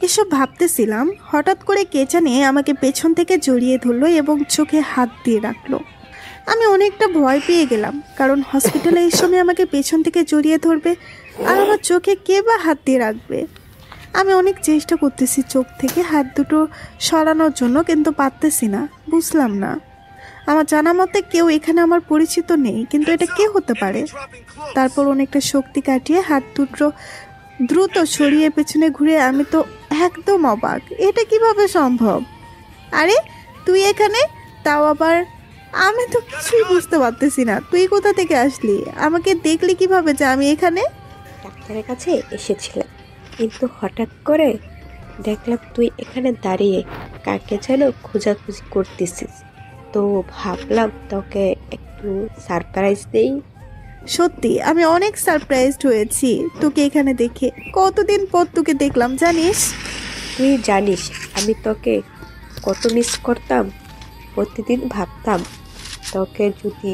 এসব ভাবতেছিলাম, হঠাৎ করে কে জানে আমাকে পেছন থেকে জড়িয়ে ধরলো এবং চোখে হাত দিয়ে রাখলো। আমি অনেকটা ভয় পেয়ে গেলাম, কারণ হসপিটালে এই সময় আমাকে পেছন থেকে জড়িয়ে ধরবে আর আমার চোখে কে বা হাত দিয়ে রাখবে। আমি অনেক চেষ্টা করতেছি চোখ থেকে হাত দুটো সরানোর জন্য, কিন্তু পারতেছি না। বুঝলাম না, আমার জানা মতে কেউ এখানে আমার পরিচিত নেই, কিন্তু এটা কে হতে পারে? তারপর অনেকটা শক্তি কাটিয়ে হাত দুটো দ্রুত সরিয়ে পেছনে ঘুরে আমি তো একদম অবাক, এটা কিভাবে সম্ভব? আরে তুই এখানে, তাও আবার! আমি তো কিছুই বুঝতে পারতেছি না, তুই কোথা থেকে আসলি? আমাকে দেখলি কিভাবে যে আমি এখানে? ডাক্তারের কাছে এসেছিলাম, কিন্তু হঠাৎ করে দেখলাম তুই এখানে দাঁড়িয়ে কাকে যেন খোঁজাখুঁজি করতেছিস, তো ভাবলাম তোকে একটু সারপ্রাইজ দেই। সত্যি আমি অনেক সারপ্রাইজড হয়েছি তোকে এখানে দেখে। কতদিন পর তোকে দেখলাম জানিস? তুই জানিস আমি তোকে কত মিস করতাম। প্রতিদিন ভাবতাম তোকে যদি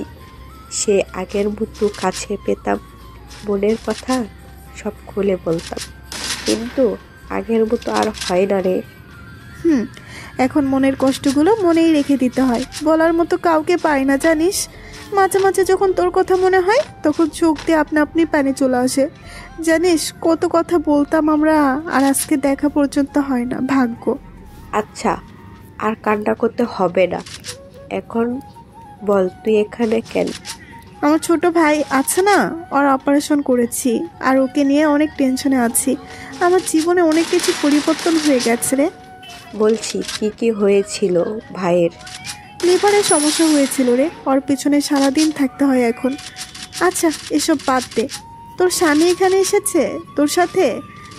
সে আগের মতো কাছে পেতাম, মনের কথা সব খুলে বলতাম, কিন্তু আগের মতো আর হয় না রে। এখন মনের কষ্টগুলো মনেই রেখে দিতে হয়, বলার মতো কাউকে পাই না জানিস। মাঝে মাঝে যখন তোর কথা মনে হয় তখন চোখ দিয়ে আপনা আপনি পানি চলে আসে। জানিস কত কথা বলতাম আমরা, আর আজকে দেখা পর্যন্ত হয় না। ভাগ্য। আচ্ছা, আর কান্না করতে হবে না, এখন বল তুই এখানে কেন? আমার ছোট ভাই আছে না, ওর অপারেশন করেছি, আর ওকে নিয়ে অনেক টেনশনে আছি। আমার জীবনে অনেক কিছু পরিবর্তন হয়ে গেছে রে। বলছি কি কি হয়েছিল ভাইয়ের? লিভারের সমস্যা হয়েছিল রে, ওর পেছনে সারাদিন থাকতে হয় এখন। আচ্ছা এসব বাদ দে, তোর স্বামী এখানে এসেছে তোর সাথে,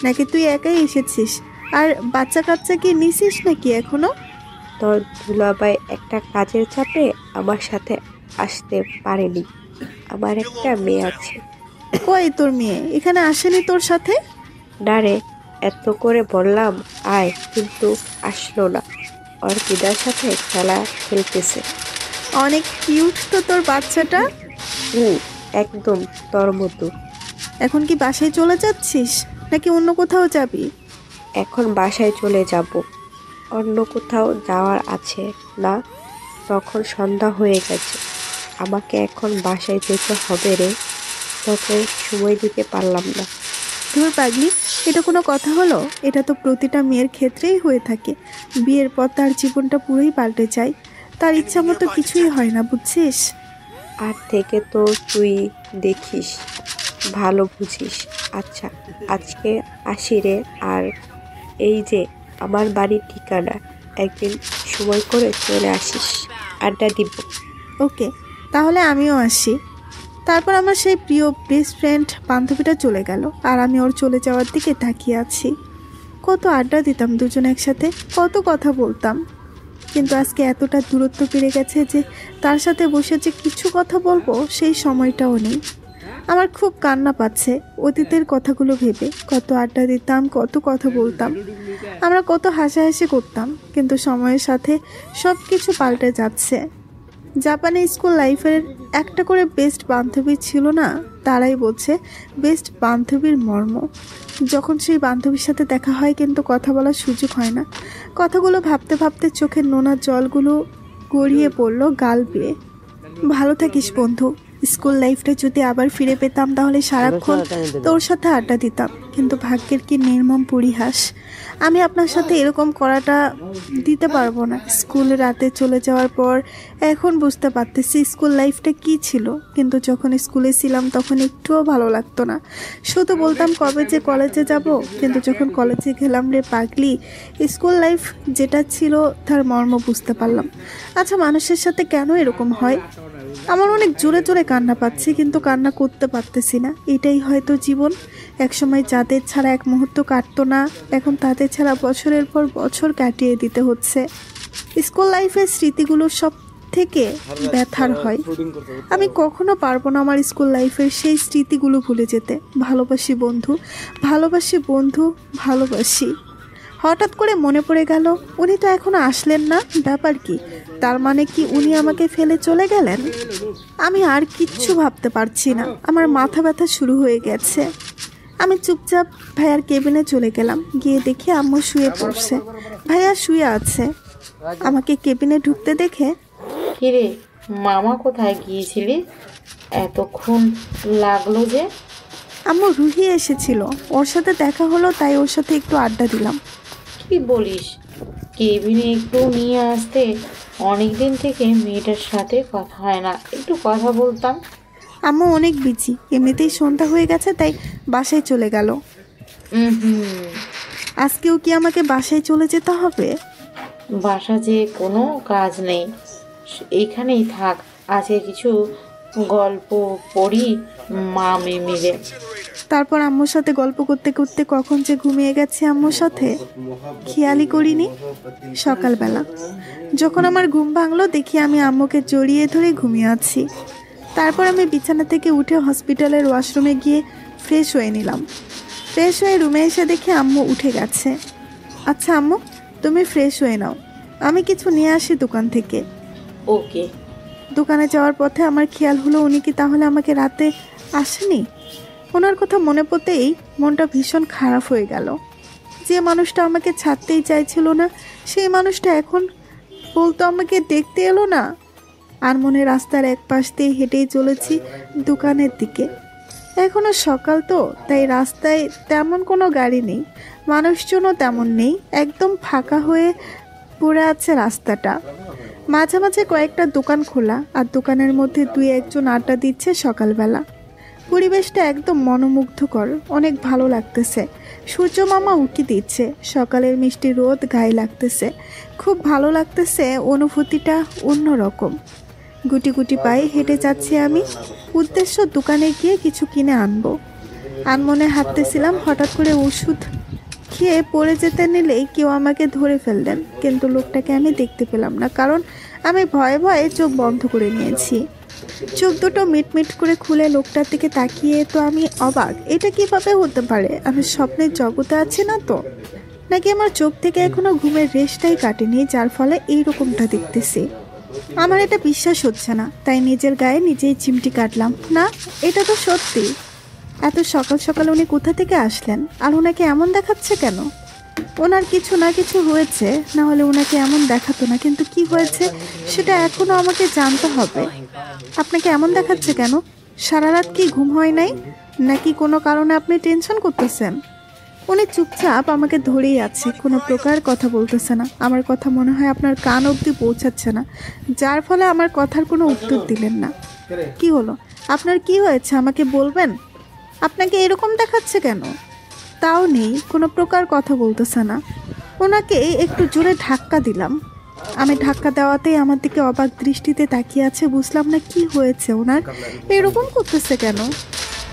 নাকি তুই একাই এসেছিস? আর বাচ্চা কাচ্চা কি নিছিস নাকি এখনো? তোর দুলাভাই একটা কাজের চাপে আমার সাথে আসতে পারেনি, আমার একটা মেয়ে আছে। কই তোর মেয়ে এখানে আসেনি তোর সাথে? না রে, এত করে বললাম আয়, কিন্তু আসলো না, ওর দিদার সাথে খেলা খেলতেছে। অনেক কিউট তো তোর বাচ্চাটা। একদম তোর মতো। এখন কি বাসায় চলে যাচ্ছিস নাকি অন্য কোথাও যাবি? এখন বাসায় চলে যাব, অন্য কোথাও যাওয়ার আছে না, তখন সন্ধ্যা হয়ে গেছে, আমাকে এখন বাসায় যেতে হবে রে, তোকে সময় দিতে পারলাম না। ধুর পাগলি, এটা কোনো কথা হলো? এটা তো প্রতিটা মেয়ের ক্ষেত্রেই হয়ে থাকে। বিয়ের পর তার জীবনটা পুরোই পাল্টে যায়, তার ইচ্ছা মতো কিছুই হয় না, বুঝছিস? আর থেকে তো তুই দেখিস, ভালো বুঝিস। আচ্ছা আজকে আসি রে, আর এই যে আমার বাড়ির ঠিকানা, একদিন সময় করে চলে আসিস, আড্ডা দিব। ওকে, তাহলে আমিও আসি। তারপর আমার সেই প্রিয় বেস্ট ফ্রেন্ড বান্ধবীটা চলে গেল, আর আমি ওর চলে যাওয়ার দিকে তাকিয়ে আছি। কত আড্ডা দিতাম দুজন একসাথে, কত কথা বলতাম, কিন্তু আজকে এতটা দূরত্ব বেড়ে গেছে যে তার সাথে বসে যে কিছু কথা বলবো সেই সময়টাও নেই। আমার খুব কান্না পাচ্ছে অতীতের কথাগুলো ভেবে। কত আড্ডা দিতাম, কত কথা বলতাম, আমরা কত হাসাহাসি করতাম, কিন্তু সময়ের সাথে সব কিছু পাল্টে যাচ্ছে। জাপানে স্কুল লাইফের একটা করে বেস্ট বান্ধবী ছিল না, তারাই বলছে বেস্ট বান্ধবীর মর্ম। যখন সেই বান্ধবীর সাথে দেখা হয় কিন্তু কথা বলার সুযোগ হয় না। কথাগুলো ভাবতে ভাবতে চোখের নোনা জলগুলো গড়িয়ে পড়লো গাল বেয়ে। ভালো থাকিস বন্ধু। স্কুল লাইফটা যদি আবার ফিরে পেতাম তাহলে সারাক্ষণ তোর সাথে আড্ডা দিতাম, কিন্তু ভাগ্যের কি নির্মম পরিহাস, আমি আপনার সাথে এরকম করাটা দিতে পারবো না। স্কুল রাতে চলে যাওয়ার পর এখন বুঝতে পারতেছি স্কুল লাইফটা কি ছিল, কিন্তু যখন স্কুলে ছিলাম তখন একটুও ভালো লাগতো না। শুধু বলতাম কবে যে কলেজে যাব, কিন্তু যখন কলেজে গেলাম রে পাগলি, স্কুল লাইফ যেটা ছিল তার মর্ম বুঝতে পারলাম। আচ্ছা মানুষের সাথে কেন এরকম হয়? আমার অনেক জোরে জোরে কান্না পাচ্ছে, কিন্তু কান্না করতে পারতেছি না। এটাই হয়তো জীবন। একসময় যাদের ছাড়া এক মুহূর্ত কাটতো না, এখন তাদের ছাড়া বছরের পর বছর কাটিয়ে দিতে হচ্ছে। স্কুল লাইফের স্মৃতিগুলো সব থেকে ব্যথার হয়। আমি কখনো পারবো না আমার স্কুল লাইফের সেই স্মৃতিগুলো ভুলে যেতে। ভালোবাসি বন্ধু, ভালোবাসি বন্ধু, ভালোবাসি। হঠাৎ করে মনে পড়ে গেল উনি তো এখনো আসলেন না, ব্যাপার কি? তার মানে কি উনি আমাকে ফেলে চলে গেলেন? আমি আর কিচ্ছু ভাবতে পারছি না, আমার মাথা ব্যথা শুরু হয়ে গেছে। আমি চুপচাপ ভাইয়ার কেবিনে চলে গেলাম। গিয়ে দেখি আম্মু শুয়ে পড়ছে, ভাইয়া শুয়ে আছে। আমাকে কেবিনে ঢুকতে দেখে, কিরে মামা কোথায় গিয়েছিলি? এতক্ষণ লাগলো যে। আম্মু রুহি এসেছিল, ওর সাথে দেখা হলো, তাই ওর সাথে একটু আড্ডা দিলাম। কি বলিস? কেবিনে একটু নিয়ে আসতে, অনেক দিন থেকে মেয়েটার সাথে কথা হয় না, একটু কথা বলতাম। আম্মু অনেক বিজি, এমনিতেই সন্ধ্যা হয়ে গেছে, তাই বাসায় চলে গেল। হুম, আজকেও কি আমাকে বাসায় চলে যেতে হবে? বাসা যে কোনো কাজ নেই, এইখানেই থাক। আজকে কিছু গল্প পড়ি মা মেয়ে মিলে। তারপর আম্মুর সাথে গল্প করতে করতে কখন যে ঘুমিয়ে গেছে আম্মুর সাথে খেয়ালই করিনি। সকালবেলা যখন আমার ঘুম ভাঙলো, দেখি আমি আম্মুকে জড়িয়ে ধরে ঘুমিয়ে আছি। তারপর আমি বিছানা থেকে উঠে হসপিটালের ওয়াশরুমে গিয়ে ফ্রেশ হয়ে নিলাম। ফ্রেশ হয়ে রুমে এসে দেখি আম্মু উঠে গেছে। আচ্ছা আম্মু, তুমি ফ্রেশ হয়ে নাও, আমি কিছু নিয়ে আসি দোকান থেকে। ওকে। দোকানে যাওয়ার পথে আমার খেয়াল হলো উনি কি তাহলে আমাকে রাতে আসেনি। ওনার কথা মনে পড়তেই মনটা ভীষণ খারাপ হয়ে গেল। যে মানুষটা আমাকে ছাড়তেই চাইছিল না, সেই মানুষটা এখন বলতো আমাকে দেখতে এলো না। আর মনে রাস্তার এক পাশ দিয়ে হেঁটেই চলেছি দোকানের দিকে। এখনো সকাল তো, তাই রাস্তায় তেমন কোনো গাড়ি নেই, মানুষজনও তেমন নেই, একদম ফাঁকা হয়ে পড়ে আছে রাস্তাটা। মাঝে মাঝে কয়েকটা দোকান খোলা, আর দোকানের মধ্যে দুই একজন আড্ডা দিচ্ছে সকালবেলা। পরিবেশটা একদম মনোমুগ্ধকর, অনেক ভালো লাগতেছে। সূর্য মামা উঁকি দিচ্ছে, সকালের মিষ্টি রোদ গায়ে লাগতেছে, খুব ভালো লাগতেছে। অনুভূতিটা অন্যরকম। গুটি গুটি পায়ে হেঁটে যাচ্ছি আমি, উদ্দেশ্য দোকানে গিয়ে কিছু কিনে আনবো। আনমনে হাঁটতেছিলাম, হঠাৎ করে ওষুধ খেয়ে পড়ে যেতে নিলেই কেউ আমাকে ধরে ফেললেন, কিন্তু লোকটাকে আমি দেখতে পেলাম না, কারণ আমি ভয়ে ভয়ে চোখ বন্ধ করে নিয়েছি। চোখ দুটো মিটমিট করে খুলে লোকটার দিকে তাকিয়ে তো আমি অবাক, এটা কিভাবে হতে পারে? আমি স্বপ্নের জগতে আছি না তো, নাকি আমার চোখ থেকে এখনো ঘুমের রেশটাই কাটেনি, যার ফলে এইরকমটা দেখতেছি। আমার এটা বিশ্বাস হচ্ছে না, তাই নিজের গায়ে নিজেই চিমটি কাটলাম। না, এটা তো সত্যি। এত সকাল সকাল উনি কোথা থেকে আসলেন, আর ওনাকে এমন দেখাচ্ছে কেন? ওনার কিছু না কিছু হয়েছে, না হলে ওনাকে এমন দেখাতো না, কিন্তু কি হয়েছে সেটা এখনো আমাকে জানতে হবে। আপনাকে এমন দেখাচ্ছে কেন? সারা রাত কি ঘুম হয় নাই, নাকি কোনো কারণে আপনি টেনশন করতেছেন? উনি চুপচাপ আমাকে ধরেই আছে, কোনো প্রকার কথা বলতেছে না। আমার কথা মনে হয় আপনার কান অবধি পৌঁছাচ্ছে না, যার ফলে আমার কথার কোনো উত্তর দিলেন না। কি হলো, আপনার কি হয়েছে আমাকে বলবেন? আপনাকে এরকম দেখাচ্ছে কেন? তাও নেই, কোনো প্রকার কথা বলতেছে না। ওনাকে একটু জোরে ধাক্কা দিলাম। আমি ধাক্কা দেওয়াতেই আমার দিকে অবাক দৃষ্টিতে তাকিয়ে আছে। বুঝলাম না কি হয়েছে ওনার, এরকম করতেছে কেন?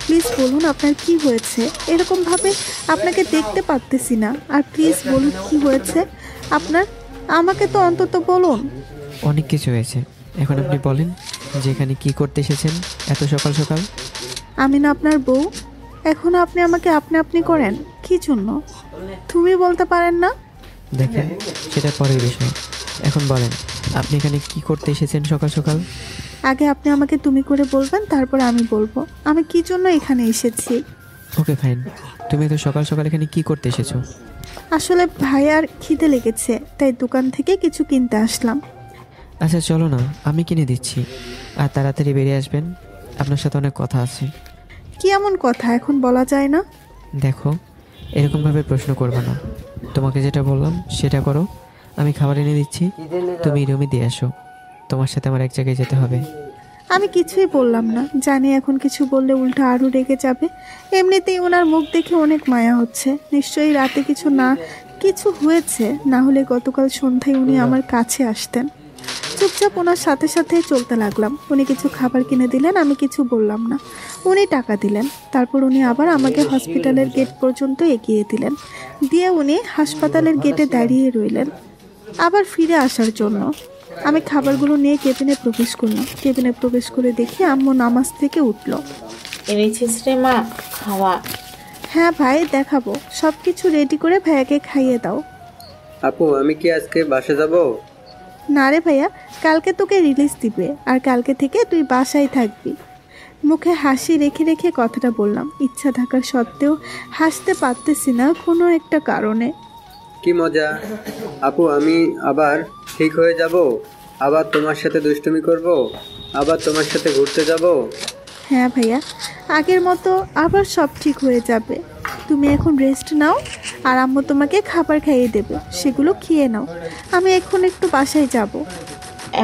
প্লিজ বলুন আপনার কি হয়েছে? এরকমভাবে আপনাকে দেখতে পারতেছি না, আর প্লিজ বলুন কি হয়েছে আপনার, আমাকে তো অন্তত বলুন। অনেক কিছু হয়েছে, এখন আপনি বলেন যে এখানে কি করতে এসেছেন এত সকাল সকাল? আমি না আপনার বউ, এখনো আপনি আমাকে আপনি আপনি করেন কি জন্য? তুমি বলতে পারেন না? দেখেন, সেটা পরের বিষয়। এখন বলেন আপনি এখানে কি করতে এসেছেন সকাল সকাল? আগে আপনি আমাকে তুমি করে বলবেন, তারপরে আমি বলবো আমি কি জন্য এখানে এসেছি। ওকে ফাইন, তুমি তো সকাল সকাল এখানে কি করতে এসেছো? আসলে ভাইয়ার খিদে লেগেছে, তাই দোকান থেকে কিছু কিনতে আসলাম। আচ্ছা চলো না, আমি কিনে দিচ্ছি, আর তাড়াতাড়ি বেরিয়ে আসবেন, আপনার সাথে অনেক কথা আছে। কি এমন কথা এখন বলা যায় না? দেখো, এরকমভাবে প্রশ্ন করবে না, তোমাকে যেটা বললাম সেটা করো। আমি খাবার এনে দিচ্ছি, তুমি রুমে দিয়ে আসো, তোমার সাথে আমার এক জায়গায় যেতে হবে। আমি কিছুই বললাম না, জানি এখন কিছু বললে উল্টা আরও রেগে যাবে। এমনিতেই ওনার মুখ দেখে অনেক মায়া হচ্ছে, নিশ্চয়ই রাতে কিছু হয়েছে, না হলে গতকাল সন্ধ্যায় উনি আমার কাছে আসতেন। চুপচাপ ওনার সাথে সাথে চলতে লাগলাম। উনি কিছু খাবার কিনে দিলেন, আমি কিছু বললাম না। উনি টাকা দিলেন, তারপর উনি আবার আমাকে হসপিটালের গেট পর্যন্ত এগিয়ে দিলেন, দিয়ে উনি হাসপাতালের গেটে দাঁড়িয়ে রইলেন আবার ফিরে আসার জন্য। আমি খাবারগুলো নিয়ে কেবিনে প্রবেশ করলাম। কেবিনে প্রবেশ করে দেখি আম্মু নামাজ থেকে উঠলো। এনেছিস রে মা খাওয়া? হ্যাঁ ভাই, দেখাবো, সব কিছু রেডি করে ভাইয়াকে খাইয়ে দাও। আপু, আমি কি আজকে বাসা যাব? না রে ভাইয়া, কালকে তোকে রিলিজ দিবে, আর কালকে থেকে তুই বাসায় থাকবি। মুখে হাসি রেখে রেখে কথাটা বললাম। ইচ্ছা থাকা সত্ত্বেও হাসতে পারতেছি না কোনো একটা কারণে। কি মজা আপু, আমি আবার ঠিক হয়ে যাব, আবার তোমার সাথে দুষ্টুমি করব, আবার তোমার সাথে ঘুরতে যাব। হ্যাঁ ভাইয়া, আগের মতো আবার সব ঠিক হয়ে যাবে। তুমি এখন রেস্ট নাও, আর আম্মু তোমাকে খাবার খাইয়ে দেবে, সেগুলো খেয়ে নাও। আমি এখন একটু বাসায় যাব।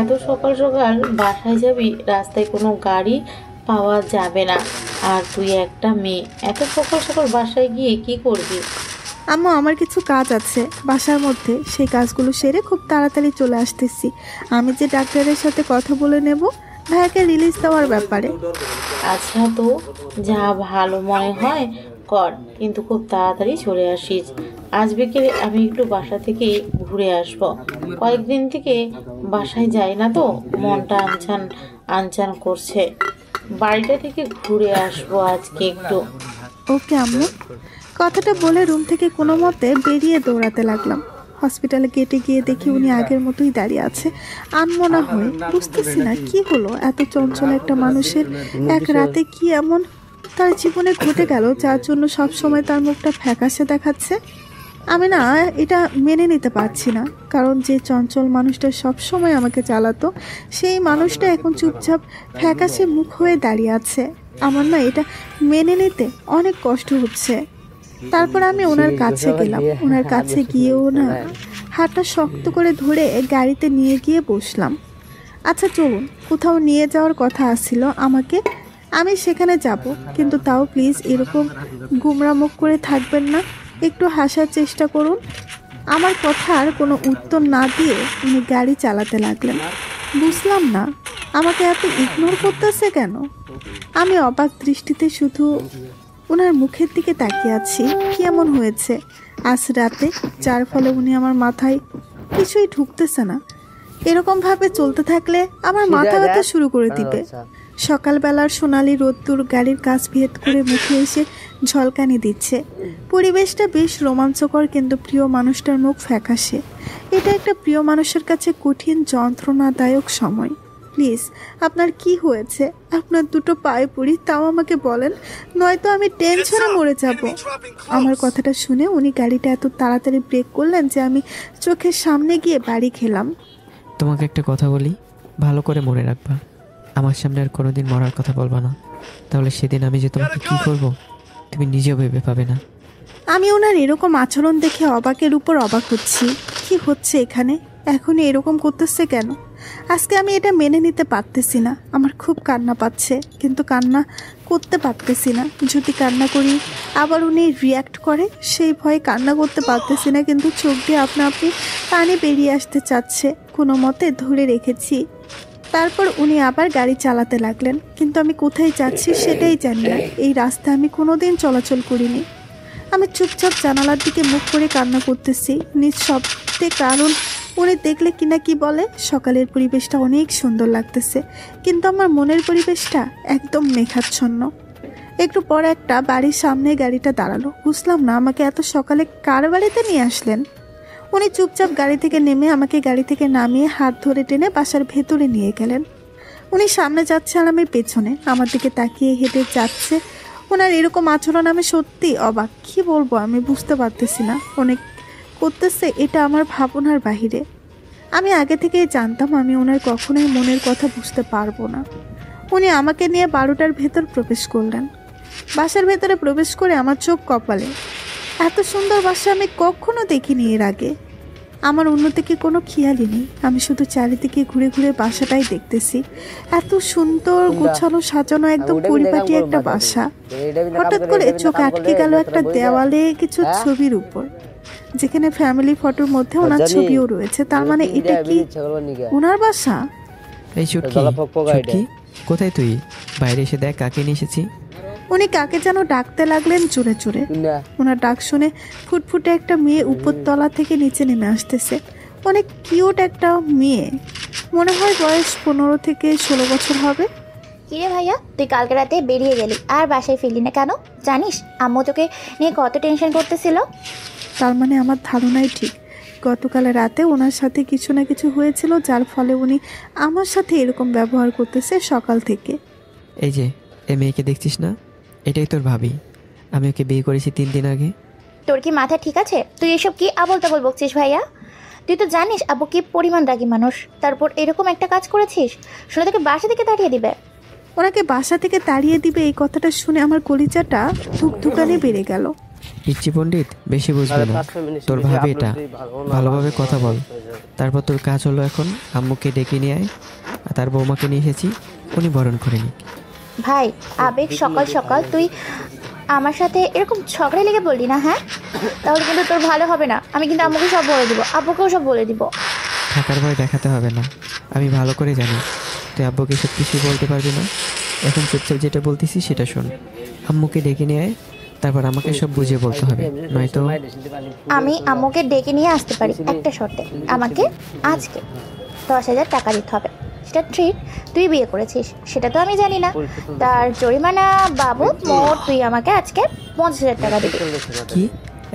এত সকাল সকাল বাসায় যাবি? রাস্তায় কোনো গাড়ি পাওয়া যাবে না। আর তুই একটা মেয়ে, এত সকাল সকাল বাসায় গিয়ে কি করবি? আম্মু, আমার কিছু কাজ আছে বাসার মধ্যে, সেই কাজগুলো সেরে খুব তাড়াতাড়ি চলে আসতেছি। আমি যে ডাক্তারের সাথে কথা বলে নেব ভাইয়াকে রিলিজ দেওয়ার ব্যাপারে। আচ্ছা, তো যা ভালো মনে হয় কর, কিন্তু খুব তাড়াতাড়ি চলে আসিস। আজ বিকেলে আমি একটু বাসা থেকে ঘুরে আসব। কয়েকদিন থেকে বাসায় যাই না তো, মনটা আনচান আনচান করছে। বাড়িটা থেকে ঘুরে আসবো আজকে একটু। ওকে আম্মু। কথাটা বলে রুম থেকে কোনো মতে বেরিয়ে দৌড়াতে লাগলাম। হসপিটালে গেটে গিয়ে দেখি উনি আগের মতোই দাঁড়িয়ে আছে, আনমনা হয়ে। বুঝতেছি না কি হলো এত চঞ্চল একটা মানুষের, এক রাতে কি এমন তার জীবনে ঘটে গেল যার জন্য সব সময় তার মুখটা ফ্যাকাশে দেখাচ্ছে। আমি না এটা মেনে নিতে পারছি না, কারণ যে চঞ্চল মানুষটা সব সময় আমাকে চালাতো সেই মানুষটা এখন চুপচাপ ফ্যাকাশে মুখ হয়ে দাঁড়িয়ে আছে। আমার না এটা মেনে নিতে অনেক কষ্ট হচ্ছে। তারপর আমি ওনার কাছে গেলাম। ওনার কাছে গিয়েও না হাতটা শক্ত করে ধরে গাড়িতে নিয়ে গিয়ে বসলাম। আচ্ছা চলুন, কোথাও নিয়ে যাওয়ার কথা আসছিল আমাকে, আমি সেখানে যাব, কিন্তু তাও প্লিজ এরকম গুমরা মুখ করে থাকবেন না, একটু হাসার চেষ্টা করুন। আমার কথার কোনো উত্তর না দিয়ে উনি গাড়ি চালাতে লাগলেন। বুঝলাম না আমাকে এত ইগনোর করতেছে কেন। আমি অবাক দৃষ্টিতে শুধু ওনার মুখের দিকে তাকিয়ে আছি। কি এমন হয়েছে আজ রাতে যার ফলে উনি আমার মাথায় কিছুই ঢুকতেছে না? এরকমভাবে চলতে থাকলে আমার মাথা ব্যথা শুরু করে দিবে। সকালবেলার সোনালি রোদ্দুর গাড়ির কাছ ভেদ করে মুখে এসে ঝলকানি দিচ্ছে। পরিবেশটা বেশ রোমাঞ্চকর, কিন্তু প্রিয় মানুষটার মুখ ফ্যাকাশে। এটা একটা প্রিয় মানুষের কাছে কঠিন যন্ত্রণাদায়ক সময়। প্লিজ, আপনার কি হয়েছে? আপনার দুটো পায়ে পড়ি, তাও আমাকে বলেন, নয়তো আমি টেনশনে মরে যাব। আমার কথাটা শুনে উনি গাড়িটা এত তাড়াতাড়ি ব্রেক করলেন যে আমি চোখের সামনে গিয়ে বাড়ি খেলাম। তোমাকে একটা কথা বলি, ভালো করে মনে রাখবা, আমার সামনে আর কোনোদিন মরার কথা বলবা না, তাহলে সেদিন আমি যে তোমাকে কী করব তুমি নিজেও ভেবে পাবে না। আমি ওনার এরকম আচরণ দেখে অবাকের উপর অবাক হচ্ছি। কি হচ্ছে এখানে? এখনই এরকম করতেছে কেন? আজকে আমি এটা মেনে নিতে পারতেছি না। আমার খুব কান্না পাচ্ছে, কিন্তু কান্না করতে পারতেছি না। যদি কান্না করি আবার উনি রিয়্যাক্ট করে, সেই ভয়ে কান্না করতে পারতেছি না, কিন্তু চোখ দিয়ে আপনা আপনি পানি বেরিয়ে আসতে চাচ্ছে। কোনো মতে ধরে রেখেছি। তারপর উনি আবার গাড়ি চালাতে লাগলেন, কিন্তু আমি কোথায় যাচ্ছি সেটাই জানি না। এই রাস্তা আমি কোনোদিন চলাচল করিনি। আমি চুপচাপ জানালার দিকে মুখ করে কান্না করতেছি নিঃশব্দে, কারণ উনি দেখলে কিনা কি বলে। সকালের পরিবেশটা অনেক সুন্দর লাগতেছে, কিন্তু আমার মনের পরিবেশটা একদম মেঘাচ্ছন্ন। একটু পর একটা বাড়ির সামনে গাড়িটা দাঁড়ালো। বুঝলাম না আমাকে এত সকালে কার বাড়িতে নিয়ে আসলেন। উনি চুপচাপ গাড়ি থেকে নেমে আমাকে গাড়ি থেকে নামিয়ে হাত ধরে টেনে বাসার ভেতরে নিয়ে গেলেন। উনি সামনে যাচ্ছে আর আমি পেছনে, আমার দিকে তাকিয়ে হেঁটে যাচ্ছে। ওনার এরকম আচরণ আমি সত্যি অবাক। কি বলবো আমি বুঝতে পারতেছি না। অনেক করতেছে এটা আমার ভাবনার বাহিরে। আমি আগে থেকেই জানতাম আমি ওনার কখনোই মনের কথা বুঝতে পারবো না। উনি আমাকে নিয়ে বাড়িটার ভেতর প্রবেশ করলেন। বাসার ভেতরে প্রবেশ করে আমার চোখ কপালে। এত সুন্দর বাসা আমি কখনো দেখিনি এর আগে। আমার অন্যদিকে কোনো খেয়ালই নেই, আমি শুধু চারিদিকে ঘুরে ঘুরে বাসাটাই দেখতেছি। এত সুন্দর গোছানো সাজানো, একদম পরিপাটি একটা বাসা। হঠাৎ করে চোখ আটকে গেল একটা দেওয়ালে কিছু ছবির উপর, যেখানে ফ্যামিলি ফটোর মধ্যে ওনার ছবিও রয়েছে। তার মানে এটা কি ওনার বাসা? এই চুটকি, কোথায় তুই? বাইরে এসে দেখ কাকে নিয়ে এসেছি। উনি কাকে যেন ডাকতে লাগলেন জোরে জোরে। ওনার ডাক শুনে ফুটফুটে একটা মেয়ে উপরতলা থেকে নিচে নেমে আসতেছে। অনেক কিউট একটা মেয়ে, মনে হয় বয়স 15 থেকে 16 বছর হবে। কিরে ভাইয়া, তুই কালকে রাতে বেরিয়ে গেলি আর বাসায় ফিরলি না কেন? জানিস আম্মু তোকে নিয়ে কত টেনশন করতেছিল। তার মানে আমার ধারণাই ঠিক। গতকাল রাতে ওনার সাথে কিছু না কিছু হয়েছিল, যার ফলে উনি আমার সাথে এরকম ব্যবহার করতেছে সকাল থেকে। এই যে এ মেয়েকে দেখছিস না? এটাই তোর ভাবি। আমি ওকে বিয়ে করেছি 3 দিন আগে। তোর কি মাথা ঠিক আছে? তুই এসব কি আবল তাবল বকছিস ভাইয়া? তুই তো জানিস আব্বু কি পরিমাণ রাগী মানুষ, তারপর এরকম একটা কাজ করেছিস, শুনে তোকে বাসা থেকে তাড়িয়ে দিবে। ওনাকে বাসা থেকে তাড়িয়ে দিবে এই কথাটা শুনে আমার কলিজাটা ধুকধুকানে বেড়ে গেল। পিচ্ছি পণ্ডিত, বেশি বুঝবে না। তোর ভাবি এটা, ভালোভাবে কথা বল। তারপর তোর কাজ হলো এখন আম্মুকে ডেকে নিয়ে আয়, আর তার বৌমাকে নিয়ে এসেছি, উনি বরণ করে নি। ভাই, আবেগ সকাল সকাল তুই আমার সাথে এরকম ঝগড়া লেগে বললি না? হ্যাঁ, তাহলে কিন্তু তোর ভালো হবে না। আমি কিন্তু আম্মুকে সব বলে দিব, আব্বুকেও সব বলে দিব। থাকার ভয় দেখাতে হবে না, আমি ভালো করে জানি তুই আব্বুকে সব কিছুই বলতে পারবি না। এখন চুপচাপ যেটা বলতেছি সেটা শোন। আম্মুকে ডেকে নিয়ে আয়, তারপর আমাকে সব বুঝিয়ে বলতে হবে, নয়তো। আমি আম্মুকে ডেকে নিয়ে আসতে পারি একটা শর্তে। আমাকে আজকে 10,000 টাকা দিতে হবে। সেটা ট্রিট, তুই বিয়ে করেছিস সেটা তো আমি জানি না। তার জরিমানা বাবদ মোট তুই আমাকে আজকে 50,000 টাকা দিবি। কি,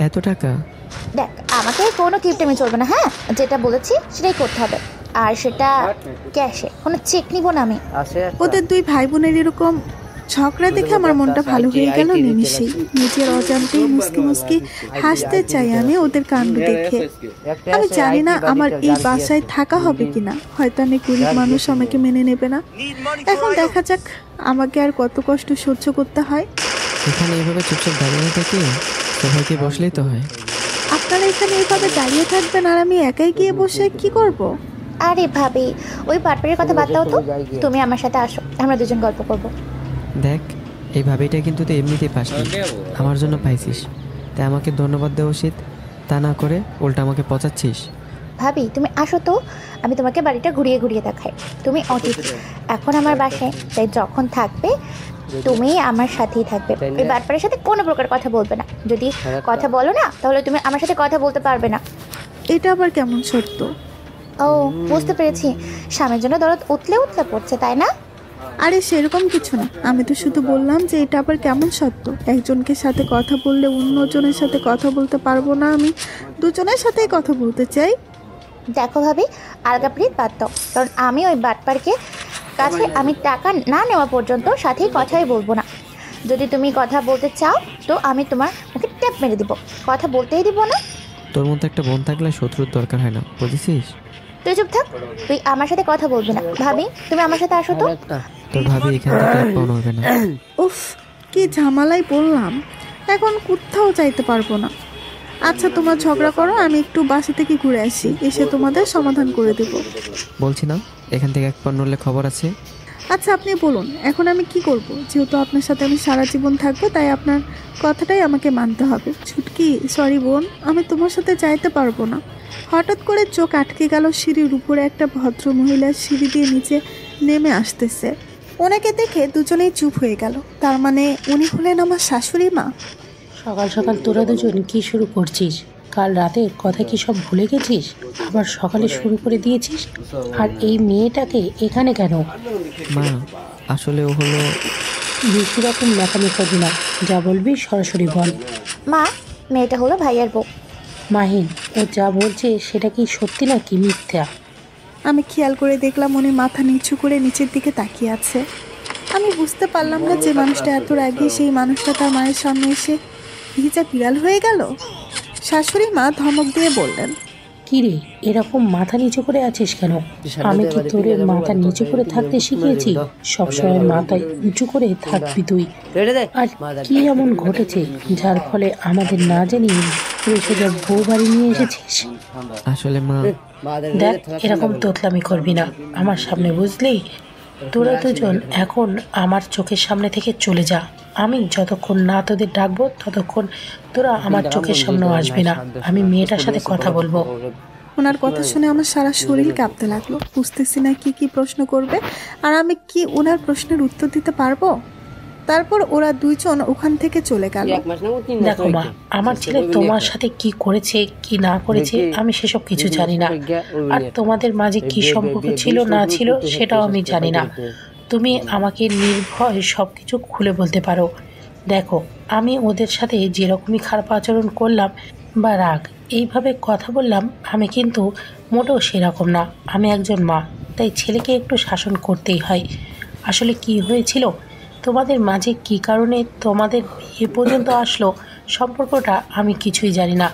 এত টাকা? দেখ, আমাকে কোনো কিপটেমি চলবে না, হ্যাঁ? যেটা বলেছি সেটাই করতে হবে, আর সেটা ক্যাশে, কোনো চেক নিব না আমি। ওদের দুই ভাই বোনের এরকম ঝগড়া দেখে আমার মনটা ভালো হয়ে গেল নিমিষেই। নিজের অজান্তেই মুসকি মুসকি হাসতে চাই আমি ওদের কাণ্ড দেখে। আমি জানি না আমার এই বাসায় থাকা হবে কিনা, হয়তো আমি গরিব মানুষ, আমাকে মেনে নেবে না। এখন দেখা যাক আমাকে আর কত কষ্ট সহ্য করতে হয়। এখানে এইভাবে চুপচাপ দাঁড়িয়ে থেকে সবাইকে বসলেই তো হয়। আপনারা এখানে এইভাবে দাঁড়িয়ে থাকবেন আর আমি একাই গিয়ে বসে কি করব? আরে ভাবি, ওই পাটপাড়ের কথা বাদ দাও তো, তুমি আমার সাথে আসো, আমরা দুজন গল্প করবো। দেখ, এই ভাবিটা কিন্তু তুই এমনিতেই পাসনি, আমার জন্য পাইছিস, তাই আমাকে ধন্যবাদ দেওয়া উচিত। তা না করে উল্টা আমাকে পচাচ্ছিস। ভাবি, তুমি আসো তো, আমি তোমাকে বাড়িটা ঘুরিয়ে ঘুরিয়ে দেখাই। তুমি অতিথি এখন আমার বাসায়, তাই যখন থাকবে তুমি আমার সাথেই থাকবে। ওই বাটপাড়ের সাথে কোনো প্রকার কথা বলবে না। যদি কথা বলো না, তাহলে তুমি আমার সাথে কথা বলতে পারবে না। এটা আবার কেমন শর্ত? ও, বুঝতে পেরেছি, স্বামীর জন্য দরদ উতলে উতলে পড়ছে, তাই না? আরে সেরকম কিছু না, আমি তো শুধু বললাম যে এটা আবার কেমন শর্ত। একজনকে সাথে কথা বললে অন্যজনের সাথে কথা বলতে পারবো না, আমি দুজনের সাথেই কথা বলতে চাই। দেখো ভাবি, আলগা প্রীত বাদ দাও, কারণ আমি ওই বাটপাড়কে কাছে আমি টাকা না নেওয়া পর্যন্ত সাথেই কথাই বলবো না। যদি তুমি কথা বলতে চাও তো আমি তোমার মুখে ট্যাপ মেরে দিব, কথা বলতেই দিব না। তোর মতো একটা বোন থাকলে শত্রুর দরকার হয় না, বুঝেছিস? তুই চুপ থাক, তুই আমার সাথে কথা বলবি না। ভাবি, তুমি আমার সাথে আসো তো। তোর ভাবি এখান থেকে এক পাও নড়বে না। উফ, কি ঝামেলায় পড়লাম, এখন কোথাও যাইতে পারবো না। আচ্ছা, তোমরা ঝগড়া করো, আমি একটু বাসা থেকে ঘুরে আসি, এসে তোমাদের সমাধান করে দেব। বলছি না, এখান থেকে এক পাও নড়লে খবর আছে। আচ্ছা, আপনি বলুন এখন আমি কি করব? যেহেতু আপনার সাথে আমি সারা জীবন থাকবো, তাই আপনার কথাটাই আমাকে মানতে হবে। ছুটকি, সরি বোন, আমি তোমার সাথে যাইতে পারবো না। হঠাৎ করে চোখ আটকে গেল সিঁড়ির উপরে একটা ভদ্র মহিলা সিঁড়ি দিয়ে নিচে নেমে আসতেছে। ওনাকে দেখে দুজনেই চুপ হয়ে গেল। তার মানে উনি হলেন আমার শাশুড়ি মা। সকাল সকাল তোরা দুজন কি শুরু করছিস? কাল রাতের কথা কি সব ভুলে গেছিস? আবার সকালে শুরু করে দিয়েছিস। আর এই মেয়েটাকে এখানে কেন? মা, আসলে ও হলো। বেশি রকম লেখামি করবি না, যা বলবি সরাসরি বল। মা, মেয়েটা হলো ভাইয়ার বউ। মাহিন, ও যা বলছে সেটা কি সত্যি নাকি মিথ্যা? আমি খেয়াল করে দেখলাম উনি মাথা নিচু করে নিচের দিকে তাকিয়ে আছে। আমি বুঝতে পারলাম না যে মানুষটা এত রাগী, সেই মানুষটা তার মায়ের সামনে এসে ভিজা বিড়াল হয়ে গেল। শাশুড়ি মা ধমক দিয়ে বললেন, কি রে, এরকম মাথা নিচু করে আছিস কেন? আমি কি তোর মাথা নিচু করে থাকতে শিখিয়েছি? সবসময় মাথায় উঁচু করে থাকবি তুই। আর কি এমন ঘটেছে যার ফলে আমাদের না জানি সোজা বউ বাড়ি নিয়ে এসেছিস? আসলে মা, দেখ, এরকম তোতলামি করবি না আমার সামনে, বুঝলি? তোরা দুজন এখন আমার চোখের সামনে থেকে চলে যা। আমি যতক্ষণ না তোদের ডাকবো ততক্ষণ তোরা আমার চোখের সামনেও আসবি না। আমি মেয়েটার সাথে কথা বলবো। ওনার কথা শুনে আমার সারা শরীর কাঁপতে লাগলো। বুঝতেছি না কি কি প্রশ্ন করবে, আর আমি কি ওনার প্রশ্নের উত্তর দিতে পারবো। তারপর ওরা দুইজন ওখান থেকে চলে গেল। দেখো মা, আমার ছেলে তোমার সাথে কি করেছে কি না করেছে আমি সেসব কিছু জানি না। আর তোমাদের মাঝে কি সম্পর্ক ছিল না ছিল সেটাও আমি জানি না। তুমি আমাকে নির্ভয় সব কিছু খুলে বলতে পারো। দেখো, আমি ওদের সাথে যেরকমই খারাপ আচরণ করলাম বা রাগ এইভাবে কথা বললাম, আমি কিন্তু মোটেও সেরকম না। আমি একজন মা, তাই ছেলেকে একটু শাসন করতেই হয়। আসলে কি হয়েছিল তোমাদের মাঝে কী কারণে তোমাদের বিয়ে পর্যন্ত আসলো সম্পর্কটা আমি কিছুই জানি না।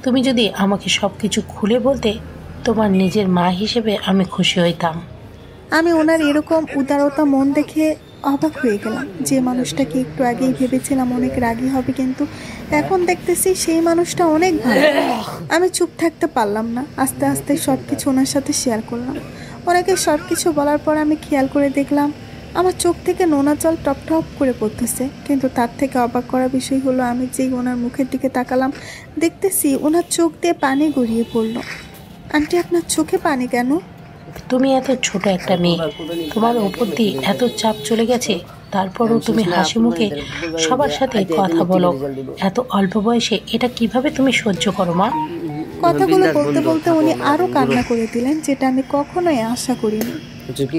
তুমি যদি আমাকে সব কিছু খুলে বলতে, তোমার নিজের মা হিসেবে আমি খুশি হইতাম। আমি ওনার এরকম উদারতা মন দেখে অবাক হয়ে গেলাম। যে মানুষটাকে একটু আগেই ভেবেছিলাম অনেক রাগী হবে, কিন্তু এখন দেখতেছি সেই মানুষটা অনেক ভালো। আমি চুপ থাকতে পারলাম না, আস্তে আস্তে সব কিছু ওনার সাথে শেয়ার করলাম। ওনাকে সব কিছু বলার পর আমি খেয়াল করে দেখলাম আমার চোখ থেকে নোনা জল টপ টপ করে পড়তেছে। কিন্তু তার থেকে অবাক করা বিষয় হলো, আমি যেই ওনার মুখের দিকে তাকালাম, দেখতেছি ওনার চোখ দিয়ে পানি গড়িয়ে পড়লো। আন্টি, আপনার চোখে পানি কেন? তুমি এত ছোট একটা মেয়ে, তোমার ওপর দিয়ে এত চাপ চলে গেছে, তারপরও তুমি হাসি মুখে সবার সাথে কথা বলো। এত অল্প বয়সে এটা কিভাবে তুমি সহ্য করো মা? কথাগুলো বলতে বলতে উনি আরো কান্না করে দিলেন, যেটা আমি কখনোই আশা করিনি।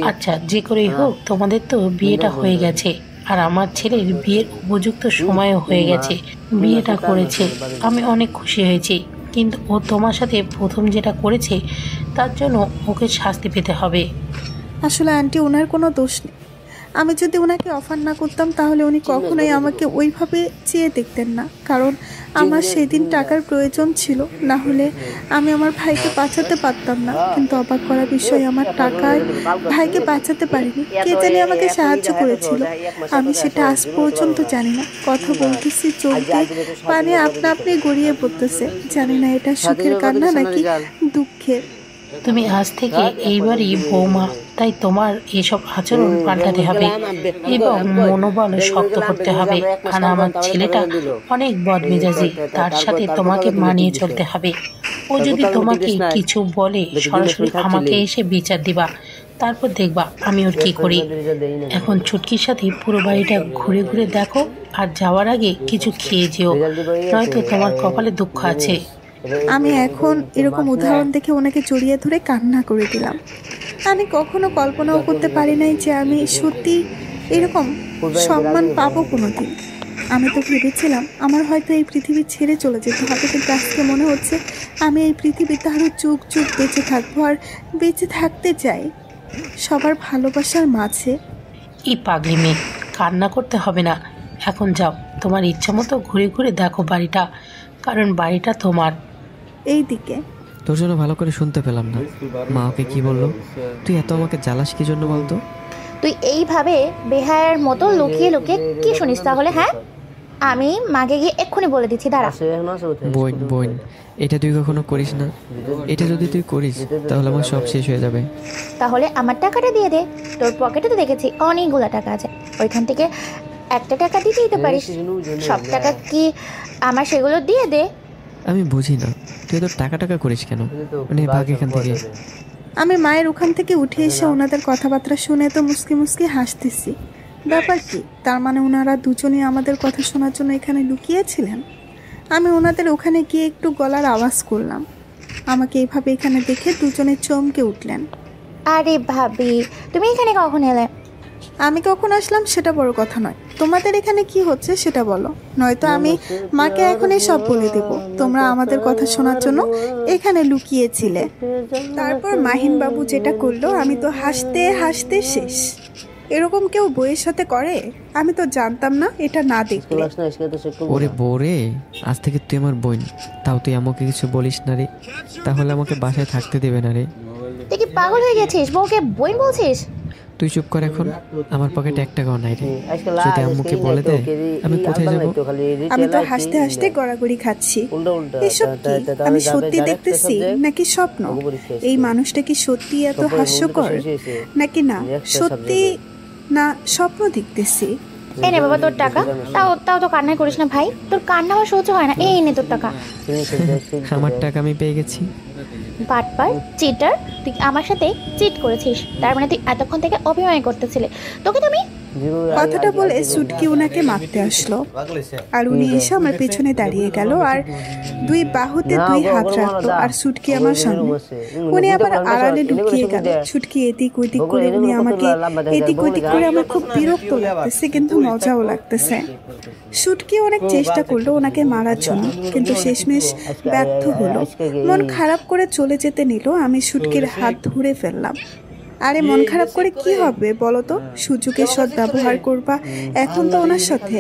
আচ্ছা, যে করেই হোক, তোমাদের তো বিয়েটা হয়ে গেছে, আর আমার ছেলের বিয়ের উপযুক্ত সময়ও হয়ে গেছে। বিয়েটা করেছে, আমি অনেক খুশি হয়েছি। কিন্তু ও তোমার সাথে প্রথম যেটা করেছে, তার জন্য ওকে শাস্তি পেতে হবে। আসলে আন্টি, ওনার কোনো দোষ নেই। আমি যদি ওনাকে অফার না করতাম তাহলে উনি কখনোই আমাকে ওইভাবে চেয়ে দেখতেন না। কারণ আমার সেদিন টাকার প্রয়োজন ছিল, না হলে আমি আমার ভাইকে বাঁচাতে পারতাম না। কিন্তু অবাক করা বিষয়, আমার টাকায় ভাইকে বাঁচাতে পারিনি। কে জানি আমাকে সাহায্য করেছিল, আমি সেটা আজ পর্যন্ত জানি না। কথা বলতেছি, চোখ দিয়ে পানি আপনা আপনি গড়িয়ে পড়তেছে। জানি না এটা সুখের কান্না নাকি দুঃখের। তুমি আজ থেকে এইবারই বৌমা, তাই তোমার এসব আচরণ পাল্টাতে হবে এবং মনোবল শক্ত করতে হবে। আর আমার ছেলেটা অনেক বদমেজাজি, তার সাথে তোমাকে মানিয়ে চলতে হবে। ও যদি তোমাকে কিছু বলে, সরাসরি আমাকে এসে বিচার দিবা, তারপর দেখবা আমি ওর কি করি। এখন ছুটকির সাথে পুরো বাড়িটা ঘুরে ঘুরে দেখো, আর যাওয়ার আগে কিছু খেয়ে যেও, নয়তো তোমার কপালে দুঃখ আছে। আমি এখন এরকম উদাহরণ দেখে ওনাকে জড়িয়ে ধরে কান্না করে দিলাম। আমি কখনো কল্পনাও করতে পারি নাই যে আমি সত্যি এরকম সম্মান পাবো কোনোদিন। আমি তো ভেবেছিলাম আমার হয়তো এই পৃথিবী ছেড়ে চলে যেতে হবে, কিন্তু আজকে মনে হচ্ছে আমি এই পৃথিবীতে আরও যুগ যুগ বেঁচে থাকবো, আর বেঁচে থাকতে চাই সবার ভালোবাসার মাঝে। এই পাগলি মেয়ে, কান্না করতে হবে না। এখন যাও, তোমার ইচ্ছা মতো ঘুরে ঘুরে দেখো বাড়িটা, কারণ বাড়িটা তোমার। এই দিকে তোর জন্য ভালো করে শুনতে পেলাম না। মা ওকে কি বললো? তুই এত আমাকে জ্বালাস কি জন্য বলতো? তুই এইভাবে বেহায়ার মতো লুকিয়ে লুকিয়ে কি শুনিস তাহলে? হ্যাঁ, আমি মাকে গিয়ে এক্ষুনি বলে দিচ্ছি, দাঁড়া। বোন বোন, এটা তুই কখনো করিস না। এটা যদি তুই করিস তাহলে আমার সব শেষ হয়ে যাবে। তাহলে আমার টাকাটা দিয়ে দে। তোর পকেটে তো দেখেছি অনেকগুলো টাকা আছে, ওইখান থেকে একটা টাকা দিতেই তো পারিস। সব টাকা কি আমার সেগুলো দিয়ে দে। আমি বুঝি না, তুই তো টাকা টাকা করিস কেন? মানে ভাগ এখান থেকে। আমি মায়ের ওখান থেকে উঠে এসে ওনাদের কথাবার্তা শুনে তো মুসকি মুসকি হাসতেছি। ব্যাপার কি? তার মানে ওনারা দুজনেই আমাদের কথা শোনার জন্য এখানে লুকিয়েছিলেন। আমি ওনাদের ওখানে গিয়ে একটু গলার আওয়াজ করলাম। আমাকে এইভাবে এখানে দেখে দুজনে চমকে উঠলেন। আরে ভাবি, তুমি এখানে কখন এলে? আমি কখন আসলাম সেটা বড় কথা নয়, তোমাদের এখানে কি হচ্ছে সেটা বলো, নয়তো আমি মাকে এখনই সব বলে দেব। তোমরা আমাদের কথা শোনার জন্য এখানে লুকিয়েছিলে। তারপর মাহিন বাবু যেটা করলো, আমি তো হাসতে হাসতে শেষ। এরকম কেউ বইয়ের সাথে করে? আমি তো জানতাম না এটা না দেখলে। ওরে বোরে, আজ থেকে তুই আমার বোন, তাও তুই আমাকে কিছু বলিস না রে। তাহলে আমাকে বাসায় থাকতে দেবে না রে। তুই কি পাগল হয়ে গেছিস? বউকে বোন বলছিস? তুই চুপ কর এখন। আমার পকেটে 1 টাকাও নাই রে। যদি আম্মুকে বলে দেয় আমি কোথায় যাব? আমি তো হাসতে হাসতে গড়াগড়ি খাচ্ছি। এসব কি আমি সত্যি দেখতেছি নাকি স্বপ্ন? এই মানুষটা কি সত্যি এত হাস্যকর নাকি না সত্যি না স্বপ্ন দেখতেছি? এই নে বাবা তোর টাকা। তাও তাও তো কান্না করিস না ভাই, তোর কান্না আমার সহ্য হয় না। এই নে তোর টাকা। আমার টাকা আমি পেয়ে গেছি। বাটপার, চিটার, তুই আমার সাথে চিট করেছিস। তার মানে তুই এতক্ষণ থেকে অভিনয় করতেছিলে। তোকে তুমি কথাটা বলে সুটকি ওনাকে মারতে আসলো, আর উনি এসে আমার পেছনে দাঁড়িয়ে গেল আর 2 বাহুতে 2 হাত রাখলো, আর সুটকি আমার সামনে। উনি আবার আড়ালে লুকিয়ে গেল। সুটকি এদিক ওদিক করে উনি আমাকে এদিক ওদিক করে আমার খুব বিরক্ত লাগতেছে, কিন্তু মজাও লাগতেছে। সুটকি অনেক চেষ্টা করলো ওনাকে মারার জন্য, কিন্তু শেষমেশ ব্যর্থ হলো। মন খারাপ করে চলে যেতে নিল। আমি সুটকির হাত ধরে ফেললাম। আরে মন খারাপ করে কি হবে বলো তো? সুযোগের সৎ ব্যবহার করবা। এখন তো ওনার সাথে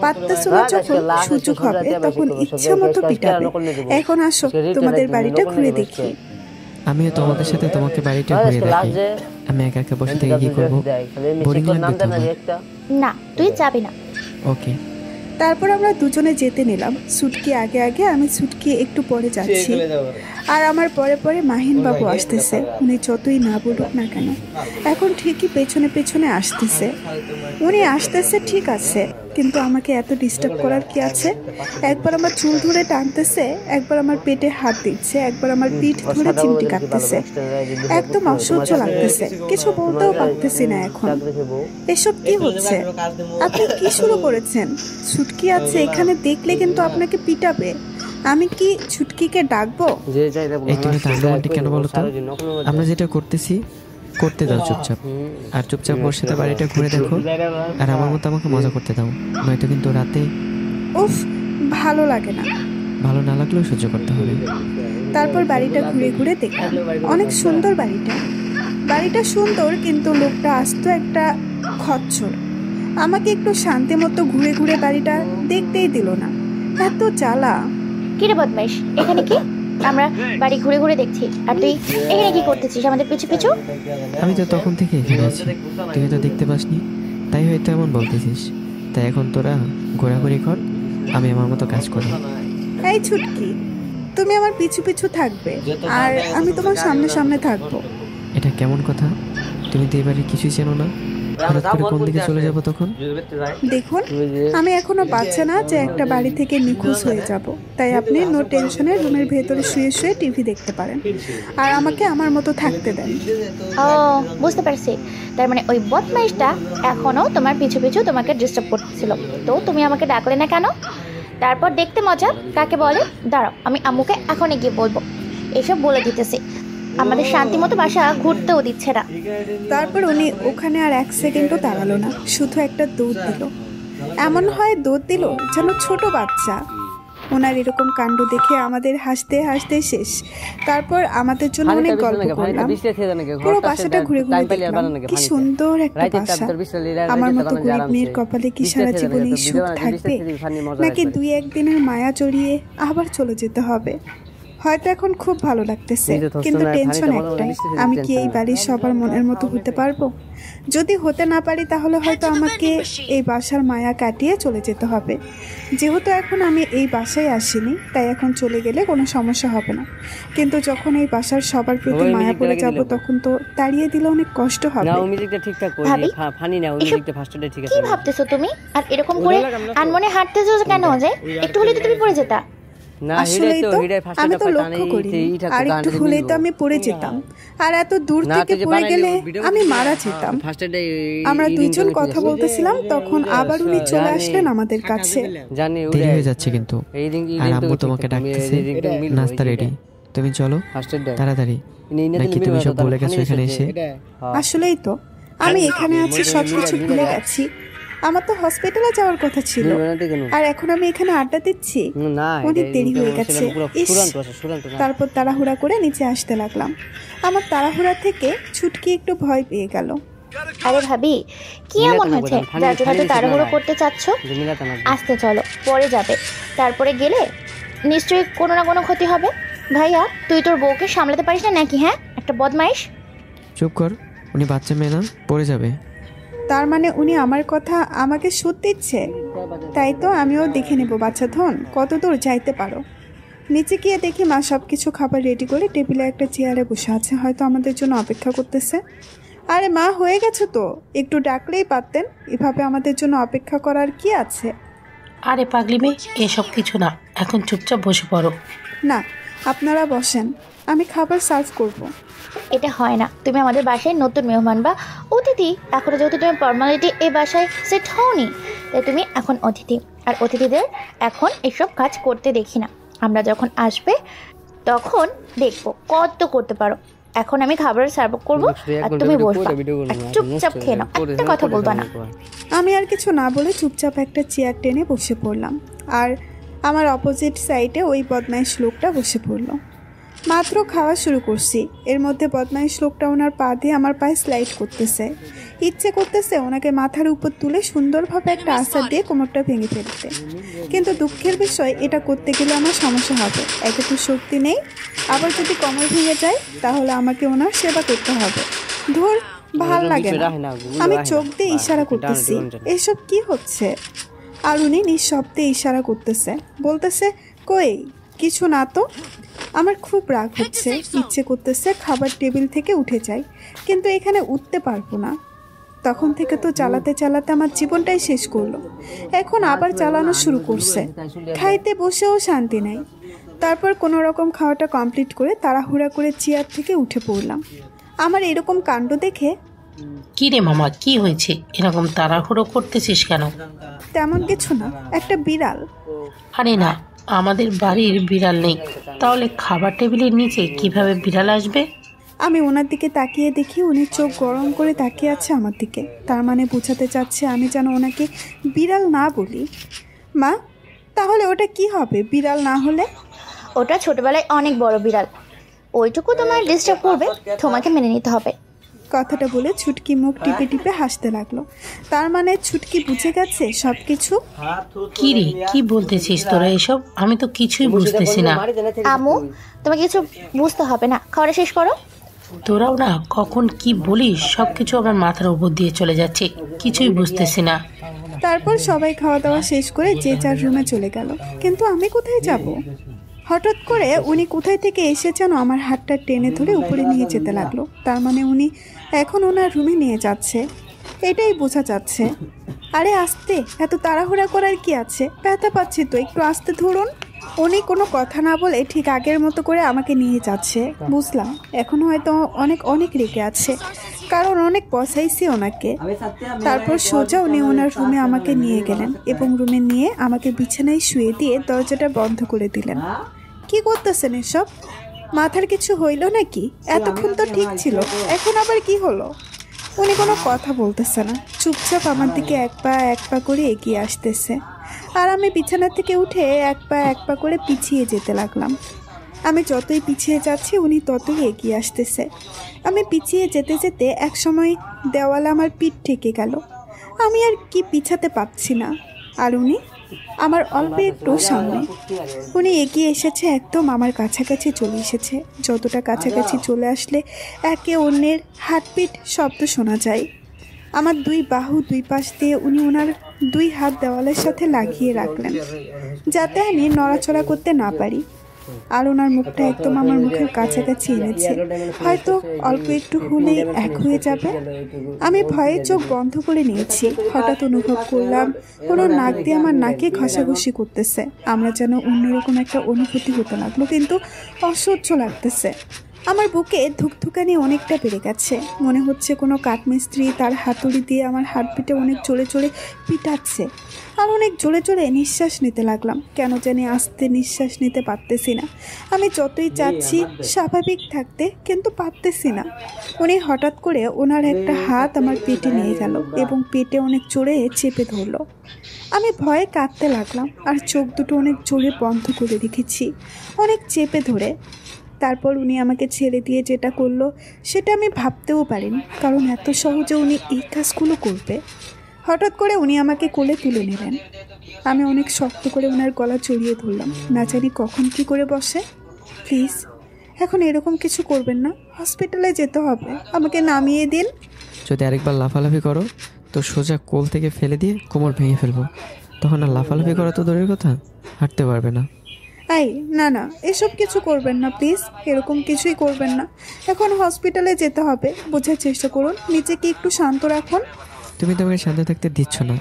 পারতেছো না, যখন সুযোগ হবে তখন ইচ্ছা মতো পিটাবে। এখন আসো, তোমাদের বাড়িটা ঘুরে দেখি। আমিও তোমাদের সাথে তোমাকে বাড়িটা ঘুরিয়ে দেখি। আমি একা একা বসে থেকে কি করবো? বোরিং লাগবে তো আমার। না, তুই যাবি না। ওকে। তারপর আমরা দুজনে যেতে নিলাম। সুটকি আগে আগে, আমি সুটকি একটু পরে যাচ্ছি। আর আমার পরে পরে মাহিন বাবু আসতেছে। উনি যতই না বলুক না কেন, এখন ঠিকই পেছনে পেছনে আসতেছে। উনি আসতেছে ঠিক আছে, কিন্তু আমাকে এত ডিস্টার্ব করার কি আছে? একবার আমার চুল ধরে টানতেছে, একবার আমার পেটে হাত দিচ্ছে, একবার আমার পিঠ ধরে চিমটি কাটতেছে। একদম অসহ্য লাগতেছে, কিছু বলতেও পারতেছি না এখন। এসব কি হচ্ছে? আপনি কি শুরু করেছেন? ছুটকি আছে এখানে, দেখলে কিন্তু আপনাকে পিটাবে। আমি কি ছুটকিকে ডাকবো? এই তুমি তাণ্ডবটি কেন বলো তো? আমরা যেটা করতেছি করতে দাও চুপচাপ। আর চুপচাপ ওর সাথে বাড়িটা ঘুরে দেখো, আর আমার মতো আমাকে মজা করতে দাও। নয়তো কিন্তু রাতে উফ, ভালো লাগে না। ভালো না লাগলেও সহ্য করতে হবে। তারপর বাড়িটা ঘুরে ঘুরে দেখলাম। অনেক সুন্দর বাড়িটা। বাড়িটা সুন্দর, কিন্তু লোকটা আসতো একটা খচ্চর। আমাকে একটু শান্তি মতো ঘুরে ঘুরে বাড়িটা দেখতেই দিল না। এত জ্বালা। কিরে বদমাইশ, এখানে কি? আমরা বাড়ি ঘুরে ঘুরে দেখছি, আর তুই এখানে কি করতেছিস আমাদের পিছু পিছু? আমি তো তখন থেকে এখানে আছি, তুই তো দেখতে পাসনি, তাই হয়তো এমন বলতেছিস। তাই এখন তোরা ঘোরাঘুরি কর, আমি আমার মতো কাজ করি। এই ছুটকি, তুমি আমার পিছু পিছু থাকবে আর আমি তোমার সামনে সামনে থাকবো। এটা কেমন কথা? তুমি তো এবারে কিছুই চেনো না, হঠাৎ করে কোন দিকে চলে যাবো তখন? দেখুন, আমি এখনো বাচ্চা না যে একটা বাড়ি থেকে নিখোঁজ হয়ে যাব। তাই আপনি নো টেনশনে রুমের ভেতরে শুয়ে শুয়ে টিভি দেখতে পারেন, আর আমাকে আমার মতো থাকতে দেন। ও, বুঝতে পারছি। তার মানে ওই বদমাইশটা এখনো তোমার পিছু পিছু তোমাকে ডিস্টার্ব করতেছিল, তো তুমি আমাকে ডাকলে না কেন? তারপর দেখতে মজা কাকে বলে, দাঁড়াও আমি আম্মুকে এখনই গিয়ে বলবো। এসব বলে দিতেছি, আমাদের শান্তি মতো বাসা ঘুরতেও দিচ্ছে না। তারপর উনি ওখানে আর এক সেকেন্ডও দাঁড়ালো না, শুধু একটা দৌড় দিল। এমন হয় দৌড় দিল যেন ছোট বাচ্চা। ওনার এরকম কাণ্ড দেখে আমাদের হাসতে হাসতে শেষ। তারপর আমাদের জন্য অনেক গল্প করলাম, পুরো বাসাটা ঘুরে ঘুরে দেখলাম। কি সুন্দর একটা বাসা। আমার মতো গরিব মেয়ের কপালে কি সারা জীবনে সুখ থাকবে, নাকি 2-1 দিনের মায়া জড়িয়ে আবার চলে যেতে হবে? হয়তো এখন খুব ভালো লাগতেছে, কিন্তু টেনশন একটাই, আমি কি এই বাড়ির সবার মনের মতো হতে পারবো? যদি হতে না পারি তাহলে হয়তো আমাকে এই বাসার মায়া কাটিয়ে চলে যেতে হবে। যেহেতু এখন আমি এই বাসায় আসিনি, তাই এখন চলে গেলে কোনো সমস্যা হবে না। কিন্তু যখন এই বাসার সবার প্রতি মায়া পড়ে যাব, তখন তো তাড়িয়ে দিলে অনেক কষ্ট হবে। কি ভাবতেছো তুমি? আর এরকম করে আনমনে হাঁটতেছো কেন? যে একটু হলে তো তুমি পড়ে যেতা। আসলেই তো, আমি তো লক্ষ্য করি, আর একটু হলেই তো আমি পড়ে যেতাম। আর এত দূর থেকে পড়ে গেলে আমি মারা যেতাম। আমরা দুইজন কথা বলতেছিলাম, তখন আবার উনি চলে আসলেন আমাদের কাছে। দেরি হয়ে যাচ্ছে কিন্তু, আর আম্মু তোমাকে ডাকতেছে, নাস্তা রেডি, তুমি চলো তাড়াতাড়ি। নাকি তুমি সব ভুলে গেছো এখানে এসে? আসলেই তো, আমি এখানে আছি সবকিছু ভুলে গেছি। আমার তো হসপিটালে যাওয়ার কথা ছিল, আর এখন আমি এখানে আড্ডা দিচ্ছি। অনেক দেরি হয়ে গেছে। তারপর তাড়াহুড়া করে নিচে আসতে লাগলাম। আমার তাড়াহুড়া থেকে ছুটকি একটু ভয় পেয়ে গেল। আরে ভাবি, কি এমন হয়েছে যার জন্য তো তাড়াহুড়ো করতে চাচ্ছ? আসতে চলো, পরে যাবে। তারপরে গেলে নিশ্চয়ই কোনো না কোনো ক্ষতি হবে। ভাইয়া, তুই তোর বউকে সামলাতে পারিস না নাকি? হ্যাঁ, একটা বদমাইশ। চুপ কর, উনি বাচ্চা মেয়ে না, পড়ে যাবে। তার মানে উনি আমার কথা আমাকে সুদ দিচ্ছে? তাই তো, আমিও দেখে নেব বাচ্চা ধন কত দূর যাইতে পারো। নিচে গিয়ে দেখি মা সব কিছু খাবার রেডি করে টেবিলে একটা চেয়ারে বসে আছে, হয়তো আমাদের জন্য অপেক্ষা করতেছে। আরে মা, হয়ে গেছে তো, একটু ডাকলেই পারতেন। এভাবে আমাদের জন্য অপেক্ষা করার কি আছে? আরে পাগলি মেয়ে, এসব কিছু না, এখন চুপচাপ বসে পড়ো। না, আপনারা বসেন, আমি খাবার সার্ভ করব। এটা হয় না, তুমি আমাদের বাসায় নতুন মেহমান বা অতিথি। এখনো যেহেতু তুমি ফর্মালিটি এই বাসায় সেট হওনি, তাই তুমি এখন অতিথি। আর অতিথিদের এখন এসব কাজ করতে দেখি না। আমরা যখন আসবে তখন দেখবো কত করতে পারো। এখন আমি খাবার সার্ভ করব, আর তুমি বসবা, চুপচাপ খেয়ে নাও, একটা কথা বলবা না। আমি আর কিছু না বলে চুপচাপ একটা চেয়ার টেনে বসে পড়লাম, আর আমার অপোজিট সাইডে ওই বদমাইশ লোকটা বসে পড়ল। মাত্র খাওয়া শুরু করছি, এর মধ্যে বদমাইশ লোকটা ওনার পা দিয়ে আমার পায়ে স্লাইড করতেছে। ইচ্ছে করতেছে ওনাকে মাথার উপর তুলে সুন্দরভাবে একটা আছাড় দিয়ে কোমরটা ভেঙে ফেলতে, কিন্তু দুঃখের বিষয় এটা করতে গেলে আমার সমস্যা হবে। একে তো শক্তি নেই, আবার যদি কোমর ভেঙে যায় তাহলে আমাকে ওনার সেবা করতে হবে। ধর, ভাল লাগে না। আমি চোখ দিয়ে ইশারা করতেছি, এসব কি হচ্ছে? আর উনি নিঃশব্দে ইশারা করতেছে, বলতেছে কই কিছু না তো। আমার খুব রাগ হচ্ছে, ইচ্ছে করতেছে খাবার টেবিল থেকে উঠে যাই, কিন্তু এখানে উঠতে পারবো না। তখন থেকে তো চালাতে চালাতে আমার জীবনটাই শেষ করলো, এখন আবার চালানো শুরু করছে। খাইতে বসেও শান্তি নেই। তারপর কোনো রকম খাওয়াটা কমপ্লিট করে তাড়াহুড়া করে চেয়ার থেকে উঠে পড়লাম। আমার এরকম কাণ্ড দেখে, কি রে মামা, কি হয়েছে? এরকম তাড়াহুড়ো করতেছিস কেন? তেমন কিছু না, একটা বিড়াল। আরে না, আমাদের বাড়ির বিড়াল নেই, তাহলে খাবার টেবিলের নিচে কিভাবে বিড়াল আসবে? আমি ওনার দিকে তাকিয়ে দেখি উনি চোখ গরম করে তাকিয়ে আছে আমার দিকে, তার মানে বোঝাতে চাচ্ছে আমি যেন ওনাকে বিড়াল না বলি। মা, তাহলে ওটা কি হবে বিড়াল না হলে? ওটা ছোটবেলায় অনেক বড় বিড়াল, ওইটুকু তোমার ডিস্টার্ব করবে, তোমাকে মেনে নিতে হবে। কথাটা বলে ছুটকি মুখ টিপে টিপে হাসতে লাগলো। তার মানে ছুটকি বুঝে গেছে সব কিছু। কি রে, কি বলতেছিস তোরা এসব? আমি তো কিছুই বুঝতেছি না। আমু, তোমাকে কিছু বুঝতে হবে না, খাওয়াটা শেষ করো। তোরাও না কখন কি বলিস, সব কিছু আমার মাথার উপর দিয়ে চলে যাচ্ছে, কিছুই বুঝতেছি না। তারপর সবাই খাওয়া দাওয়া শেষ করে যে যার রুমে চলে গেল, কিন্তু আমি কোথায় যাব? হঠাৎ করে উনি কোথায় থেকে এসে যেন আমার হাতটা টেনে ধরে উপরে নিয়ে যেতে লাগলো। তার মানে উনি এখন ওনার রুমে নিয়ে যাচ্ছে, এটাই বোঝা যাচ্ছে। আরে আস্তে, এত তাড়াহুড়া করার কি আছে? ব্যথা পাচ্ছি তো, একটু আস্তে ধরুন। উনি কোনো কথা না বলে ঠিক আগের মতো করে আমাকে নিয়ে যাচ্ছে। বুঝলাম এখন হয়তো অনেক অনেক রেগে আছে, কারণ অনেক পছাইছি ওনাকে। তারপর সোজা উনি ওনার রুমে আমাকে নিয়ে গেলেন এবং রুমে নিয়ে আমাকে বিছানায় শুয়ে দিয়ে দরজাটা বন্ধ করে দিলেন। কি করতেছেন এসব? মাথার কিছু হইল নাকি? এতক্ষণ তো ঠিক ছিল, এখন আবার কি হলো? উনি কোনো কথা বলতেছে না, চুপচাপ আমার দিকে এক পা করে এগিয়ে আসতেছে, আর আমি বিছানা থেকে উঠে এক পা করে পিছিয়ে যেতে লাগলাম। আমি যতই পিছিয়ে যাচ্ছি উনি ততই এগিয়ে আসতেছে। আমি পিছিয়ে যেতে যেতে এক সময় দেওয়ালে আমার পিঠ ঠেকে গেল, আমি আর কি পিছাতে পারছি না। আর উনি আমার অল্প একটু সামনে। উনি এগিয়ে এসেছে, একদম আমার কাছাকাছি চলে এসেছে। যতটা কাছাকাছি চলে আসলে একে অন্যের হাতপিট শব্দ শোনা যায়। আমার দুই বাহু দুই পাশ দিয়ে উনি ওনার দুই হাত দেওয়ালের সাথে লাগিয়ে রাখলেন, যাতে আমি নড়াচড়া করতে না পারি। আর ওনার মুখটা একদম আমার মুখের কাছাকাছি এনেছে, হয়তো অল্প একটু হলেই এক হয়ে যাবে। আমি ভয়ে চোখ বন্ধ করে নিয়েছি। হঠাৎ অনুভব করলাম ওনার নাক দিয়ে আমার নাকে ঘষাঘষি করতেছে। আমরা যেন অন্যরকম একটা অনুভূতি হতে লাগলো, কিন্তু অসহ্য লাগতেছে। আমার বুকে ধুকধুকানি অনেকটা বেড়ে গেছে, মনে হচ্ছে কোনো কাঠমিস্ত্রি তার হাতুড়ি দিয়ে আমার হাতপিঠে অনেক জোরে জোরে পিটাচ্ছে। আর অনেক জোরে জোরে নিঃশ্বাস নিতে লাগলাম, কেন জানি আস্তে নিঃশ্বাস নিতে পারতেছি না। আমি যতই চাচ্ছি স্বাভাবিক থাকতে, কিন্তু পারতেছি না। উনি হঠাৎ করে ওনার একটা হাত আমার পেটে নিয়ে গেল এবং পেটে অনেক জোরে চেপে ধরলো। আমি ভয়ে কাঁদতে লাগলাম, আর চোখ দুটো অনেক জোরে বন্ধ করে রেখেছি অনেক চেপে ধরে। তারপর উনি আমাকে ছেড়ে দিয়ে যেটা করলো সেটা আমি ভাবতেও পারিনি, কারণ এত সহজে উনি এই কাজগুলো করবে। হঠাৎ করে উনি আমাকে কোলে তুলে নিলেন। আমি অনেক শক্ত করে ওনার গলা জড়িয়ে ধরলাম, না জানি কখন কি করে বসে। প্লিজ এখন এরকম কিছু করবেন না, হসপিটালে যেতে হবে, আমাকে নামিয়ে দিন। যদি আরেকবার লাফালাফি করো তো সোজা কোল থেকে ফেলে দিয়ে কোমর ভেঙে ফেলবো, তখন আর লাফালাফি করা তো দূরের কথা, হাঁটতে পারবে না। এই না না, এসব কিছু করবেন না প্লিজ, এরকম কিছুই করবেন না। এখন হসপিটালে যেতে হবে, বোঝার চেষ্টা করুন, নিজেকে একটু শান্ত রাখুন। তুমি তোমাকে শান্ত থাকতে দিচ্ছ না।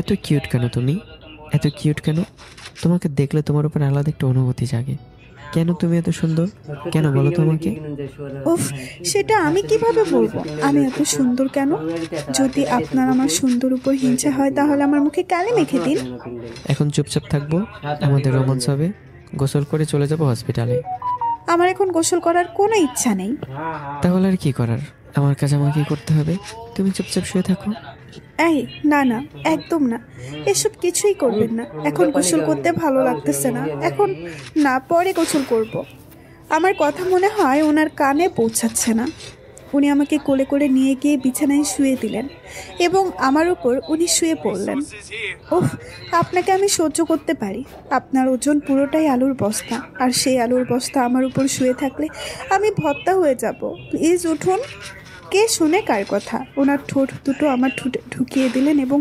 এত কিউট কেন তুমি? এত কিউট কেন? তোমাকে দেখলে তোমার উপর আলাদা একটা অনুভূতি জাগে। কেন তুমি এত সুন্দর? কেন বলো তোমাকে? উফ, সেটা আমি কিভাবে বলবো আমি এত সুন্দর কেন? যদি আপনার আমার সুন্দর উপর হিংসা হয় তাহলে আমার মুখে কালি মেখে দিন। এখন চুপচাপ থাকবো, আমাদের রোমান্স হবে, গোসল করে চলে যাবো হসপিটালে। আমার এখন গোসল করার কোনো ইচ্ছা নেই। তাহলে আর কি করার? আমার কাজ আমাকে করতে হবে, তুমি চুপচাপ শুয়ে থাকো। এই না না, একদম না, এসব কিছুই করবেন না। এখন গোসল করতে ভালো লাগতেছে না, এখন না, পরে গোসল করব। আমার কথা মনে হয় ওনার কানে পৌঁছাচ্ছে না। উনি আমাকে কোলে করে নিয়ে গিয়ে বিছানায় শুয়ে দিলেন এবং আমার উপর উনি শুয়ে পড়লেন। ওহ, আপনাকে আমি সহ্য করতে পারি। আপনার ওজন পুরোটাই আলুর বস্তা, আর সেই আলুর বস্তা আমার উপর শুয়ে থাকলে আমি ভর্তা হয়ে যাব। প্লিজ উঠুন। কে শুনে কার কথা? ওনার ঠোঁট দুটো আমার ঠোঁটে ঢুকিয়ে দিলেন এবং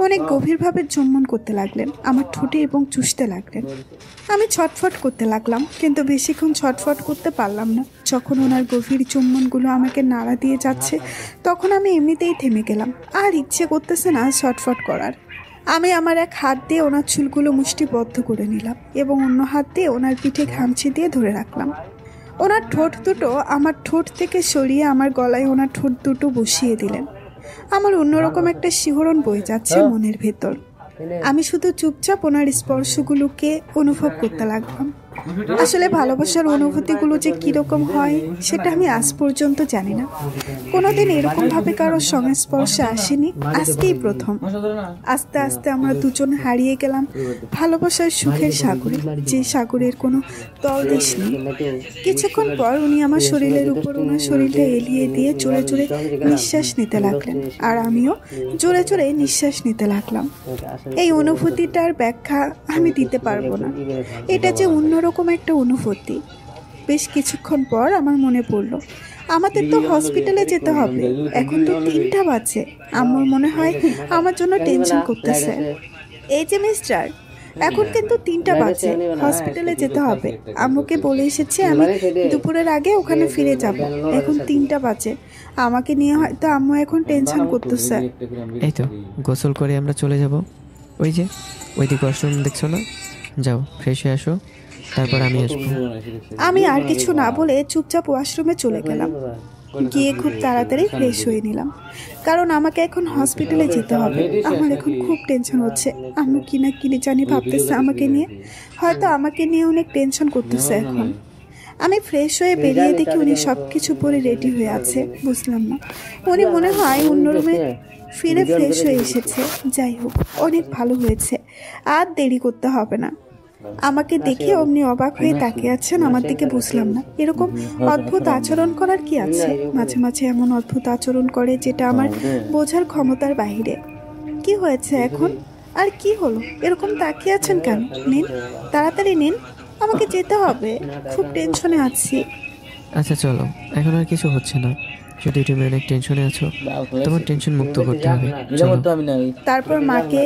অনেক গভীরভাবে চুম্বন করতে লাগলেন আমার ঠোঁটে এবং চুষতে লাগলেন। আমি ছটফট করতে লাগলাম, কিন্তু বেশিক্ষণ ছটফট করতে পারলাম না। যখন ওনার গভীর চুম্বনগুলো আমাকে নাড়া দিয়ে যাচ্ছে, তখন আমি এমনিতেই থেমে গেলাম। আর ইচ্ছে করতেছে না ছটফট করার। আমি আমার এক হাত দিয়ে ওনার চুলগুলো মুষ্টিবদ্ধ করে নিলাম এবং অন্য হাত দিয়ে ওনার পিঠে খামচি দিয়ে ধরে রাখলাম। ওনার ঠোঁট দুটো আমার ঠোঁট থেকে সরিয়ে আমার গলায় ওনার ঠোঁট দুটো বসিয়ে দিলেন। আমার অন্যরকম একটা শিহরণ বয়ে যাচ্ছে মনের ভেতর। আমি শুধু চুপচাপ ওনার স্পর্শগুলোকে অনুভব করতে লাগলাম। আসলে ভালোবাসার অনুভূতিগুলো যে কীরকম হয় সেটা আমি আজ পর্যন্ত জানি না। কোনোদিন এরকমভাবে কারোর সংস্পর্শে আসেনি, আজকেই প্রথম। আস্তে আস্তে আমরা দুজন হারিয়ে গেলাম ভালোবাসার সুখের সাগরে, যে সাগরের কোনো তলদেশ নেই। কিছুক্ষণ পর উনি আমার শরীরের উপর ওনার শরীরটা এলিয়ে দিয়ে জোরে জোরে নিঃশ্বাস নিতে লাগলেন, আর আমিও জোরে জোরে নিঃশ্বাস নিতে লাগলাম। এই অনুভূতিটার ব্যাখ্যা আমি দিতে পারবো না। এটা যে অন্যরকম একটা অনুভূতি। বেশ কিছুক্ষণ পর আমার মনে পড়লো আমাদের তো হসপিটালে যেতে হবে। এখন তো 3টা বাজে। আমার মনে হয় আমার জন্য টেনশন করতেছে। এই যে মিস্টার, এখন কিন্তু 3টা বাজে, হসপিটালে যেতে হবে। আম্মুকে বলে এসেছি আমি দুপুরের আগে ওখানে ফিরে যাব। এখন 3টা বাজে, আমাকে নিয়ে হয়তো আম্মু এখন টেনশন করতেছে। এই তো গোসল করে আমরা চলে যাব। ওই যে ওইদিকে ওয়াশরুম দেখছো না? যাও ফ্রেশ হয়ে আসো, তারপর আমি আসবো। আমি আর কিছু না বলে চুপচাপ ওয়াশরুমে চলে গেলাম। গিয়ে খুব তাড়াতাড়ি ফ্রেশ হয়ে নিলাম, কারণ আমাকে এখন হসপিটালে যেতে হবে। আমার এখন খুব টেনশন হচ্ছে। আম্মু কি না কি জানি ভাবতেছে আমাকে নিয়ে, হয়তো আমাকে নিয়ে অনেক টেনশন করতেছে এখন। আমি ফ্রেশ হয়ে বেরিয়ে দেখি উনি সব কিছু পরে রেডি হয়ে আছে। বুঝলাম না, উনি মনে হয় অন্য রুমে ফিরে ফ্রেশ হয়ে এসেছে। যাই হোক, অনেক ভালো হয়েছে, আর দেরি করতে হবে না। আমাকে দেখে অমনি অবাক হয়ে তাকিয়ে আছেন আমার দিকে। বুঝলাম না, এরকম অদ্ভুত আচরণ করার কি আছে? মাঝে মাঝে এমন অদ্ভুত আচরণ করে যেটা আমার বোঝার ক্ষমতার বাইরে। কি হয়েছে এখন? আর কি হলো? এরকম তাকিয়ে আছেন কেন? নিন, তাড়াতাড়ি নিন, আমাকে যেতে হবে। খুব টেনশনে আছি। আচ্ছা চলো, এখন আর কিছু হচ্ছে না। যদি তুমি অনেক টেনশনে আছো, তোমার টেনশন মুক্ত করতে হবে। চলো। তারপর মাকে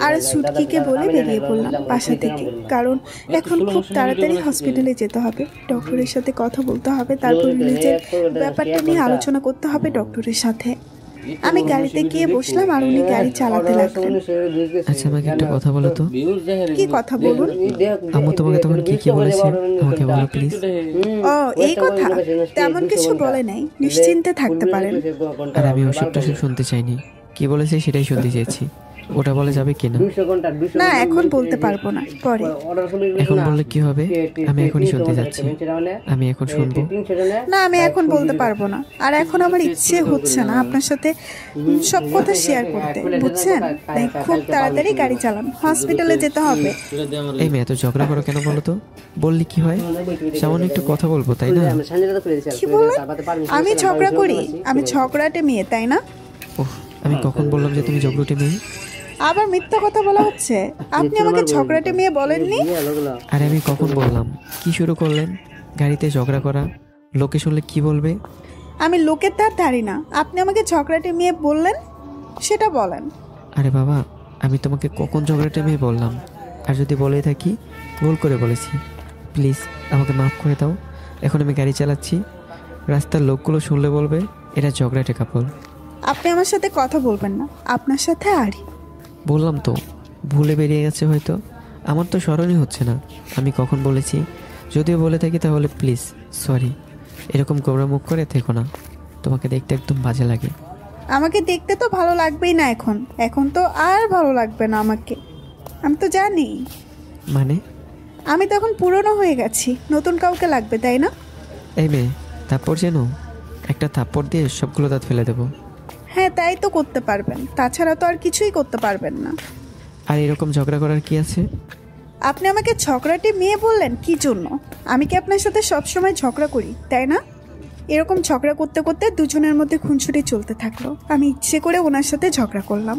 আর সুটকিকে বলে বেরিয়ে পড়লাম বাসা থেকে, কারণ এখন খুব তাড়াতাড়ি হসপিটালে যেতে হবে। ডক্টরের সাথে কথা বলতে হবে, তারপর নিজের ব্যাপারটা নিয়ে আলোচনা করতে হবে ডক্টরের সাথে। আমি গাড়িতে গিয়ে বসলাম আর উনি গাড়ি চালাতে লাগলেন। আচ্ছা আমাকে একটা কথা বলো তো। কি কথা বলুন? আম্মু তোমাকে তখন কি কি বলেছে আমাকে বলো প্লিজ। ও এই কথা, তেমন কিছু বলে নাই, নিশ্চিন্তে থাকতে পারেন। আর আমি ওসবটা শুনতে চাইনি, কি বলেছে সেটাই শুনতে চেয়েছি। ওটা বলা যাবে কিনা? না, এখন বলতে পারবো না, পরে। এখন বললে কি হবে? আমি এখনই শুনতে যাচ্ছি, আমি এখন শুনবো। না, আমি এখন বলতে পারবো না। আর এখন আমার ইচ্ছে হচ্ছে না আপনার সাথে সব কথা শেয়ার করতে, বুঝছেন? তাই খুব তাড়াতাড়ি গাড়ি চালান, হসপিটালে যেতে হবে। এই মেয়ে এত ঝগড়া করো কেন বলো তো? বললি কি হয়? সামান্য একটু কথা বলবো, তাই না? কি বললেন? আমি ঝগড়া করি? আমি ঝগড়াটে মেয়ে, তাই না? ওহ, আমি কখন বললাম যে তুমি ঝগড়ুটে মেয়ে? আবার মিথ্যা কথা বলা হচ্ছে। আপনি আমাকে ঝগড়াটে মেয়ে বলেননি। আরে আমি কখন বললাম? কি শুরু করলেন গাড়িতে ঝগড়া করা? লোকে শুনলে কি বলবে? আমি লোকের তার ধারি না। আপনি আমাকে ঝগড়াটে মেয়ে বললেন, সেটা বলেন। আরে বাবা, আমি তোমাকে কখন ঝগড়াটে মেয়ে বললাম? আর যদি বলেই থাকি, ভুল করে বলেছি। প্লিজ আমাকে মাফ করে দাও। এখন আমি গাড়ি চালাচ্ছি, রাস্তার লোকগুলো শুনলে বলবে এটা ঝগড়াটে কাপড়। আপনি আমার সাথে কথা বলবেন না, আপনার সাথে আরই। বললাম তো, ভুলে বেরিয়ে গেছে হয়তো। আমার তো স্মরণই হচ্ছে না আমি কখন বলেছি। যদিও বলে থাকি তাহলে প্লিজ সরি। এরকম গোবরা মুখ করে থেকো না, তোমাকে দেখতে একদম বাজে লাগে। আমাকে দেখতে তো ভালো লাগবেই না এখন। এখন তো আর ভালো লাগবে না আমাকে, আমি তো জানি। মানে? আমি তো এখন পুরনো হয়ে গেছি, নতুন কাউকে লাগবে, তাই না? এই মেয়ে, থাপ্পড় যেন একটা থাপ্পড় দিয়ে সবগুলো দাঁত ফেলে দেবো। হ্যাঁ, তাই তো করতে পারবেন, তাছাড়া তো আর কিছুই করতে পারবেন না। আর এরকম ঝগড়া করার কি আছে? আপনি আমাকে ঝগড়াটে মেয়ে বললেন কি জন্য? আমি কি আপনার সাথে সবসময় ঝগড়া করি, তাই না? এরকম ঝগড়া করতে করতে দুজনের মধ্যে খুনসুটি চলতে থাকলো। আমি ইচ্ছে করে ওনার সাথে ঝগড়া করলাম।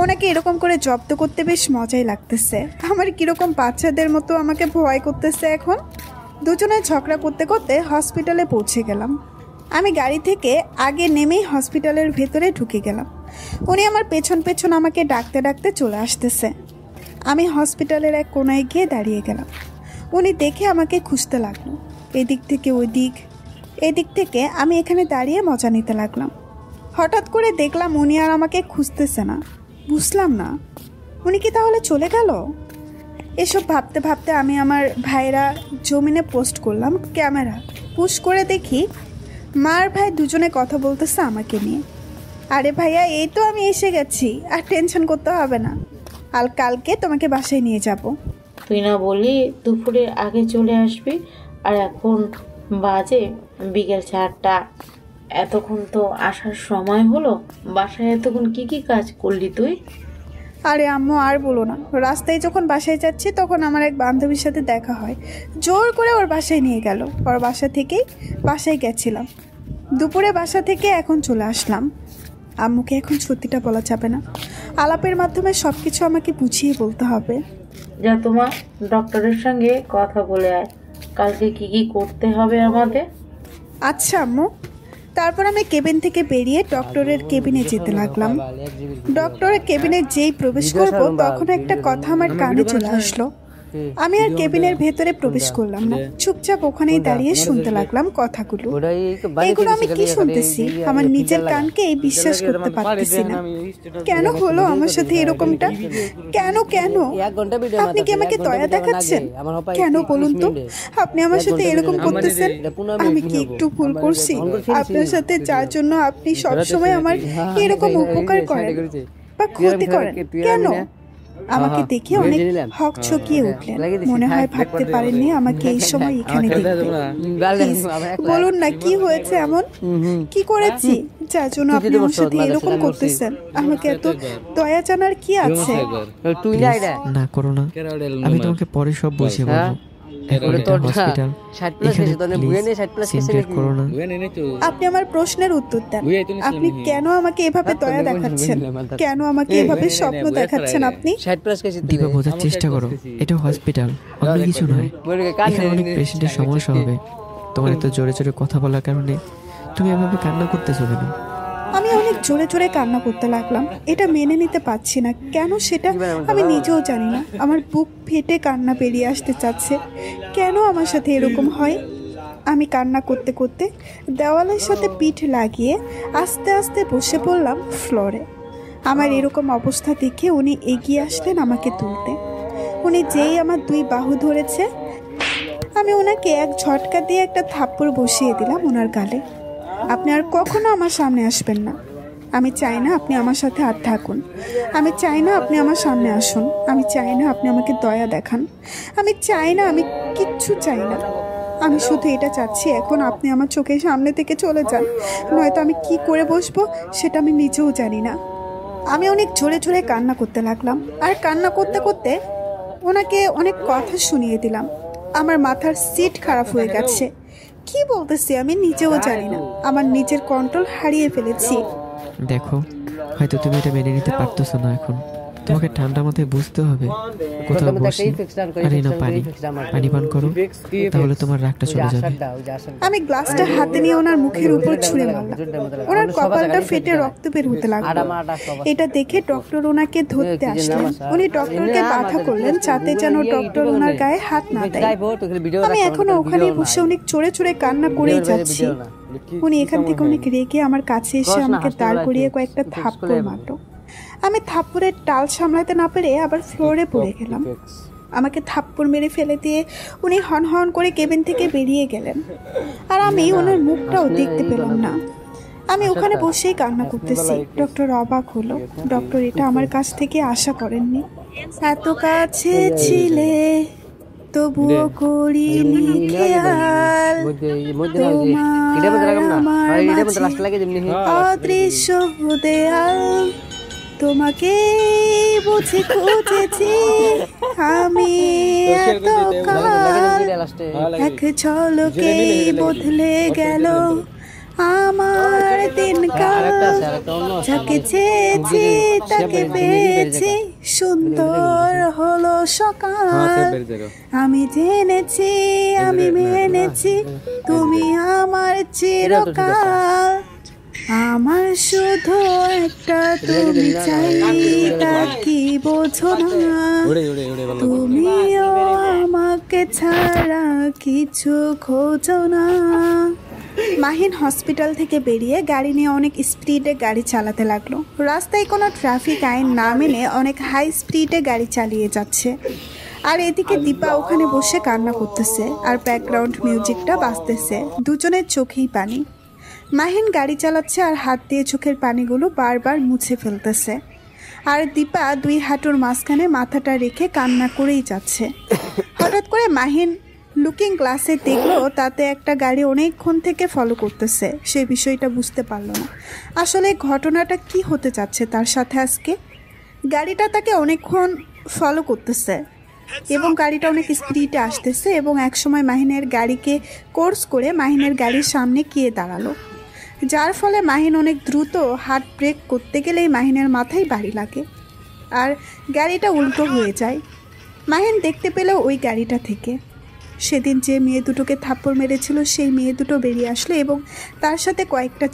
ওনাকে এরকম করে জব্দ করতে বেশ মজাই লাগতেছে। আমার কীরকম বাচ্চাদের মতো আমাকে ভয় করতেছে এখন। দুজনে ঝগড়া করতে করতে হসপিটালে পৌঁছে গেলাম। আমি গাড়ি থেকে আগে নেমেই হসপিটালের ভেতরে ঢুকে গেলাম। উনি আমার পেছন পেছন আমাকে ডাকতে ডাকতে চলে আসতেছে। আমি হসপিটালের এক কোনায় গিয়ে দাঁড়িয়ে গেলাম। উনি দেখে আমাকে খুঁজতে লাগলো, এদিক থেকে ওই দিক, এদিক থেকে আমি এখানে দাঁড়িয়ে মজা নিতে লাগলাম। হঠাৎ করে দেখলাম উনি আর আমাকে খুঁজতেছে না। বুঝলাম না, উনি কি তাহলে চলে গেল? এসব ভাবতে ভাবতে আমি আমার ভাইরা জমিনে পোস্ট করলাম ক্যামেরা। পুশ করে দেখি মা আর ভাই দুজনে কথা বলতেছে আমাকে নিয়ে। আরে ভাইয়া, এই তো আমি এসে গেছি, আর টেনশন করতে হবে না, আর কালকে তোমাকে বাসায় নিয়ে যাব। তুই না বললি দুপুরের আগে চলে আসবি, আর এখন বাজে বিকেল 4টা। এতক্ষণ তো আসার সময় হলো। বাসায় এতক্ষণ কি কি কাজ করলি তুই? আরে আম্মু আর বলো না, রাস্তায় যখন বাসায় যাচ্ছি তখন আমার এক বান্ধবীর সাথে দেখা হয়। জোর করে ওর বাসায় নিয়ে গেল। ওর বাসা থেকেই বাসায় গেছিলাম। দুপুরে বাসা থেকে এখন চলে আসলাম। আম্মুকে এখন সত্যিটা বলা যাবে না, আলাপের মাধ্যমে সব কিছু আমাকে বুঝিয়ে বলতে হবে। যা তোমার ডক্টরের সঙ্গে কথা বলে আয়, কালকে কি কি করতে হবে আমাদের। আচ্ছা আম্মু। তারপর আমি কেবিন থেকে বেরিয়ে ডক্টরের কেবিনে যেতে লাগলাম। ডক্টরের কেবিনে যেই প্রবেশ করব তখন একটা কথা আমার কানে চলে আসলো। আমি আর কেবিনের ভেতরে প্রবেশ করলাম না, চুপচাপ ওখানেই দাঁড়িয়ে শুনতে লাগলাম কথাগুলো। এগুলো আমি কি শুনতেছি? আমার নিজের কানকে বিশ্বাস করতে পারতেছি না। কেন হলো আমার সাথে এরকমটা? কেন কেন? আপনি কি আমাকে দয়া দেখাচ্ছেন? কেন বলুন তো, আপনি আমার সাথে এরকম করতেছেন? আমি কি একটু ভুল করছি? আপনার সাথে যার জন্য আপনি সবসময় আমার এরকম উপকার করেন বা ক্ষতি করেন, কেন? আমাকে দেখে অনেক হকচকিয়ে উঠলেন। মনে হয় ভাবতে পারেননি আমাকে এই সময় এখানে দেখবেন। বলুন না, কি হয়েছে এমন? কি করেছি যার জন্য আপনি আমার সাথে এরকম করতেছেন? আমাকে এত দয়া জানার কি আছে? না করো না, আমি তোমাকে পরে সব বুঝিয়ে বলবো। এখন এটা হসপিটাল, এখানে প্লিজ সিনক্রেট করো না। আপনি আমার প্রশ্নের উত্তর দেন। আপনি কেন আমাকে এভাবে দয়া দেখাচ্ছেন? কেন আমাকে এভাবে স্বপ্ন দেখাচ্ছেন আপনি? দিবা, বোঝার চেষ্টা করো, এটা হসপিটাল, অন্য কিছু নয়। এখানে অনেক পেশেন্টের সমস্যা হবে। তোমার এত জোরে জোরে কথা বলার কারণে তুমি এভাবে কান্না করতেছো কেন? আমি অনেক জোরে জোরে কান্না করতে লাগলাম। এটা মেনে নিতে পারছি না, কেন সেটা আমি নিজেও জানি না। আমার বুক ফেটে কান্না বেরিয়ে আসতে চাচ্ছে। কেন আমার সাথে এরকম হয়? আমি কান্না করতে করতে দেওয়ালের সাথে পিঠ লাগিয়ে আস্তে আস্তে বসে পড়লাম ফ্লোরে। আমার এরকম অবস্থা দেখে উনি এগিয়ে আসলেন আমাকে তুলতে। উনি যেই আমার 2 বাহু ধরেছে, আমি ওনাকে এক ঝটকা দিয়ে একটা থাপ্পড় বসিয়ে দিলাম ওনার গালে। আপনি আর কখনো আমার সামনে আসবেন না। আমি চাই না আপনি আমার সাথে আর থাকুন। আমি চাই না আপনি আমার সামনে আসুন। আমি চাই না আপনি আমাকে দয়া দেখান। আমি চাই না, আমি কিচ্ছু চাই না। আমি শুধু এটা চাচ্ছি এখন আপনি আমার চোখের সামনে থেকে চলে যান, নয়তো আমি কি করে বসবো সেটা আমি নিজেও জানি না। আমি অনেক জোরে জোরে কান্না করতে লাগলাম, আর কান্না করতে করতে ওনাকে অনেক কথা শুনিয়ে দিলাম। আমার মাথার সিট খারাপ হয়ে গেছে। কি বলতেছি আমি নিজেও জানি না। আমার নিজের কন্ট্রোল হারিয়ে ফেলেছি। দেখো, হয়তো তুমি এটা মেনে নিতে পারতেছো না। এখন তোমাকে ঠান্ডা মাথায় বুঝতে হবে। কোথাও বসি, আর এই না পানি, পানি পান করো, তাহলে তোমার রাগটা চলে যাবে। আমি গ্লাসটা হাতে নিয়ে ওনার মুখের উপর ছুঁড়ে মারলাম। ওনার কপালটা ফেটে রক্ত বের হতে লাগলো। এটা দেখে ডক্টর ওনাকে ধরতে আসলেন। উনি ডক্টরকে বাধা করলেন যাতে যেন ডক্টর ওনার গায়ে হাত না দেয়। আমি এখনো ওখানে বসে অনেক চড়ে চড়ে কান্না করেই যাচ্ছি। উনি এখান থেকে অনেক রেগে আমার কাছে এসে আমাকে দাঁড় করিয়ে কয়েকটা থাপ্পড় মারলো। আমি থাপ্পড়ের টাল সামলাতে না পেরে আবার ফ্লোরে পড়ে গেলাম। আমাকে থাপ্পড় মেরে ফেলে দিয়ে উনি হন হন করে কেবিন থেকে বেরিয়ে গেলেন, আর আমি ওনার মুখটাও দেখতে পেলাম না। আমি ওখানে বসেই কান্না করতেছি। ডক্টর অবাক হলো। ডক্টর এটা আমার কাছ থেকে আশা করেননি। এত কাছে ছিলে তবুও করিনি খেয়াল, অদৃশ্য দেয়াল তোমাকে বুঝি খুঁজেছি আমি এতকাল, এক ঝলকেই বদলে গেল আমার দিনকাল। যাকে চেয়েছি তাকে পেয়েছি, সুন্দর হলো সকাল। আমি জেনেছি আমি মেনেছি, তুমি আমার চিরকাল। আমার শুধু একটা তুমি চাই, তা কি বোঝো না? তুমিও আমাকে ছাড়া কিছু খোঁজো না। মাহিন হসপিটাল থেকে বেরিয়ে গাড়ি নিয়ে অনেক স্পিডে গাড়ি চালাতে লাগলো। রাস্তায় কোনো ট্রাফিক আইন না মেনে অনেক হাই স্পিডে গাড়ি চালিয়ে যাচ্ছে। আর এদিকে দীপা ওখানে বসে কান্না করতেছে আর ব্যাকগ্রাউন্ড মিউজিকটা বাজতেছে। দুজনের চোখেই পানি। মাহিন গাড়ি চালাচ্ছে আর হাত দিয়ে চোখের পানিগুলো বারবার মুছে ফেলতেছে। আর দীপা দুই হাঁটুর মাঝখানে মাথাটা রেখে কান্না করেই যাচ্ছে। হঠাৎ করে মাহিন লুকিং গ্লাসে দেখলো তাতে একটা গাড়ি অনেকক্ষণ থেকে ফলো করতেছে। সে বিষয়টা বুঝতে পারলো না আসলে ঘটনাটা কি হতে যাচ্ছে তার সাথে আজকে। গাড়িটা তাকে অনেকক্ষণ ফলো করতেছে এবং গাড়িটা অনেক স্পিডে আসতেছে এবং একসময় মাহিনের গাড়িকে কোর্স করে মাহিনের গাড়ির সামনে গিয়ে দাঁড়ালো, যার ফলে মাহিন অনেক দ্রুত হার্ট ব্রেক করতে গেলেই মাহিনের মাথায় বাড়ি লাগে আর গাড়িটা উল্টো হয়ে যায়। মাহিন দেখতে পেল ওই গাড়িটা থেকে সেদিন যে মেয়ে দুটোকে থাপ্পড় মেরেছিল সেই মেয়ে দুটো বেরিয়ে আসলো এবং তার সাথে কয়েকটা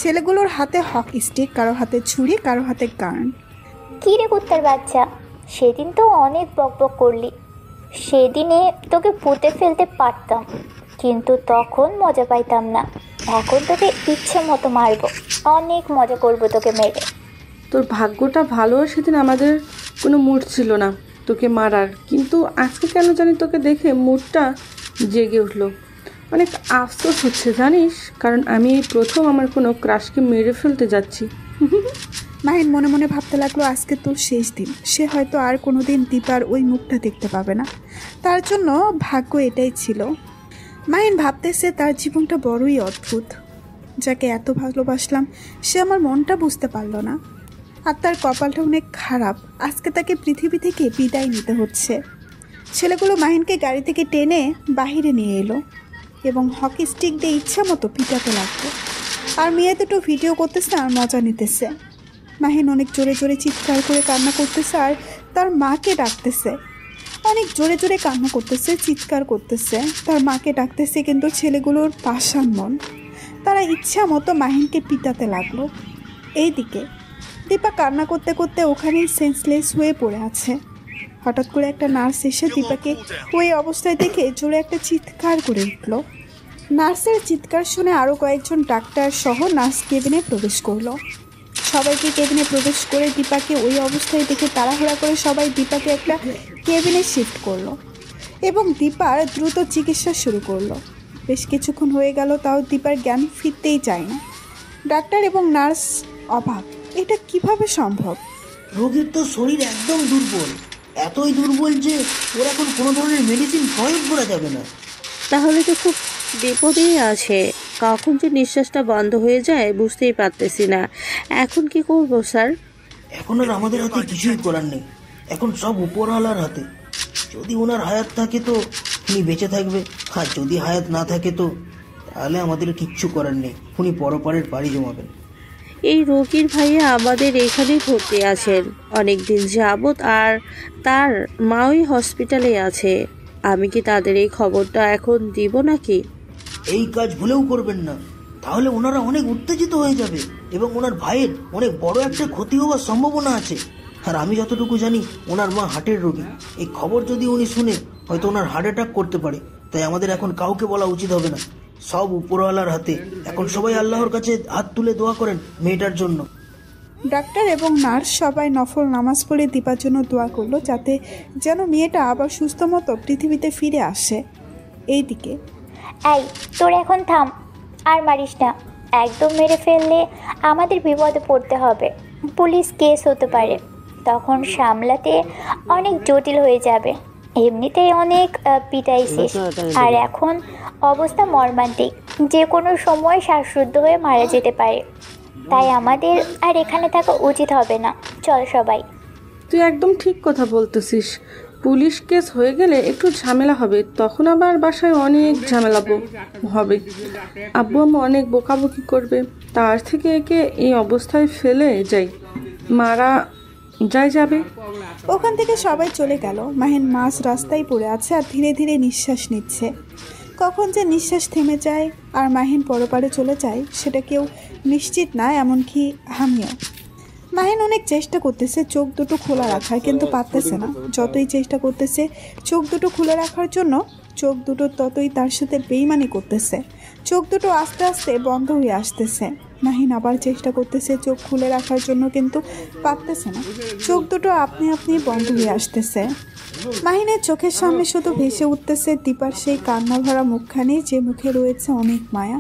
ছেলেগুলোর হাতে হকি স্টিক, কারো হাতে ছুরি, কারো হাতে গান। কী রে কুত্তার বাচ্চা, সেদিন তো অনেক বকবক করলি। সেদিনে তোকে পুঁতে ফেলতে পারতাম, কিন্তু তখন মজা পাইতাম না। এখন তোকে ইচ্ছে মতো মারবো, অনেক মজা করবো তোকে মেরে। তোর ভাগ্যটা ভালো, সেদিন আমাদের কোনো মুড ছিল না তোকে মারার, কিন্তু আজকে কেন জানি তোকে দেখে মুডটা জেগে উঠলো। অনেক আফসোস হচ্ছে জানিস, কারণ আমি এই প্রথম আমার কোনো ক্রাশকে মেরে ফেলতে যাচ্ছি। মাহিন মনে মনে ভাবতে লাগলো আজকে তোর শেষ দিন। সে হয়তো আর কোনোদিন দীপার ওই মুখটা দেখতে পাবে না, তার জন্য ভাগ্য এটাই ছিল। মাহিন ভাবতেছে তার জীবনটা বড়ই অদ্ভুত। যাকে এত ভালোবাসলাম সে আমার মনটা বুঝতে পারলো না, আর তার কপালটা অনেক খারাপ। আজকে তাকে পৃথিবী থেকে বিদায় নিতে হচ্ছে। ছেলেগুলো মাহিনকে গাড়ি থেকে টেনে বাহিরে নিয়ে এলো এবং হকি স্টিক দিয়ে ইচ্ছা মতো পিটাতে লাগলো। আর মেয়ে দুটো ভিডিও করতেছে আর মজা নিতেছে। মাহিন অনেক জোরে জোরে চিৎকার করে কান্না করতেছে আর তার মাকে ডাকতেছে। অনেক জোরে জোরে কান্না করতেছে, চিৎকার করতেছে, তার মাকে ডাকতেছে, কিন্তু ছেলেগুলোর পাষাণ মন, তারা ইচ্ছা মতো মাহিনকে পিটাতে লাগলো। এইদিকে দীপা কান্না করতে করতে ওখানেই সেন্সলেস হয়ে পড়ে আছে। হঠাৎ করে একটা নার্স এসে দীপাকে ওই অবস্থায় দেখে জোরে একটা চিৎকার করে উঠল। নার্সের চিৎকার শুনে আরও কয়েকজন ডাক্তার সহ নার্স কেবিনে প্রবেশ করলো। সবাইকে কেবিনে প্রবেশ করে দীপাকে ওই অবস্থায় দেখে তাড়াহুড়া করে সবাই দীপাকে একটা কেবিনে শিফট করলো এবং দীপার দ্রুত চিকিৎসা শুরু করলো। বেশ কিছুক্ষণ হয়ে গেল, তাও দীপার জ্ঞান ফিরতেই চায় না। ডাক্তার এবং নার্স অবাক, এটা কিভাবে সম্ভব? রোগীর তো শরীর একদম দুর্বল, এতই দুর্বল যে ওর এখন কোনো ধরনের মেডিসিন প্রয়োগ করা যাবে না। তাহলে তো খুব বিপদেই আছে। কখন যে নিঃশ্বাসটা বন্ধ হয়ে যায় বুঝতেই পারতেছি না। এখন কি করবো স্যার? এখন আর আমাদের হাতে কিছুই করার নেই, এখন সব উপরওয়ালার হাতে। যদি ওনার হায়াত থাকে তো উনি বেঁচে থাকবে, আর যদি হায়াত না থাকে তো তাহলে আমাদের কিচ্ছু করার নেই, উনি পরপারের পাড়ি জমাবেন। এই রোগীর ভাইয়া আমাদের এখানেই ভর্তি আছেন অনেকদিন যাবৎ, আর তার মাওই হসপিটালে আছে। আমি কি তাদের এই খবরটা এখন দিব নাকি? এই কাজ ভুলেও করবেন না, তাহলে ওনারা অনেক উত্তেজিত হয়ে যাবে এবং ওনার ভাইয়ের অনেক বড় একটা ক্ষতি হওয়ার সম্ভাবনা আছে। আর আমি যতটুকু জানি ওনার মা হার্টের রোগী। এই খবর যদি উনি শুনে হয়তো ওনার হার্ট অ্যাটাক করতে পারে। তাই আমাদের এখন কাউকে বলা উচিত হবে না, সব উপরওয়ালার হাতে। এখন সবাই আল্লাহর কাছে হাত তুলে দোয়া করেন মেয়েটার জন্য। ডাক্তার এবং নার্স সবাই নফল নামাজ পড়ে দীপার জন্য দোয়া করলো, যাতে যেন মেয়েটা আবার সুস্থ মতো পৃথিবীতে ফিরে আসে। এইদিকে এই তোর এখন থাম, আর মারিস না। একদম মেরে ফেললে আমাদের বিপদে পড়তে হবে, পুলিশ কেস হতে পারে, তখন সামলাতে অনেক জটিল হয়ে যাবে। এমনিতেই অনেক পিটাইছিস, আর এখন অবস্থা মর্মান্তিক, যে কোনো সময় শ্বাসরুদ্ধ হয়ে মারা যেতে পারে। তাই আমাদের আর এখানে থাকা উচিত হবে না। চল সবাই। তুই একদম ঠিক কথা বলতেছিস। পুলিশ কেস হয়ে গেলে একটু ঝামেলা হবে, তখন আবার বাসায় অনেক ঝামেলা হবে, আব্বু আম্মু অনেক বকাবকি করবে। তার থেকে একে এই অবস্থায় ফেলে যাই, মারা যাবে। ওখান থেকে সবাই চলে গেল। মাহিন মাঝ রাস্তায় পড়ে আছে আর ধীরে ধীরে নিঃশ্বাস নিচ্ছে। কখন যে নিঃশ্বাস থেমে যায় আর মাহিন পরপারে চলে যায় সেটা কেউ নিশ্চিত না, এমনকি আমিও। মাহিন অনেক চেষ্টা করতেছে চোখ দুটো খোলা রাখার, কিন্তু পারতেছে না। যতই চেষ্টা করতেছে চোখ দুটো খুলে রাখার জন্য, চোখ দুটো ততই তার সাথে বেইমানি করতেছে। চোখ দুটো আস্তে আস্তে বন্ধ হয়ে আসতেছে। মাহিন আবার চেষ্টা করতেছে চোখ খুলে রাখার জন্য, কিন্তু পারতেছে না। চোখ দুটো আপনি আপনি বন্ধ হয়ে আসতেছে। মাহিনের চোখের সামনে শুধু ভেসে উঠতেছে দীপার সেই কান্না ভরা মুখখানি, যে মুখে রয়েছে অনেক মায়া,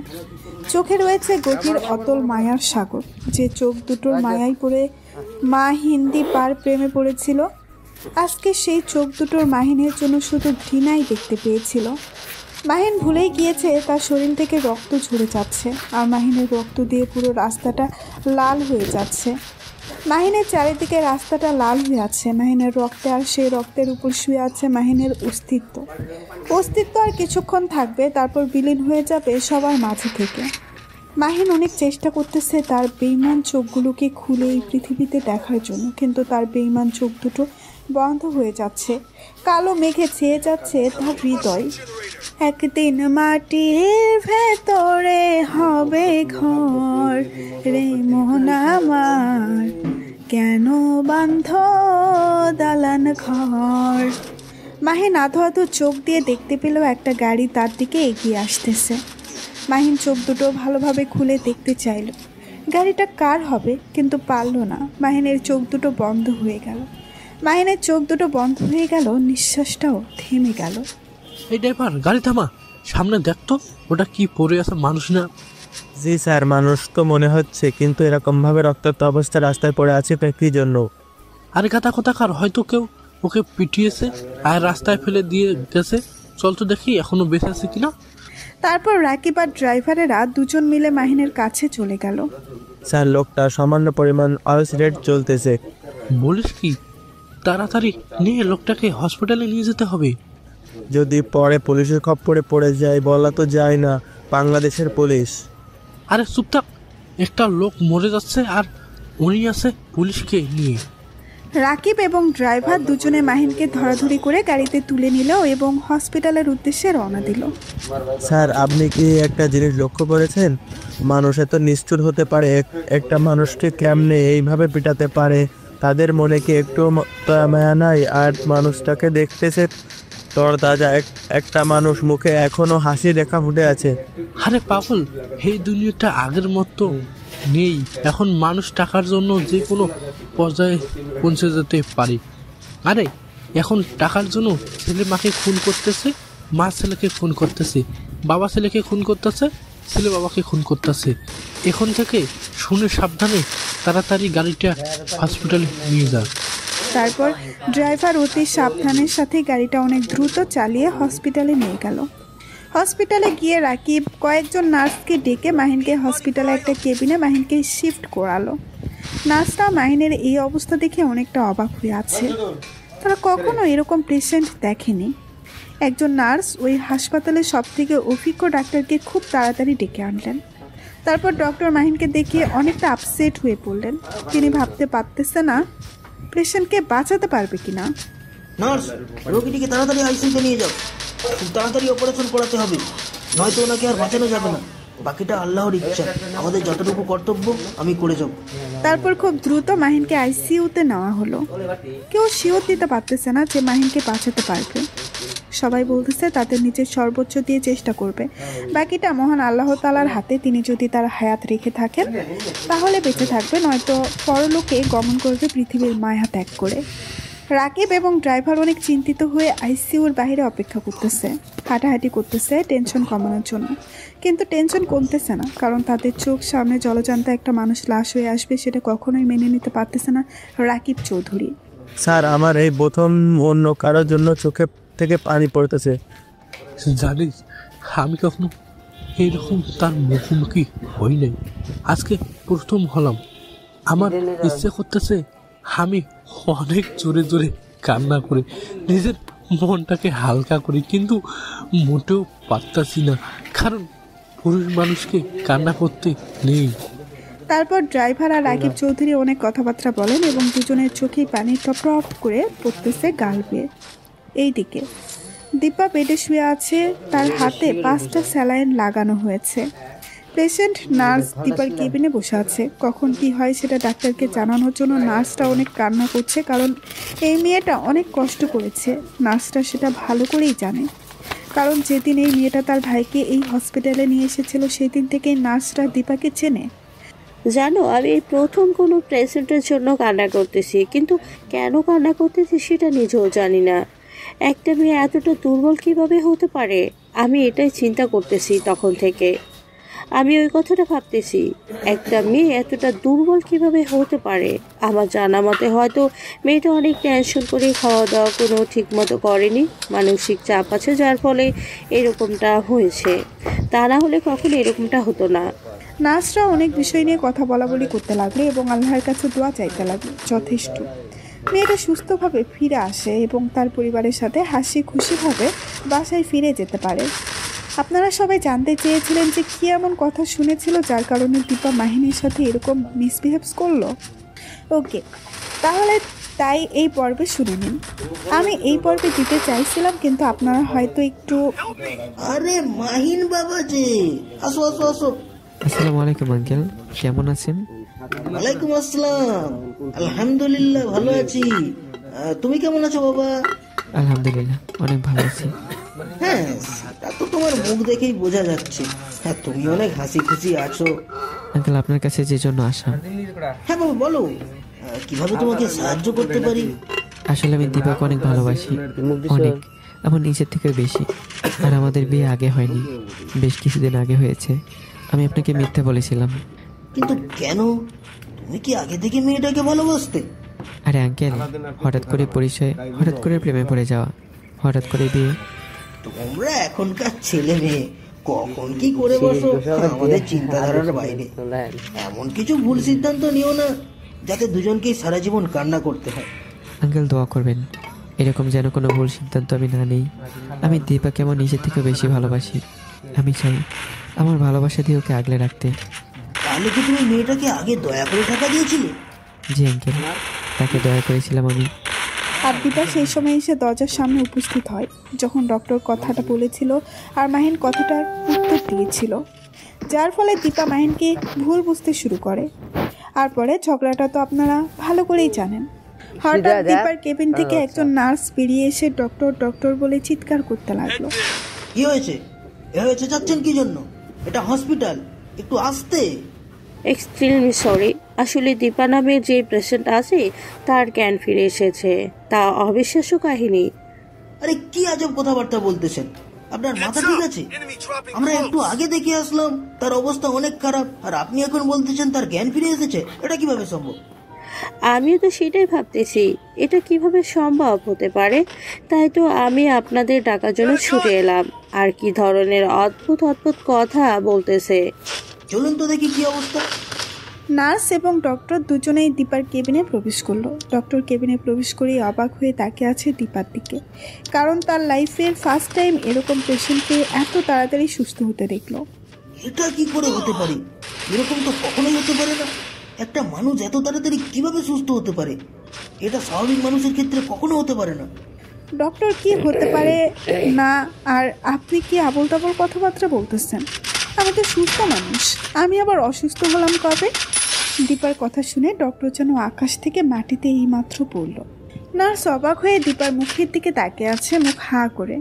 চোখে রয়েছে গভীর অতল মায়ার সাগর। যে চোখ দুটোর মায়ায় পড়ে মা হিন্দি পার প্রেমে পড়েছিল, আজকে সেই চোখ দুটোর মাহিনের জন্য শুধু ঘৃণাই দেখতে পেয়েছিল। মাহিন ভুলেই গিয়েছে তার শরীর থেকে রক্ত ঝরে যাচ্ছে, আর মাহিনের রক্ত দিয়ে পুরো রাস্তাটা লাল হয়ে যাচ্ছে। মাহিনের চারিদিকে রাস্তাটা লাল হয়ে আছে মাহিনের রক্তে, আর সেই রক্তের উপর শুয়ে আছে মাহিনের অস্তিত্ব। আর কিছুক্ষণ থাকবে, তারপর বিলীন হয়ে যাবে সবার মাঝে থেকে। মাহিন অনেক চেষ্টা করতেছে তার বেইমান চোখগুলোকে খুলে এই পৃথিবীতে দেখার জন্য, কিন্তু তার বেইমান চোখ দুটো বন্ধ হয়ে যাচ্ছে। কালো মেঘে ছেয়ে যাচ্ছে তার হৃদয়। একদিন মাটির ভেতরে হবে ঘর রে মন আমার, কেন বান্ধ দালান ঘর। মাহিন আধো আধো চোখ দিয়ে দেখতে পেল একটা গাড়ি তার দিকে এগিয়ে আসতেছে। মাহিন চোখ দুটো ভালোভাবে খুলে দেখতে চাইল গাড়িটা কার হবে, কিন্তু পারল না। মাহিনের চোখ দুটো বন্ধ হয়ে গেল। মাহিনের চোখ দুটো বন্ধ হয়ে গেল, নিঃশ্বাসটাও থেমে গেল। এই ড্রাইভার, গাড়ি থামা, সামনে দেখতো ওটা কি পড়ে আছে, মানুষ না? জি স্যার, মানুষ তো মনে হচ্ছে, কিন্তু এরকমভাবে রক্তাক্ত অবস্থা রাস্তায় পড়ে আছে কি জন্য? আরে গাদা কোথাকার, হয়তো কেউ ওকে পিটিয়েছে আর রাস্তায় ফেলে দিয়ে গেছে। চল তো দেখি এখনো বেঁচে আছে কিনা। তারপর রাকিব আর ড্রাইভারেরা দুজন মিলে মাহিনের কাছে চলে গেল। স্যার, লোকটা সামান্য পরিমাণ অ্যাক্সিডেন্ট চলতেছে। বলিস কি? তাড়াতাড়ি নিয়ে লোকটাকে হসপিটালে নিয়ে যেতে হবে। যদি পরে পুলিশের খপ্পরে পড়ে যায়, বলা তো যায় না, বাংলাদেশের পুলিশ। আরে চুপ থাক, একটা লোক মরে যাচ্ছে আর উনি আছে পুলিশকে নিয়ে। রাকিব এবং ড্রাইভার দুজনে মাহিনকে ধরাধরি করে গাড়িতে তুলে নিল এবং হসপিটালের উদ্দেশ্যে রওনা দিল। স্যার, আপনি কি একটা জিনিস লক্ষ্য করেছেন? মানুষ এত নিষ্ঠুর হতে পারে? একটা মানুষকে কেমনে এইভাবে পিটাতে পারে? তাদের মনে কি একটু মায়া নাই? আর মানুষটাকে দেখতেছে তোর দাদা, একটা মানুষ মুখে এখনো হাসি রেখা ফুটে আছে। আরে পাগল, এই দুনিয়াটা আগের মতো নেই। এখন মানুষ টাকার জন্য যে কোনো পর্যায়ে পৌঁছে যেতে পারে। আরে এখন টাকার জন্য ছেলে মাকে খুন করতেছে, মা ছেলেকে খুন করতেছে, বাবা ছেলেকে খুন করতেছে, ছেলে বাবাকে খুন করতেছে। এখন থেকে শুনে সাবধানে তাড়াতাড়ি গাড়িটা হসপিটালে নিয়ে যা। তারপর ড্রাইভার অতি সাবধানের সাথে গাড়িটা অনেক দ্রুত চালিয়ে হসপিটালে নিয়ে গেল। হসপিটালে গিয়ে রাকিব কয়েকজন নার্সকে ডেকে মাহিনকে হসপিটালে একটা কেবিনে মাহিনকে শিফট করালো। নার্সরা মাহিনের এই অবস্থা দেখে অনেকটা অবাক হয়ে আছে। তারা কখনো এরকম পেশেন্ট দেখেনি। একজন নার্স ওই হাসপাতালের সবথেকে অভিজ্ঞ ডাক্তারকে খুব তাড়াতাড়ি ডেকে আনলেন। তারপর ডক্টর মাহিনকে দেখিয়ে অনেকটা আপসেট হয়ে পড়লেন। তিনি ভাবতে পারতেছে না পেশেন্টকে বাঁচাতে পারবে কিনা। নার্স, রোগীটিকে তাড়াতাড়ি আইসিইউতে নিয়ে যাও, খুব তাড়াতাড়ি অপারেশন করাতে হবে, নয়তো ওনাকে আর বাঁচানো যাবে না। বাকিটা আল্লাহর ইচ্ছা, আমাদের যতটুকু কর্তব্য আমি করে যাব। তারপর খুব দ্রুত মাহিনকে আইসিইউতে নেওয়া হলো। কেউ শিওর দিতে পারতেছে না যে মাহিনকে বাঁচাতে পারবে। সবাই বলতেছে তাদের নিজের সর্বোচ্চ দিয়ে চেষ্টা করবে, বাকিটা মহান আল্লাহ তাআলার হাতে। তিনি যদি তার হায়াত রেখে থাকেন তাহলে বেঁচে থাকবে, নয়তো পরলোকে গমন করবে পৃথিবীর মায়া ত্যাগ করে। রাকিব এবং ড্রাইভার অনেক চিন্তিত হয়ে আইসিইউর বাইরে অপেক্ষা করতেছে, হাঁটাহাঁটি করতেছে টেনশন কমানোর জন্য। কিন্তু টেনশন কমতেছে না, কারণ তাদের চোখ সামনে জলজান্ত একটা মানুষ লাশ হয়ে আসবে, সেটা কখনোই মেনে নিতে পারতেছে না রাকিব চৌধুরী। স্যার, আমার এই প্রথম অন্য কারোর জন্য চোখে থেকে পানি পড়তেছে। জানিস, আমি কখনো এইরকম তার মুখোমুখি হই নাই, আজকে প্রথম হলাম। আমার ইচ্ছে করতেছে আমি অনেক জোরে জোরে কান্না করে নিজের মনটাকে হালকা করি, কিন্তু মোটেও পারতাছি না, কারণ পুরুষ মানুষকে কান্না করতে নেই। তারপর ড্রাইভার আর রাকিব চৌধুরী অনেক কথাবার্তা বলেন এবং দুজনের চোখেই পানি টপ করে পড়তেছে গাল বেয়ে। এইদিকে দীপা বেডে শুয়ে আছে, তার হাতে 5টা স্যালাইন লাগানো হয়েছে। পেশেন্ট নার্স দীপার কেবিনে বসে আছে। কখন কি হয় সেটা ডাক্তারকে জানানোর জন্য নার্সটা অনেক কান্না করছে, কারণ এই মেয়েটা অনেক কষ্ট করেছে। নার্সটা সেটা ভালো করেই জানে, কারণ যেদিন এই মেয়েটা তার ভাইকে এই হসপিটালে নিয়ে এসেছিল সেই দিন থেকেই নার্সটা দীপাকে চেনে। জানো, আমি এই প্রথম কোনো পেশেন্টের জন্য কান্না করতেছি, কিন্তু কেন কান্না করতেছি সেটা নিজেও জানি না। একটা মেয়ে এতটা দুর্বল কিভাবে হতে পারে, আমি এটাই চিন্তা করতেছি তখন থেকে। আমি ওই কথাটা ভাবতেছি, একটা মেয়ে এতটা দুর্বল কিভাবে হতে পারে। আমার জানা মতে হয়তো মেয়েটা অনেক টেনশন করে খাওয়া দাওয়া কোনো ঠিক মতো করেনি, মানসিক চাপ আছে যার ফলে এরকমটা হয়েছে, তা না হলে কখনো এরকমটা হতো না। নার্সরা অনেক বিষয় নিয়ে কথা বলাবলি করতে লাগলো এবং আল্লাহর কাছে দোয়া চাইতে লাগলো। যথেষ্ট মেয়েটা সুস্থভাবে ফিরে আসে এবং তার পরিবারের সাথে হাসি খুশিভাবে বাসায় ফিরে যেতে পারে। আপনারা সবাই জানতে চেয়েছিলেন যে কী এমন কথা শুনেছিল যার কারণে দীপা মাহিনীর সাথে এরকম মিসবিহেভ করলো। ওকে, তাহলে তাই এই পর্বে শুনে নিন। আমি এই পর্বে দিতে চাইছিলাম, কিন্তু আপনারা হয়তো একটু... আরে মাহিন বাবা যে, আসো আসো আসো। আসসালামু আলাইকুম আঙ্কেল, কেমন আছেন? ওয়ালাইকুম আসসালাম, আলহামদুলিল্লাহ ভালো আছি। তুমি কেমন আছো বাবা? আলহামদুলিল্লাহ অনেক ভালো আছি। হ্যাঁ, তা তো তোমার মুখ দেখেই বোঝা যাচ্ছে। হ্যাঁ, তুমি অনেক হাসি খুশি আছো। আঙ্কেল, আপনার কাছে যে জন্য আসা। হ্যাঁ বাবা বলো, কিভাবে তোমাকে সাহায্য করতে পারি? আসলে আমি দীপাকে অনেক ভালোবাসি, অনেক, আমার নিজের থেকে বেশি। আর আমাদের বিয়ে আগে হয়নি, বেশ কিছুদিন আগে হয়েছে। আমি আপনাকে মিথ্যে বলেছিলাম। কিন্তু কেন? তুমি কি আগে থেকে মেয়েটাকে ভালোবাসতে? আরে আঙ্কেল, হঠাৎ করে পরিচয়, হঠাৎ করে প্রেমে পড়ে যাওয়া, হঠাৎ করে বিয়ে। তোমরা এখনকার ছেলে মেয়ে কখন কি করে বসো আমাদের চিন্তাধারার বাইরে। এমন কিছু ভুল সিদ্ধান্ত নিও না যাতে দুজনকেই সারা জীবন কান্না করতে হয়। আঙ্কেল দোয়া করবেন এরকম যেন কোনো ভুল সিদ্ধান্ত আমি না নেই। আমি দীপাকে আমার নিজের থেকে বেশি ভালোবাসি। আমি চাই আমার ভালোবাসা দিয়ে ওকে আগলে রাখতে। তাহলে কি তুমি মেয়েটাকে আগে দয়া করে টাকা দিয়েছিলে? জি আঙ্কেল, তাকে দয়া করেছিলাম আমি। আর দীপা সেই সময় এসে দরজার সামনে উপস্থিত হয় যখন ডক্টর কথাটা বলেছিল আর মাহিন কথাটার উত্তর দিয়েছিল, যার ফলে দীপা মাহিনকে ভুল বুঝতে শুরু করে। আর পরে ঝগড়াটা তো আপনারা ভালো করেই জানেন। হঠাৎ দীপার কেবিন থেকে একজন নার্স বেরিয়ে এসে ডক্টর ডক্টর বলে চিৎকার করতে লাগলো। কি হয়েছে? এভাবে যাচ্ছেন কি জন্য? এটা হসপিটাল, একটু আস্তে। এক্সট্রিমলি সরি, আসলে দীপা নামে যে পেশেন্ট আছে তার জ্ঞান ফিরে এসেছে, তা অবিশ্বাস্য কাহিনী। আরে কি আজব কথাবার্তা বলতেছেন? আপনার মাথা ঠিক আছে? আমরা একটু আগে দেখে আসলাম তার অবস্থা অনেক খারাপ, আর আপনি এখন বলতেছেন তার জ্ঞান ফিরে এসেছে? এটা কিভাবে সম্ভব? আমিও তো সেটাই ভাবতেছি, এটা কিভাবে সম্ভব হতে পারে। তাই তো আমি আপনাদের ডাকার জন্য ছুটে এলাম। আর কি ধরনের অদ্ভুত অদ্ভুত কথা বলতেছে। চলুন তো দেখি কি অবস্থা। নার্স এবং ডক্টর দুজনেই দীপার কেবিনে প্রবেশ করলো। ডক্টর কেবিনে প্রবেশ করেই অবাক হয়ে তাকিয়ে আছে দীপার দিকে, কারণ তার লাইফের ফার্স্ট টাইম এরকম পেশেন্টকে এত তাড়াতাড়ি সুস্থ হতে দেখলো। এটা কি করে হতে পারে? এরকম তো কখনোই হতে পারে না। একটা মানুষ এত তাড়াতাড়ি কিভাবে সুস্থ হতে পারে? এটা স্বাভাবিক মানুষের ক্ষেত্রে কখনো হতে পারে না। ডক্টর, কি হতে পারে না? আর আপনি কি আবল তাবল কথাবার্তা বলতেছেন? আমি তো সুস্থ মানুষ, আমি আবার অসুস্থ হলাম কবে? দীপার কথা শুনে ডক্টর যেন আকাশ থেকে মাটিতে এইমাত্র পড়ল। নার্স অবাক হয়ে দীপার মুখের দিকে তাকিয়ে আছে, মুখ হাঁ করে।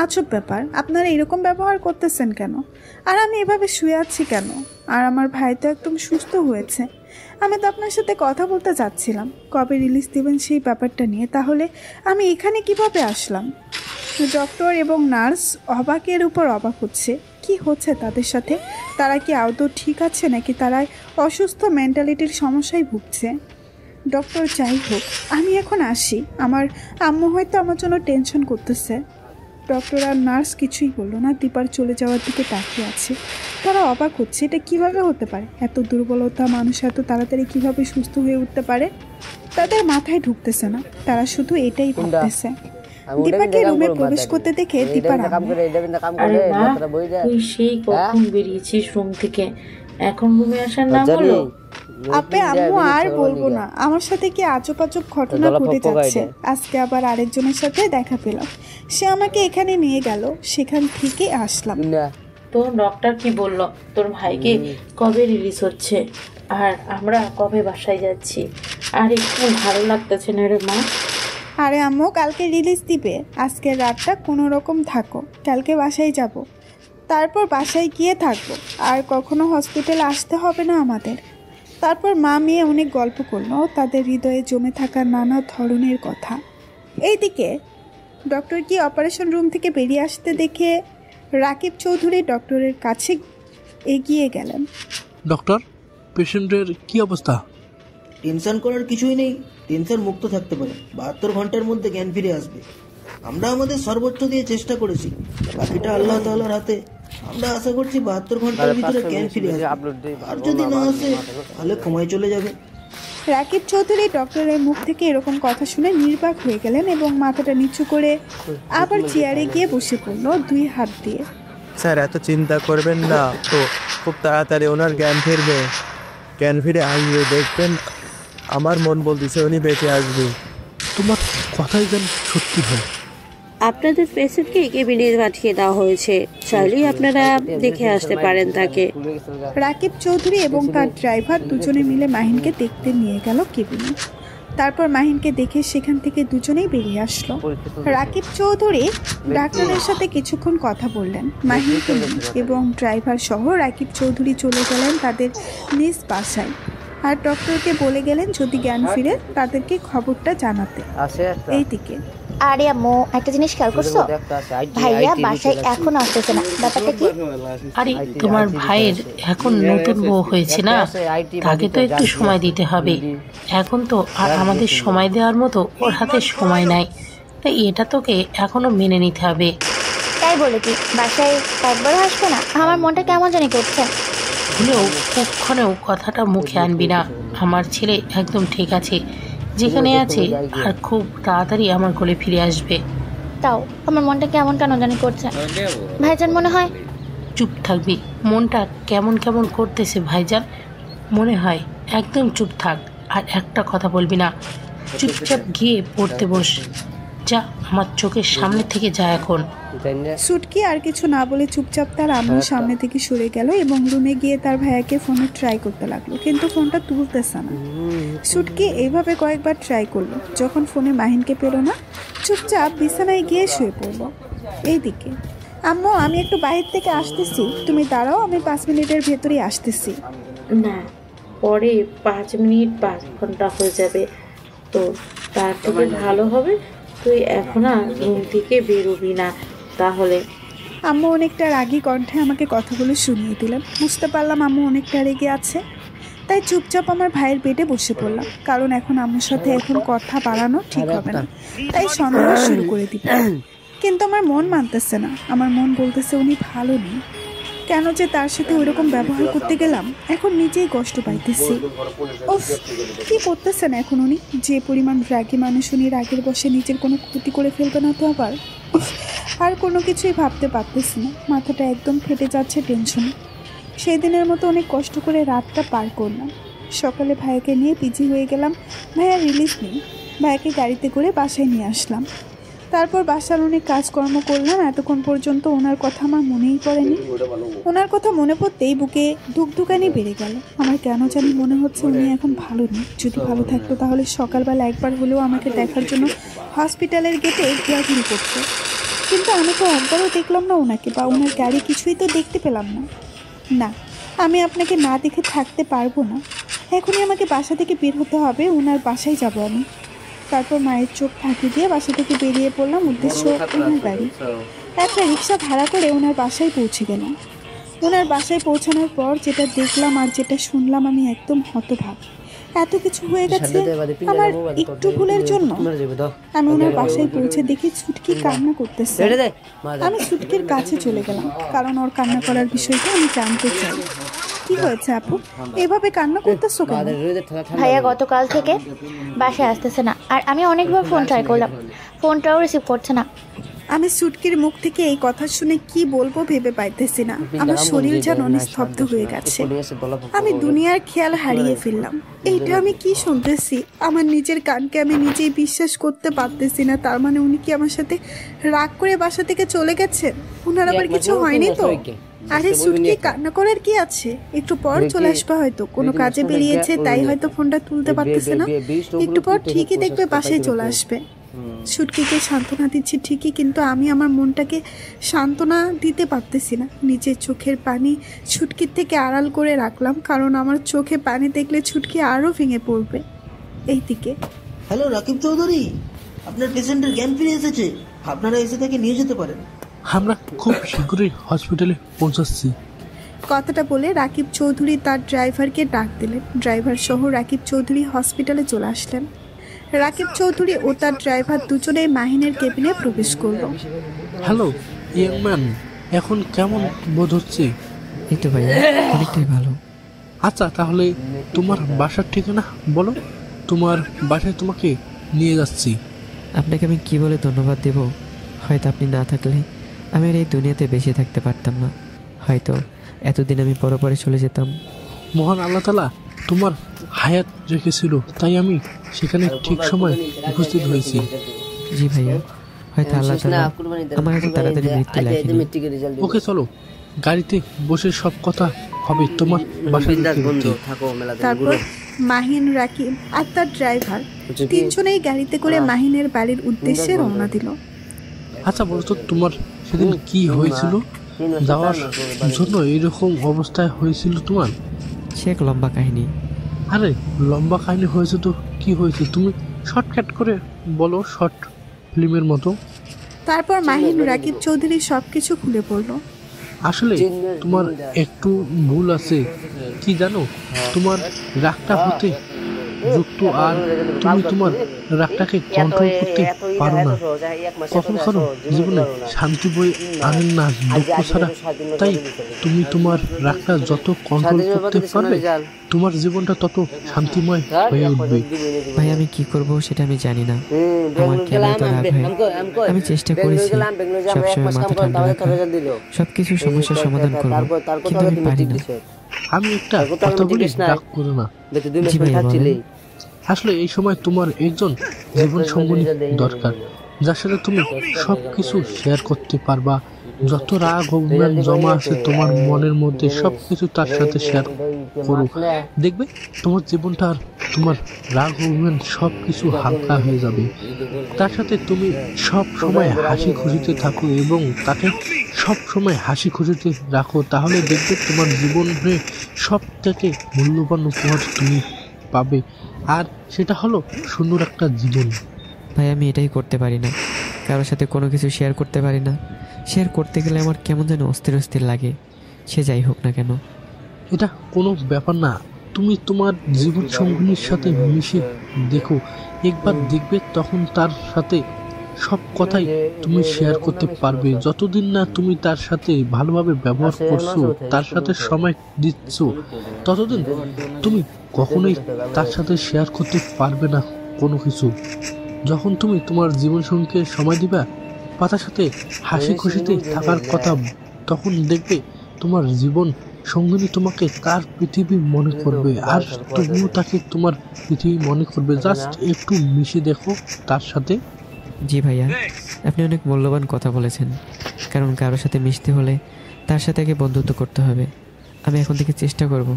আজব ব্যাপার, আপনারা এরকম ব্যবহার করতেছেন কেন? আর আমি এভাবে শুয়ে আছি কেন? আর আমার ভাই তো একদম সুস্থ হয়েছে। আমি তো আপনার সাথে কথা বলতে চাচ্ছিলাম কবে রিলিজ দেবেন সেই ব্যাপারটা নিয়ে। তাহলে আমি এখানে কিভাবে আসলাম? ডক্টর এবং নার্স অবাকের উপর অবাক হচ্ছে। কি হচ্ছে তাদের সাথে? তারা কি আদৌ ঠিক আছে নাকি তারা অসুস্থ মেন্টালিটির সমস্যায় ভুগছে? ডক্টর, যাই হোক, আমি এখন আসি। আমার আম্মু হয়তো আমার জন্য টেনশন করতেছে। ডক্টর আর নার্স কিছুই বললো না, দীপার চলে যাওয়ার দিকে তাকিয়ে আছে। তারা অবাক হচ্ছে, এটা কিভাবে হতে পারে? এত দুর্বলতা মানুষ এত তাড়াতাড়ি কিভাবে সুস্থ হয়ে উঠতে পারে? তাদের মাথায় ঢুকতেছে না, তারা শুধু এটাই ভাবতেছে। দীপাকে রুমে প্রবেশ করতে দেখে দীপার আম্মু, আরে মা, তুই সেই কখন বেরিয়েছিস রুম থেকে, এখন রুমে আসার নাম হলো? আপে আম্মু আর বলবো না, আমার সাথে কি আজব আজব ঘটনা ঘটে যাচ্ছে। আজকে আবার আরেকজনের সাথে দেখা পেলাম, সে আমাকে এখানে নিয়ে গেল, সেখান থেকে আসলাম। তোর ডক্টর কি বললো? তোর ভাইকে কবে রিলিজ হচ্ছে আর আমরা কবে বাসায় যাচ্ছি? আর একটু ভালো লাগতেছে না রে মা। আরে আম্মু, কালকে রিলিজ দিবে, আজকের রাতটা কোনো রকম থাকো, কালকে বাসায় যাব, তারপর বাসায় গিয়ে থাকবো, আর কখনো হসপিটালে আসতে হবে না আমাদের। তারপর মা মেয়ে অনেক গল্প করলো তাদের হৃদয়ে জমে থাকা নানা ধরনের কথা। এইদিকে ডক্টর কি অপারেশন রুম থেকে বেরিয়ে আসতে দেখে রাকিব চৌধুরী ডক্টরের কাছে এগিয়ে গেলেন। ডক্টর, পেশেন্টের কি অবস্থা? টেনশন করার কিছুই নেই, টেনশন মুক্ত থাকতে পারে, 72 ঘন্টার মধ্যে জ্ঞান ফিরে আসবে। আমরা আমাদের সর্বোচ্চ দিয়ে চেষ্টা করেছি, বাকিটা আল্লাহ তাআলার হাতে। আমরা আশা করছি 72 ঘন্টার ভিতরে জ্ঞান ফিরে আসবে, আর যদি না আসে তাহলে কমায় চলে যাবে। রাকিব চৌধুরী ডক্টরের মুখ থেকে এরকম কথা শুনে নির্বাক হয়ে গেলেন এবং মাথাটা নিচু করে আবার চেয়ারে গিয়ে বসে পড়ল 2 হাত দিয়ে। স্যার, এত চিন্তা করবেন না তো, খুব তাড়াতাড়ি ওনার জ্ঞান ফিরবে, জ্ঞান ফিরে আসবে, দেখবেন। আমার মন বলতেছে উনি বেঁচে আসবে। তোমার কথাই যেন সত্যি হয়। আপনাদের পেশেন্টকে কেবিনে পাঠিয়ে দেওয়া হয়েছে, চাইলেই আপনারা দেখে আসতে পারেন তাকে। রাকিব চৌধুরী এবং তার ড্রাইভার দুজনে মিলে মাহিনকে দেখতে নিয়ে গেল কেবিনে। তারপর মাহিনকে দেখে সেখান থেকে দুজনেই বেরিয়ে আসলো। রাকিব চৌধুরী ডাক্তারের সাথে কিছুক্ষণ কথা বললেন মাহিনকে নিয়ে, এবং ড্রাইভার সহ রাকিব চৌধুরী চলে গেলেন তাদের নিজ বাসায়, আর ডক্টরকে বলে গেলেন যদি জ্ঞান ফিরে তাদেরকে খবরটা জানাতে। এইদিকে আরে আম্মু, একটা জিনিস খেয়াল করছো? ভাইয়া বাসায় এখন আসতেছে না, ব্যাপারটা কি? আরে তোমার ভাইয়ের এখন নতুন বউ হয়েছে না, তাকে তো একটু সময় দিতে হবে। এখন তো আর আমাদের সময় দেওয়ার মতো ওর হাতে সময় নাই, তাই এটা তোকে এখনো মেনে নিতে হবে। তাই বলে কি বাসায় একবারও আসবে না? আমার মনটা কেমন জানি করছে। হলেও কখনেও কথাটা মুখে আনবি না। আমার ছেলে একদম ঠিক আছে, যেখানে আছে, আর খুব তাড়াতাড়ি আমার কোলে ফিরে আসবে। তাও আমার মনটা কেমন কেন জানি করছে ভাইজান, মনে হয়। চুপ থাকবি, মনটা কেমন কেমন করতেছে ভাইজান, মনে হয়। একদম চুপ থাক, আর একটা কথা বলবি না, চুপচাপ গিয়ে পড়তে বস, যা, আমার চোখের সামনে থেকে যা এখন। সুটকি আর কিছু না বলে চুপচাপ তার আম্মুর সামনে থেকে সরে গেল এবং রুমে গিয়ে তার ভাইয়াকে ফোনে ট্রাই করতে লাগলো, কিন্তু ফোনটা তুলতেছে না। সুটকি এইভাবে কয়েকবার ট্রাই করলো, যখন ফোনে মাহিনকে পেল না, চুপচাপ বিছানায় গিয়ে শুয়ে পড়ল। এইদিকে আম্মু, আমি একটু বাইরে থেকে আসতেছি, তুমি দাঁড়াও, আমি 5 মিনিটের ভেতরেই আসতেছি। না, পরে 5 মিনিট 5 ঘন্টা হয়ে যাবে, তো তার থেকে ভালো হবে তুই এখন আর রুম থেকে বেরোবি না। তাহলে আম্মু অনেকটা রাগী কণ্ঠে আমাকে কথাগুলো শুনিয়ে দিলেন। বুঝতে পারলাম আম্মু অনেকটা রেগে আছে, তাই চুপচাপ আমার ভাইয়ের বেডে বসে পড়লাম, কারণ এখন আম্মুর সাথে এখন কথা বাড়ানো ঠিক হবে না, তাই সন্দেহ শুরু করে দিব। কিন্তু আমার মন মানতেছে না, আমার মন বলতেছে উনি ভালো নেই, কেন যে তার সাথে ওইরকম ব্যবহার করতে গেলাম, এখন নিজেই কষ্ট পাইতেছি। উফ, কি করতেছেন এখন উনি? যে পরিমাণ রাগী মানুষ, উনি রাগের বসে নিজের কোনো ক্ষতি করে ফেলবে না তো আবার? আর কোনো কিছুই ভাবতে পারতেছি না, মাথাটা একদম ফেটে যাচ্ছে টেনশনে। সেই দিনের মতো অনেক কষ্ট করে রাতটা পার করলাম। সকালে ভাইয়াকে নিয়ে পিজি হয়ে গেলাম, ভাইয়া রিলিজ নেই, ভাইয়াকে গাড়িতে করে বাসায় নিয়ে আসলাম। তারপর বাসার অনেক কাজকর্ম করলাম, এতক্ষণ পর্যন্ত ওনার কথা আমার মনেই পড়েনি। ওনার কথা মনে পড়তেই বুকে ধুকধুকানি বেড়ে গেল। আমার কেন জানি মনে হচ্ছে উনি এখন ভালো নেই। যদি ভালো থাকতো তাহলে সকালবেলা একবার হলেও আমাকে দেখার জন্য হসপিটালের গেটে ঘোরাঘুরি করতো, কিন্তু আমি তো একবারও দেখলাম না ওনাকে, বা ওনার গাড়ি কিছুই তো দেখতে পেলাম না। না, আমি আপনাকে না দেখে থাকতে পারবো না, এখনই আমাকে বাসা থেকে বের হতে হবে, ওনার বাসায় যাব আমি। তারপর মায়ের চোখ ফাঁকি দিয়ে বাসা থেকে বেরিয়ে পড়লাম, উদ্দেশ্য ওনার বাড়ি। একটা রিক্সা ভাড়া করে ওনার বাসায় পৌঁছে গেলাম। ওনার বাসায় পৌঁছানোর পর যেটা দেখলাম আর যেটা শুনলাম, আমি একদম হতভাগ। এত কিছু হয়ে গেছে আমার একটু ভুলের জন্য। আমি ওনার বাসায় পৌঁছে দেখি ছুটকি কান্না করতেছে। আমি ছুটকির কাছে চলে গেলাম, কারণ ওর কান্না করার বিষয়টা আমি জানতে চাই। কি হয়েছে আপু, এভাবে কান্না করতেছো কেন? ভাইয়া গতকাল থেকে বাসায় আসতেছে না, আর আমি অনেকবার ফোন ট্রাই করলাম, ফোনটাও রিসিভ করছে না। আমি সুটকির মুখ থেকে এই কথা শুনে কি বলবো ভেবে পাইতেছি না। আমার শরীর যেন নিস্তব্ধ হয়ে গেছে। আমি দুনিয়ার খেয়াল হারিয়ে ফেললাম। এইটা আমি কি শুনতেছি? আমার নিজের কানকে আমি নিজেই বিশ্বাস করতে পারতেছি না। তার মানে উনি কি আমার সাথে রাগ করে বাসা থেকে চলে গেছেন? ওনার আবার কিছু হয়নি তো? আরে সুটকি, কান্না করার কি আছে? একটু পর চলে আসবে, হয়তো কোনো কাজে বেরিয়েছে তাই হয়তো ফোনটা তুলতে পারতেছে না। একটু পর ঠিকই দেখবে বাসায় চলে আসবে। সুটকিকে সান্ত্বনা দিচ্ছি ঠিকই, কিন্তু আমি আমার মনটাকে সান্ত্বনা দিতে পারতেছি না। নিজের চোখের পানি ছুটকির থেকে আড়াল করে রাখলাম, কারণ আমার চোখে পানি দেখলে ছুটকি আরও ভেঙে পড়বে। এইদিকে হ্যালো রাকিব চৌধুরী, আপনার পেশেন্টের জ্ঞান ফিরে এসেছে, আপনারা এসে তাকে নিয়ে যেতে পারেন। আমরা খুব শীঘ্রই হসপিটালে পৌঁছাচ্ছি। কথাটা বলে রাকিব চৌধুরী তার ড্রাইভারকে ডাক দিলেন। ড্রাইভার সহ রাকিব চৌধুরী হসপিটালে চলে আসলেন। রাকিব চৌধুরী ও তার ড্রাইভার দুজনেই মাহিনের কেবিনে প্রবেশ করল। হ্যালো ইয়াং ম্যান, এখন কেমন বোধ হচ্ছে? এই তো ভাইয়া, অনেকটাই ভালো। আচ্ছা, তাহলে তোমার বাসার ঠিকানা বলো, তোমার বাসায় তোমাকে নিয়ে যাচ্ছি। আপনাকে আমি কি বলে ধন্যবাদ দেব? হয়তো আপনি না থাকলে আমি আর এই দুনিয়াতে বেঁচে থাকতে পারতাম না। হয়তো এতদিন আমি পরে চলে যেতাম। মহান আল্লাহ তাআলা তোমার হায়াত রেখেছিল, তাই আমি সেখানে ঠিক সময় উপস্থিত হয়েছি। জি ভাইয়া, হয়তো আল্লাহ তাআলা আমার এত তাড়াতাড়ি মৃত্যু লেখেনি। ওকে চলো, গাড়িতে বসে সব কথা হবে তোমার বাসায়। তারপর মাহিন, রাকিব আর তার ড্রাইভার তিনজনেই গাড়িতে করে মাহিনের বাড়ির উদ্দেশ্যে রওনা দিল। আচ্ছা বলতো, তোমার সেদিন কি হয়েছিল? যাওয়ার জন্য এরকম অবস্থায় হয়েছিল তোমার? সে এক লম্বা কাহিনী। আরে লম্বা কাহিনী হয়েছে তো কি হয়েছে, তুমি শর্টকাট করে বলো, শর্ট ফিল্মের মতো। তারপর মাহিন রাকিব চৌধুরী সবকিছু খুলে পড়ল। আসলে তোমার একটু ভুল আছে, কি জানো, তোমার রাগটা হতে যুক্ত, আর তুমি তোমার রাগটাকে কন্ট্রোল করতে পারো না। কখনো জীবনে শান্তি বই আনেন না দুঃখ ছাড়া। তাই তুমি তোমার রাগটা যত কন্ট্রোল করতে পারবে, তোমার জীবনটা তত শান্তিময় হয়ে উঠবে। ভাই আমি কি করব সেটা আমি জানি না। আমার কেন এত রাগ হয়? আমি চেষ্টা করেছি সবসময় মাথা ঠান্ডা রাখা, সবকিছু সমস্যার সমাধান করবো, কিন্তু আমি পারি না। আমি একটা কথা বলি, রাগ করো না। জি ভাইয়া বলেন। আসলে এই সময় তোমার একজন জীবন সঙ্গী দরকার, যার সাথে তুমি সবকিছু শেয়ার করতে পারবা। যত রাগ অভিমান জমা আছে তোমার মনের মধ্যে সবকিছু তার সাথে শেয়ার করো, দেখবে তোমার জীবনটা আর তোমার রাগ অভিমান সবকিছু হালকা হয়ে যাবে। তার সাথে তুমি সব সময় হাসি খুশিতে থাকো এবং তাকে সব সময় হাসি খুশিতে রাখো, তাহলে দেখবে তোমার জীবনে সব থেকে মূল্যবান উপহার তুমি পাবে, আর সেটা হলো সুন্দর একটা জীবন। ভাই আমি এটাই করতে পারি না, কারোর সাথে কোনো কিছু শেয়ার করতে পারি না। শেয়ার করতে গেলে আমার কেমন যেন অস্থির লাগে, সে যাই হোক না কেন। এটা কোনো ব্যাপার না, তুমি তোমার জীবন সঙ্গিনীর সাথে মিশে দেখো, একবার দেখবে তখন তার সাথে সব কথাই তুমি শেয়ার করতে পারবে। যতদিন না তুমি তার সাথে ভালোভাবে ব্যবহার করছো, তার সাথে সময় দিচ্ছ, ততদিন তুমি কখনোই তার সাথে শেয়ার করতে পারবে না কোনো কিছু। যখন তুমি তোমার জীবনসঙ্গীকে সময় দিবা বা তার সাথে হাসি খুশিতে থাকার কথা, তখন দেখবে তোমার জীবন সঙ্গিনী তোমাকে কার পৃথিবী মনে করবে, আর তুমিও তাকে তোমার পৃথিবী মনে করবে। জাস্ট একটু মিশে দেখো তার সাথে। জি ভাইয়া, আপনি অনেক মূল্যবান কথা বলেছেন, কারণ কারোর সাথে মিশতে হলে তার সাথে আগে বন্ধুত্ব করতে হবে। আমি এখন থেকে চেষ্টা করব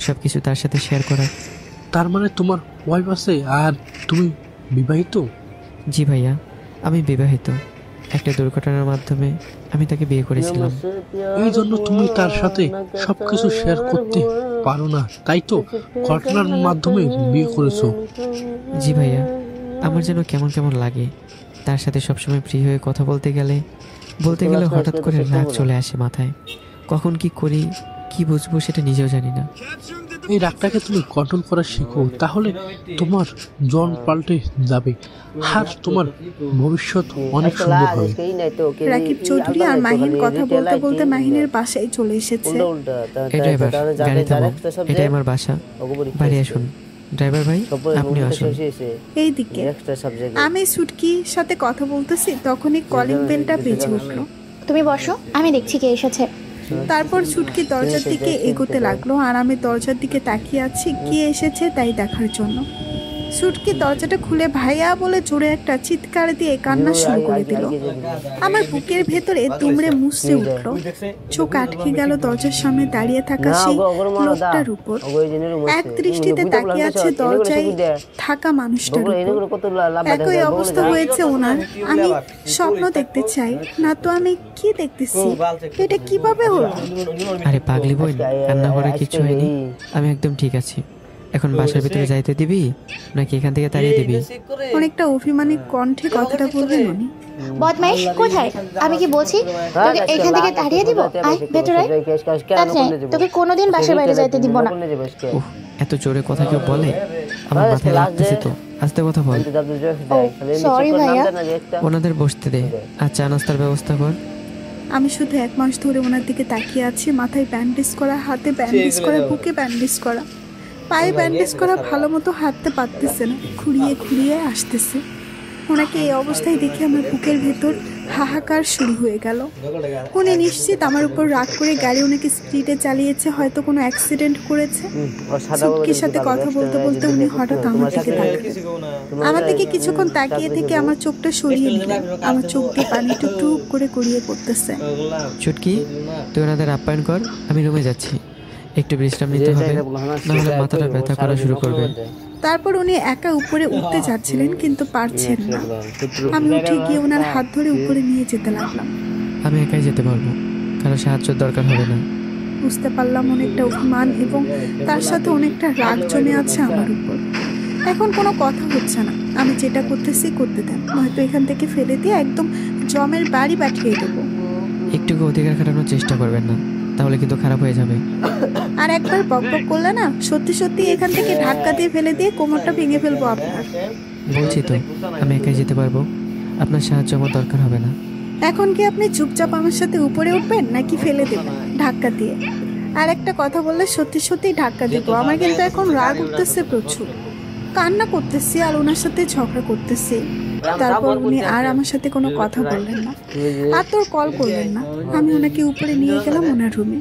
সব কিছু তার সাথে শেয়ার করার। তার মানে তোমার ওয়াইফ আছে আর তুমি বিবাহিত? জি ভাইয়া, আমি বিবাহিত। একটা দুর্ঘটনার মাধ্যমে আমি তাকে বিয়ে করেছিলাম। এই জন্য তুমি তার সাথে সবকিছু শেয়ার করতে পারো না, তাই তো ঘটনার মাধ্যমে বিয়ে করেছো? জি ভাইয়া, আমার যেন কেমন লাগে তার সাথে সবসময় ফ্রি হয়ে কথা বলতে গেলে হঠাৎ করে রাগ চলে আসে মাথায়। কখন কি করি কি বুঝবো সেটা নিজেও জানি না। এই রাগটাকে তুমি কন্ট্রোল করা শিখো, তাহলে তোমার জন পাল্টে যাবে আর তোমার ভবিষ্যৎ অনেক সুন্দর হবে। রাকিব চৌধুরী আর মাহিন কথা বলতে বলতে মাহিনের বাসায় চলে এসেছে। এই ড্রাইভার, গাড়ি থামাও, এটাই আমার বাসা, বাড়ি আসুন। ড্রাইভার ভাই, আপনিও আসুন। এইদিকে আমি সুটকির সাথে কথা বলতেছি, তখনই কলিং বেলটা বেজে উঠলো। তুমি বসো, আমি দেখছি কে এসেছে। তারপর সুটকি দরজার দিকে এগোতে লাগলো আর আমি দরজার দিকে তাকিয়ে আছি কে এসেছে তাই দেখার জন্য। সুটকি দরজাটা খুলে ভাইয়া বলে জোরে একটা চিৎকার দিয়ে কান্না শুরু করে দিল। আমার বুকের ভেতরে দুমড়ে মুছড়ে উঠল। চোখ আটকে গেল দরজার সামনে দাঁড়িয়ে থাকা সেই লোকটার উপর। এক দৃষ্টিতে তাকিয়ে আছে দরজায় থাকা মানুষটার উপর। একই অবস্থা হয়েছে ওনার। আমি স্বপ্ন দেখতে চাই না তো আমি কি দেখতেছি? এটা কিভাবে হলো? আরে পাগলি বোন, কান্না করার কিছু হয়নি, আমি একদম ঠিক আছি। এখন বাসার ভিতরে যাইতে দিবি নাকি এখান থেকে তাড়িয়ে দিবি? অনেকটা অভিমানী কণ্ঠে কথাটা বললেন উনি। বদমাইশ কোথায়? আমি কি বলছি তোকে এখান থেকে তাড়িয়ে দিব? আয় ভেতরে আয়। তাছাড়া তোকে কোনোদিন বাসার বাইরে যাইতে দিব না। এত জোরে কথা কেউ বলে? আমার মাথায় লাগতেছে তো, আস্তে কথা বল। সরি ভাইয়া। ওনাদের বসতে দে আর চা নাস্তার ব্যবস্থা কর। আমি শুধু 1 মাস ধরে ওনার দিকে তাকিয়ে আছি। মাথায় ব্যান্ডেজ করা, হাতে ব্যান্ডেজ করা, বুকে ব্যান্ডেজ করা, পায়ে ব্যান্ডেজ করা, ভালো মতো হাঁটতে পারতেছে না, খুঁড়িয়ে খুঁড়িয়ে আসতেছে। ওনাকে এই অবস্থায় দেখে আমার বুকের ভেতর হাহাকার শুরু হয়ে গেল। উনি নিশ্চিত আমার উপর রাগ করে গাড়ি ওনাকে স্পিডে চালিয়েছে, হয়তো কোনো অ্যাক্সিডেন্ট করেছে। সুটকির সাথে কথা বলতে বলতে উনি হঠাৎ আমার দিকে তাকালেন। আমার দিকে কিছুক্ষণ তাকিয়ে থেকে আমার চোখটা সরিয়ে নিলেন। আমার চোখ দিয়ে পানি টুপ করে গড়িয়ে পড়তেছে। চুটকি, তুই ওনাদের আপ্যায়ন কর, আমি রুমে যাচ্ছি। একটু বিশ্রাম নিতে হবে, নাহলে মাথাটা ব্যথা করা শুরু করবে। তারপর উনি একা উপরে উঠতে যাচ্ছিলেন কিন্তু পারছেন না। আমি উঠে গিয়ে ওনার হাত ধরে উপরে নিয়ে যেতে লাগলাম। আমি একাই যেতে পারবো, কারো সাহায্যের দরকার হবে না। বুঝতে পারলাম অনেকটা অভিমান এবং তার সাথে অনেকটা রাগ জমে আছে আমার উপর। এখন কোনো কথা হচ্ছে না, আমি যেটা করতেছি করতে দেন, নয়তো এখান থেকে ফেলে দিয়ে একদম জমের বাড়ি পাঠিয়ে দেবো। একটুকু অধিকার খাটানোর চেষ্টা করবেন না, তাহলে কিন্তু খারাপ হয়ে যাবে। আর একবার বকবক করলে না, সত্যি সত্যি এখান থেকে ধাক্কা দিয়ে ফেলে দিয়ে কোমরটা ভেঙে ফেলবো আপনার। বলছি তো, আমি একাই যেতে পারবো, আপনার সাহায্য আমার দরকার হবে না। এখন কি আপনি চুপচাপ আমার সাথে উপরে উঠবেন নাকি ফেলে দেবেন ধাক্কা দিয়ে? আর একটা কথা বললে সত্যি সত্যি ধাক্কা দেবো। আমার কিন্তু এখন রাগ উঠতেছে প্রচুর, কান্না করতেছি আর ওনার সাথে ঝগড়া করতেছি। তারপর উনি আর আমার সাথে কোনো কথা বললেন না, আর তোর কল করলেন না। আমি ওনাকে উপরে নিয়ে গেলাম ওনার রুমে।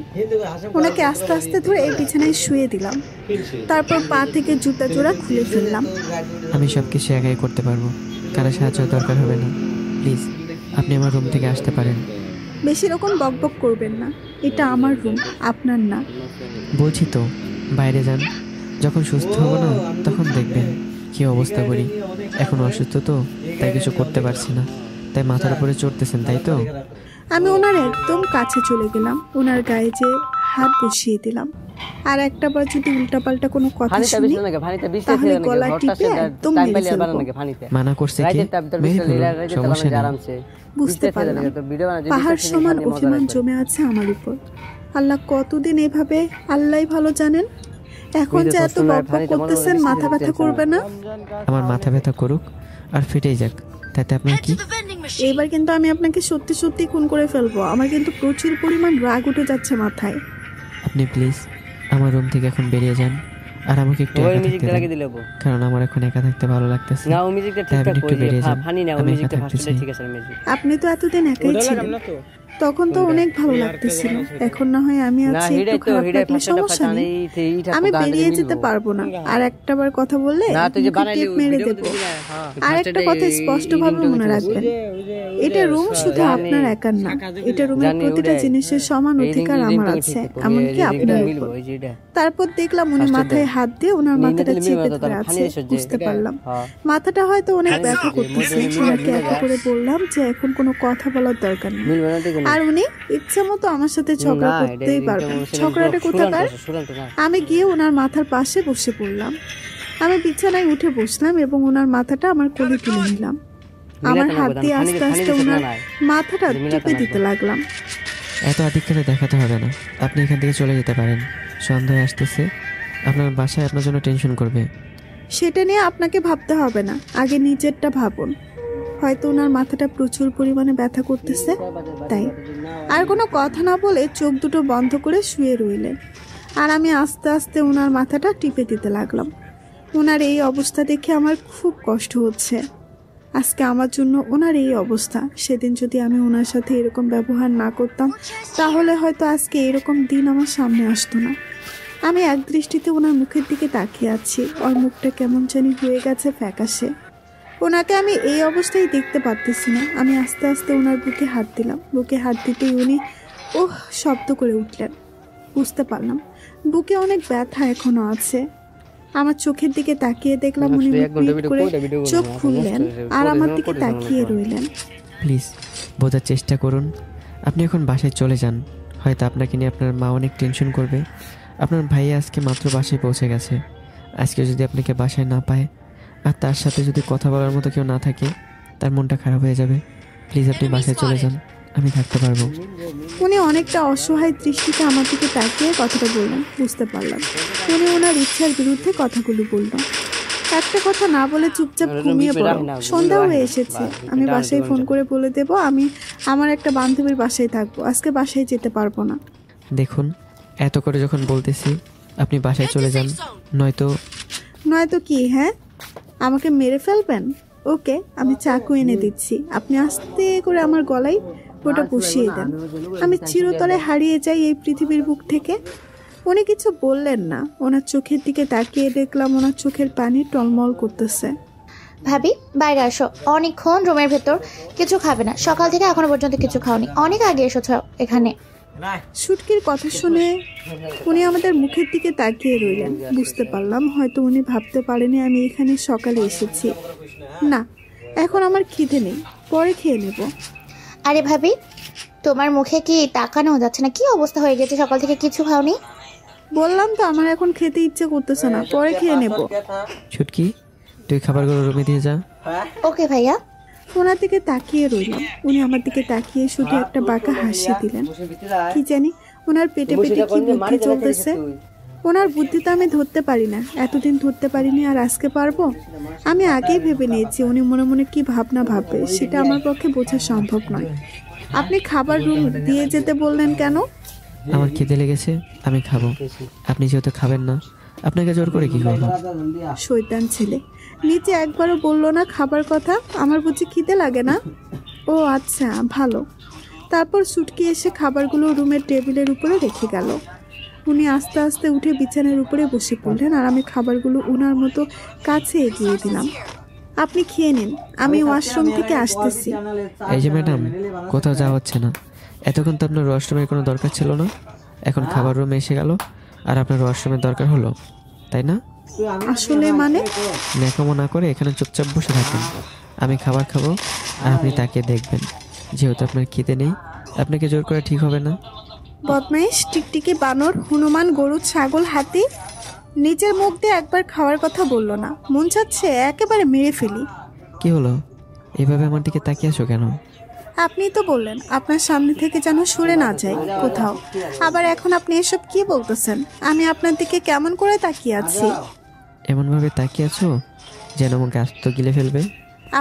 ওনাকে আস্তে আস্তে ধরে এই বিছানায় শুয়ে দিলাম। তারপর পা থেকে জুতা জোড়া খুলে ফেললাম। আমি সব কিছু একাই করতে পারবো, কারো সাহায্য দরকার হবে না। প্লিজ, আপনি আমার রুম থেকে আসতে পারেন। বেশি রকম বকবক করবেন না, এটা আমার রুম, আপনার না। বলছি তো, বাইরে যান, যখন সুস্থ হবো না তখন দেখবেন কি অবস্থা করি। এখন অসুস্থ তো, তাই কিছু করতে পারছি না, তাই মাথার উপরে চড়তেছেন, তাই তো? আমি ওনার একদম কাছে চলে গেলাম, ওনার গায়ে যে হাত বসিয়ে দিলাম। আর একটা বার যদি উল্টাপাল্টা কোনো কথা শুনি তাহলে গলা টিপে একদম মেরে ফেলবো। মানা করছে কি? মেরে ফেলো, সমস্যা নেই। বুঝতে পারলাম পাহাড় সমান অভিমান জমে আছে আমার উপর। আল্লাহ কতদিন এভাবে, আল্লাহই ভালো জানেন। এখন যে এত বকবক করতেছেন, মাথা ব্যথা করবে না? আমার মাথা ব্যথা করুক আর ফেটেই যাক, তাতে আপনার কি? এবার কিন্তু আমি আপনাকে সত্যি সত্যি খুন করে ফেলবো। আমার কিন্তু প্রচুর পরিমাণ রাগ উঠে যাচ্ছে মাথায়। আপনি প্লিজ আমার রুম থেকে এখন বেরিয়ে যান আর আমাকে একটু একা থাকতে দিন, কারণ আমার এখন একা থাকতে ভালো লাগতেছে। একটু বেরিয়ে যান, আমি একা থাকতে চাই। আপনি তো এতদিন একাই ছিলেন, তখন তো অনেক ভালো লাগতেছিল। এখন না হয় আমি আছি, একটু খারাপ লাগলে সমস্যা নেই, আমি বেরিয়ে যেতে পারবো না। আর একটা বার কথা বললে টিপ মেরে দেবো। আর একটা কথা স্পষ্টভাবে মনে রাখবেন, এটা রুম শুধু আপনার একার না, এটা রুমের প্রতিটা জিনিসের সমান অধিকার আমার আছে, এমনকি আপনার উপর। তারপর দেখলাম উনি মাথায় হাত দিয়ে ওনার মাথাটা চেপে ধরে আছে। বুঝতে পারলাম মাথাটা হয়তো অনেক ব্যথা করতেছে। ওনাকে একা করে বললাম যে এখন কোনো কথা বলার দরকার নেই, আর উনি ইচ্ছা মতো আমার সাথে ঝগড়া করতেই পারবেন। ঝগড়াটা কোথাকার? আমি গিয়ে ওনার মাথার পাশে বসে পড়লাম। আমি বিছানায় উঠে বসলাম এবং ওনার মাথাটা আমার কোলে তুলে নিলাম। আমার হাত দিয়ে আস্তে আস্তে ওনার মাথাটা টিপে দিতে লাগলাম। এত আধিক্যতা দেখাতে হবে না, আপনি এখান থেকে চলে যেতে পারেন। সন্ধ্যা আসতেছে, আপনার বাসায় আপনার জন্য টেনশন করবে। সেটা নিয়ে আপনাকে ভাবতে হবে না, আগে নিজেরটা ভাবুন। হয়তো ওনার মাথাটা প্রচুর পরিমাণে ব্যথা করতেছে, তাই। আর কোনো কথা না বলে চোখ দুটো বন্ধ করে শুয়ে রইলেন। আর আমি আস্তে আস্তে ওনার মাথাটা টিপে দিতে লাগলাম। ওনার এই অবস্থা দেখে আমার খুব কষ্ট হচ্ছে। আজকে আমার জন্য ওনার এই অবস্থা। সেদিন যদি আমি ওনার সাথে এরকম ব্যবহার না করতাম, তাহলে হয়তো আজকে এরকম দিন আমার সামনে আসতো না। আমি এক দৃষ্টিতে ওনার মুখের দিকে তাকিয়ে আছি। ওর মুখটা কেমন জানি হয়ে গেছে ফ্যাকাশে। ওনাকে আমি এই অবস্থায় দেখতে পারতেছি না। আমি আস্তে আস্তে ওনার বুকে হাত দিলাম। বুকে হাত দিতেই উনি ওহ শব্দ করে উঠলেন। বুঝতে পারলাম বুকে অনেক ব্যথা এখনো আছে। আমার চোখের দিকে তাকিয়ে দেখলাম উনি করে চোখ খুললেন আর আমার দিকে তাকিয়ে রইলেন। প্লিজ বোঝার চেষ্টা করুন। আপনি এখন বাসায় চলে যান। হয়তো আপনাকে নিয়ে আপনার মা অনেক টেনশন করবে। আপনার ভাইয়া আজকে মাত্র বাসায় পৌঁছে গেছে। আজকে যদি আপনাকে বাসায় না পায় আর তার সাথে যদি কথা বলার মতো কেউ না থাকে, তার মনটা খারাপ হয়ে যাবে। প্লিজ আপনি বাসায় চলে যান, আমি থাকতে পারবো। উনি অনেকটা অসহায় দৃষ্টিতে আমার দিকে তাকিয়ে কথাটা বললেন। বুঝতে পারলাম উনি ওনার ইচ্ছার বিরুদ্ধে কথাগুলো বললেন। একটা কথা না বলে চুপচাপ ঘুমিয়ে পড়ো। সন্ধ্যা হয়ে এসেছে। আমি বাসায় ফোন করে বলে দেব আমি আমার একটা বান্ধবীর বাসায় থাকবো, আজকে বাসায় যেতে পারবো না। দেখুন, এত করে যখন বলতেছি আপনি বাসায় চলে যান, নয়তো কি? হ্যাঁ, আমাকে মেরে ফেলবেন? ওকে, আমি চাকু এনে দিচ্ছি, আপনি আস্তে করে আমার গলায় ওটা বসিয়ে দেন। আমি চিরতরে হারিয়ে যাই এই পৃথিবীর বুক থেকে। উনি কিছু বললেন না। ওনার চোখের দিকে তাকিয়ে দেখলাম ওনার চোখের পানি টলমল করতেছে। ভাবি বাইরে আসো, অনেকক্ষণ রুমের ভেতর কিছু খাবে না, সকাল থেকে এখনো পর্যন্ত কিছু খাওনি, অনেক আগে এসেছো এখানে। শুটকির কথা শুনে উনি আমাদের মুখের দিকে তাকিয়ে রইলেন। বুঝতে পারলাম হয়তো উনি ভাবতে পারেনি আমি এখানে সকালে এসেছি। না, এখন আমার খিদে নেই, পরে খেয়ে নেব। আরে ভাবি, তোমার মুখে কি তাকানো যাচ্ছে না? কি অবস্থা হয়ে গেছে, সকাল থেকে কিছু খাওনি? বললাম তো আমার এখন খেতে ইচ্ছে করতেছে না, পরে খেয়ে নেব। ছুটকি, তুই খাবারগুলো রুমে দিয়ে যা। ওকে ভাইয়া। ওনার দিকে তাকিয়ে রইলাম। উনি আমার দিকে তাকিয়ে শুধু একটা বাঁকা হাসি দিলেন। কি জানি ওনার পেটে পেটে কি বুদ্ধি চলতেছে। ওনার বুদ্ধি তো আমি ধরতে পারি না, এতদিন ধরতে পারিনি, আর আজকে পারবো? আমি আগেই ভেবে নিয়েছি উনি মনে মনে কি ভাবনা ভাববে, সেটা আমার পক্ষে বোঝা সম্ভব নয়। আপনি খাবার রুম দিয়ে যেতে বললেন কেন? আমার খিদে লেগেছে, আমি খাবো। আপনি যেহেতু খাবেন না, আপনাকে জোর করে কি করবো? শয়তান ছেলে, নিচে একবারও বললো না খাবার কথা। আমার বুঝি খিদে লাগে না? ও আচ্ছা, ভালো। তারপর সুটকি এসে খাবারগুলো রুমের টেবিলের উপরে রেখে গেল। উনি আস্তে আস্তে উঠে বিছানার উপরে বসে পড়লেন আর আমি খাবারগুলো ওনার মতো কাছে এগিয়ে দিলাম। আপনি খেয়ে নিন, আমি ওয়াশরুম থেকে আসতেছি। এই যে ম্যাডাম, কোথাও যাওয়া হচ্ছে না। এতক্ষণ তো আপনার ওয়াশরুমের কোনো দরকার ছিল না, এখন খাবার রুমে এসে গেল আর আপনার ওয়াশরুমের দরকার হলো, তাই না? আসলে মানে ন্যাকামো না করে এখানে চুপচাপ বসে থাকেন। আমি খাবার খাবো আর আপনি তাকিয়ে দেখবেন। যেহেতু আপনার খিদে নেই, আপনাকে জোর করে ঠিক হবে না। বদমাইশ, টিকটিকি, বানর, হনুমান, গরু, ছাগল, হাতি, নিজের মুখ দিয়ে একবার খাওয়ার কথা বললো না, মন চাচ্ছে একেবারে মেরে ফেলি। কি হলো, এইভাবে আমার দিকে তাকিয়ে আছো কেন? আপনি তো বললেন আপনার সামনে থেকে যেন সরে না যায় কোথাও, আবার এখন আপনি এসব কি বলতেছেন? আমি আপনার দিকে কেমন করে তাকিয়ে আছি? এমনভাবে তাকিয়ে আছো যেন আমাকে আস্ত গিলে ফেলবে।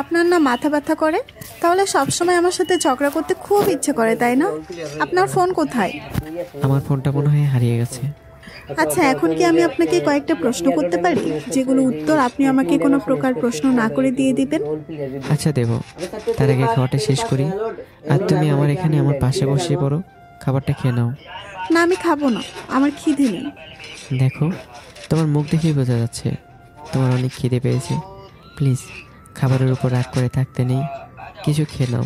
আপনার না মাথা ব্যথা করে? তাহলে সবসময় আমার সাথে ঝগড়া করতে খুব ইচ্ছে করে, তাই না? আপনার ফোন কোথায়? আমার ফোনটা মনে হয় হারিয়ে গেছে। আচ্ছা, এখন কি আমি আপনাকে কয়েকটা প্রশ্ন করতে পারি, যেগুলো উত্তর আপনি আমাকে কোনো প্রকার প্রশ্ন না করে দিয়ে দিবেন? আচ্ছা দেব, তার আগে খাওয়াটা শেষ করি। আর তুমি আমার এখানে আমার পাশে বসে পড়ো, খাবারটা খেয়ে নাও। না, আমি খাবো না, আমার খিদে নেই। দেখো, তোমার মুখ দেখেই বোঝা যাচ্ছে তোমার অনেক খিদে পেয়েছে। প্লিজ খাবারের উপর রাগ করে থাকতে নেই, কিছু খেয়ে নাও,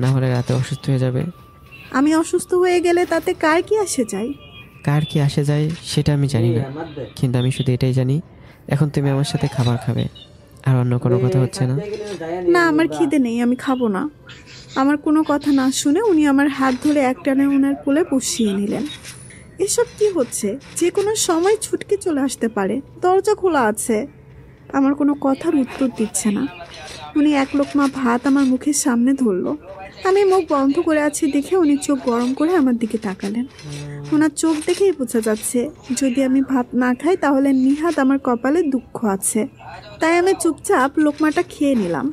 না হলে রাতে অসুস্থ হয়ে যাবে। আমি অসুস্থ হয়ে গেলে তাতে কার কি আসে যায়? কার কি আসে যায় সেটা আমি জানি না, কিন্তু আমি শুধু এটাই জানি এখন তুমি আমার সাথে খাবার খাবে, আর অন্য কোনো কথা হচ্ছে না। না, আমার খিদে নেই, আমি খাবো না। আমার কোনো কথা না শুনে উনি আমার হাত ধরে একটানে ওনার কোলে বসিয়ে নিলেন। এসব কি হচ্ছে? যে কোনো সময় ছুটকে চলে আসতে পারে, দরজা খোলা আছে। আমার কোনো কথার উত্তর দিচ্ছে না। উনি এক লোকমা ভাত আমার মুখের সামনে ধরলো। আমি মুখ বন্ধ করে আছি দেখে উনি চোখ গরম করে আমার দিকে তাকালেন। ওনার চোখ দেখেই বোঝা যাচ্ছে যদি আমি ভাত না খাই তাহলে নিহাত আমার কপালে দুঃখ আছে। তাই আমি চুপচাপ লোকমাটা খেয়ে নিলাম।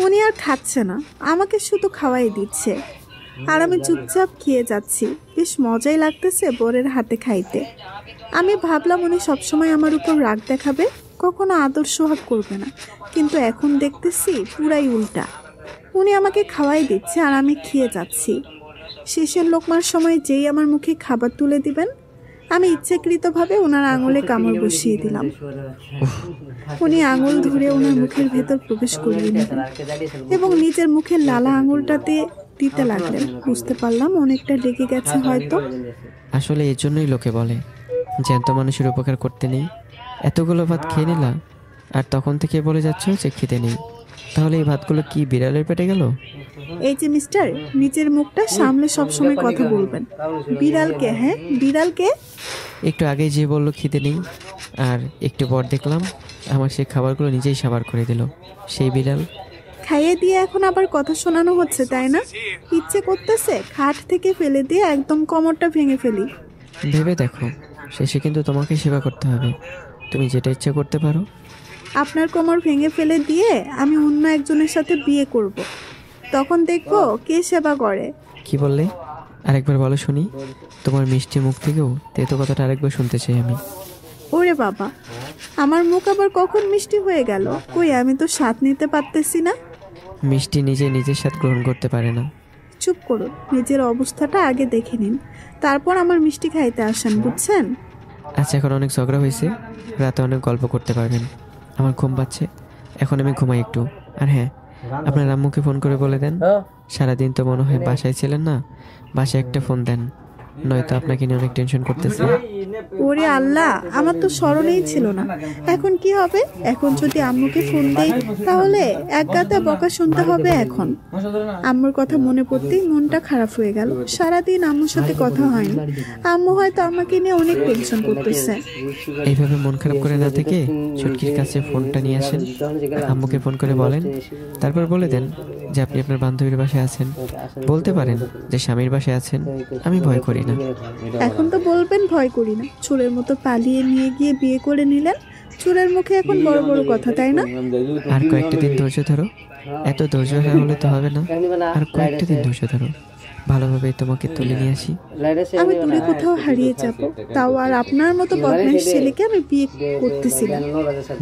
উনি আর খাচ্ছে না, আমাকে শুধু খাওয়াই দিচ্ছে, আর আমি চুপচাপ খেয়ে যাচ্ছি। বেশ মজাই লাগতেছে বরের হাতে খাইতে। আমি ভাবলাম উনি সবসময় আমার উপর রাগ দেখাবে, কখনো আদর সোহাগ করবে না, কিন্তু এখন দেখতেছি পুরাই উল্টা। উনি আমাকে খাওয়াই দিচ্ছে আর আমি খেয়ে যাচ্ছি। শেষের লোকমার সময় যেই আমার মুখে খাবার তুলে দিবেন, আমি ইচ্ছাকৃতভাবে ওনার আঙুলে কামড় বসিয়ে দিলাম। উনি আঙুল ধরে ওনার মুখের ভেতর প্রবেশ করিয়ে নিলেন এবং নিজের মুখের লালা আঙুলটাতে দিতে লাগলেন। বুঝতে পারলাম অনেকটা লেগে গেছে হয়তো। আসলে এই জন্যই লোকে বলে জ্যান্ত মানুষের উপকার করতে নেই। এতগুলো ভাত খেয়ে নিলাম আর তখন থেকে বলে যাচ্ছ যে খেতে নেই। তাহলে এই ভাতগুলো কি বিড়ালের পেটে গেল? এই যে মিস্টার, নিজের মুখটা সামলে সবসময় কথা বলবেন। বিড়ালকে? হ্যাঁ, বিড়ালকে? একটু আগেই যে বললো খিদে নেই, আর একটু পর দেখলাম আমার সেই খাবারগুলো নিজেই সাবার করে দিল সেই বিড়াল। খাইয়ে দিয়ে এখন আবার কথা শোনানো হচ্ছে, তাই না? ইচ্ছে করতেছে খাট থেকে ফেলে দিয়ে একদম কোমরটা ভেঙে ফেলি। ভেবে দেখো, শেষে কিন্তু তোমাকে সেবা করতে হবে। তুমি যেটা ইচ্ছে করতে পারো। আপনার কোমর ভেঙে ফেলে দিয়ে আমি অন্য একজনের সাথে বিয়ে করব, তখন দেখবো কে সেবা করে। কি বললে? আরেকবার বলো শুনি। তোমার মিষ্টি মুখ থেকেও তেতো কথাটা আরেকবার শুনতে চাই আমি। ওরে বাবা, আমার মুখ আবার কখন মিষ্টি হয়ে গেল? কই, আমি তো স্বাদ নিতে পারতেছি না। মিষ্টি নিজের স্বাদ গ্রহণ করতে পারে না। চুপ করুন, নিজের অবস্থাটা আগে দেখে নিন, তারপর আমার মিষ্টি খাইতে আসেন, বুঝছেন? আচ্ছা, এখন অনেক ঝগড়া হয়েছে, রাতে অনেক গল্প করতে পারবেন। আমার ঘুম পাচ্ছে, এখন আমি ঘুমাই একটু। আর হ্যাঁ, আপনার আম্মুকে ফোন করে বলে দেন সারাদিন তো মনে হয় বাসায় ছিলেন না, বাসায় একটা ফোন দেন, নয়তো আপনাকে নিয়ে অনেক টেনশন করতেছে। ওরে আল্লাহ, আমার তো স্মরণেই ছিল না। এখন কি হবে? এখন যদি আম্মুকে ফোন দেই তাহলে এক গাদা বকা শুনতে হবে। এখন আম্মুর কথা মনে পড়তেই মনটা খারাপ হয়ে গেল। সারাদিন আম্মুর সাথে কথা হয়নি। আম্মু হয়তো আমাকে নিয়ে অনেক টেনশন করতেছে। এইভাবে মন খারাপ করে না থেকে ছুটকির কাছে ফোনটা নিয়ে আসেন, আম্মুকে ফোন করে বলেন, তারপর বলে দেন যে আপনি আপনার বান্ধবীর বাসায় আছেন। বলতে পারেন যে স্বামীর বাসায় আছেন, আমি ভয় করি না। এখন তো বলবেন ভয় করি না। চোরের মতো পালিয়ে নিয়ে গিয়ে বিয়ে করে নিলেন। চোরের মুখে এখন বড় বড় কথা, তাই না? আর কয়েকটা দিন ধৈর্য ধরো। এত ধৈর্য হলে তো হবে না, আর কয়েকটা দিন ধৈর্য ধরো। ভালোভাবে তোমাকে তুলে নিয়ে আসি। আমি দূরে কোথাও হারিয়ে যাব, তাও আর আপনার মতো বদমাইশ ছেলেকে আমি বিয়ে করতেছিলাম।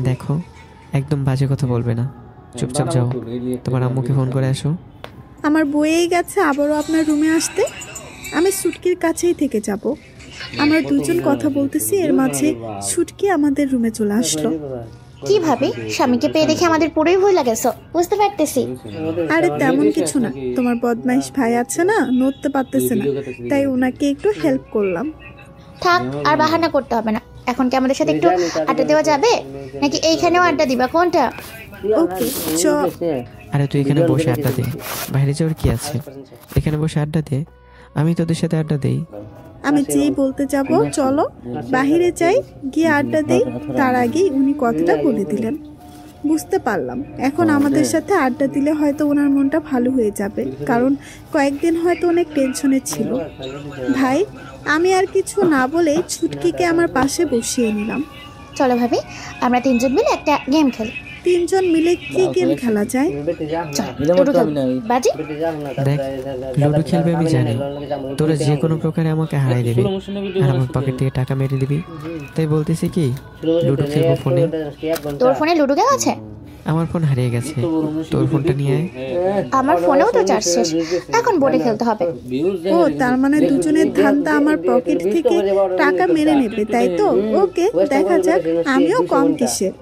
দেখো, একদম বাজে কথা বলবে না, চুপচাপ যাও, তোমার আম্মুকে ফোন করে আসো। আমার বইয়েই গেছে আবারও আপনার রুমে আসতে। আমি সুটকির কাছেই থেকে যাব। আমরা দুজন কথা বলতেছি, এর মাঝে সুটকি আমাদের রুমে চলে আসলো। কি ভাবে স্বামীকে পেয়ে দেখে আমাদের পুরোই ভুল লাগেছে, বুঝতে পারতেছি। আরে তেমন কিছু না, তোমার বদমাইশ ভাই আছে না, নড়তে পারতেছে না, তাই ওনাকে একটু হেল্প করলাম। থাক, আর বাহানা করতে হবে না। এখন কি আমাদের সাথে একটু আড্ডা দেওয়া যাবে, নাকি এইখানেও আড্ডা দিবা? কোনটা? ওকে, চ। আরে তুই এখানে বসে আড্ডা দে, বাইরে যাওয়ার কি আছে? এখানে বসে আড্ডা দে, আমি তোদের সাথে আড্ডা দেই। আমি যেই বলতে যাব চলো বাহিরে যাই, গিয়ে আড্ডা দেই, তার আগেই উনি কথাটা বলে দিলেন। বুঝতে পারলাম এখন আমাদের সাথে আড্ডা দিলে হয়তো ওনার মনটা ভালো হয়ে যাবে, কারণ কয়েকদিন হয়তো অনেক টেনশনে ছিল। ভাই, আমি আর কিছু না বলেই ছুটকিকে আমার পাশে বসিয়ে নিলাম। চলো ভাবি, আমরা তিনজন মিলে একটা গেম খেলি। তিনজন মিলে কি গেম খেলা যায়? বাজি, দেখ, লুডো খেলবে আমি জানি, তোরা যে কোনো প্রকারে আমাকে হারাই দিবি আর আমার পকেট থেকে টাকা মেরে দিবি। তাই বলতেছি কি, লুডো খেলবো ফোনে। তোর ফোনে লুডো গেম আছে? আমার ফোন হারিয়ে গেছে, তোর ফোনটা নিয়ে আয়। আমার ফোনেও তো চার্জ শেষ, এখন বোর্ডে খেলতে হবে। ও, তার মানে দুজনের ধান্দা আমার পকেট থেকে টাকা মেরে নেবে, তাই তো? ওকে, দেখা যাক, আমিও কম কিসের।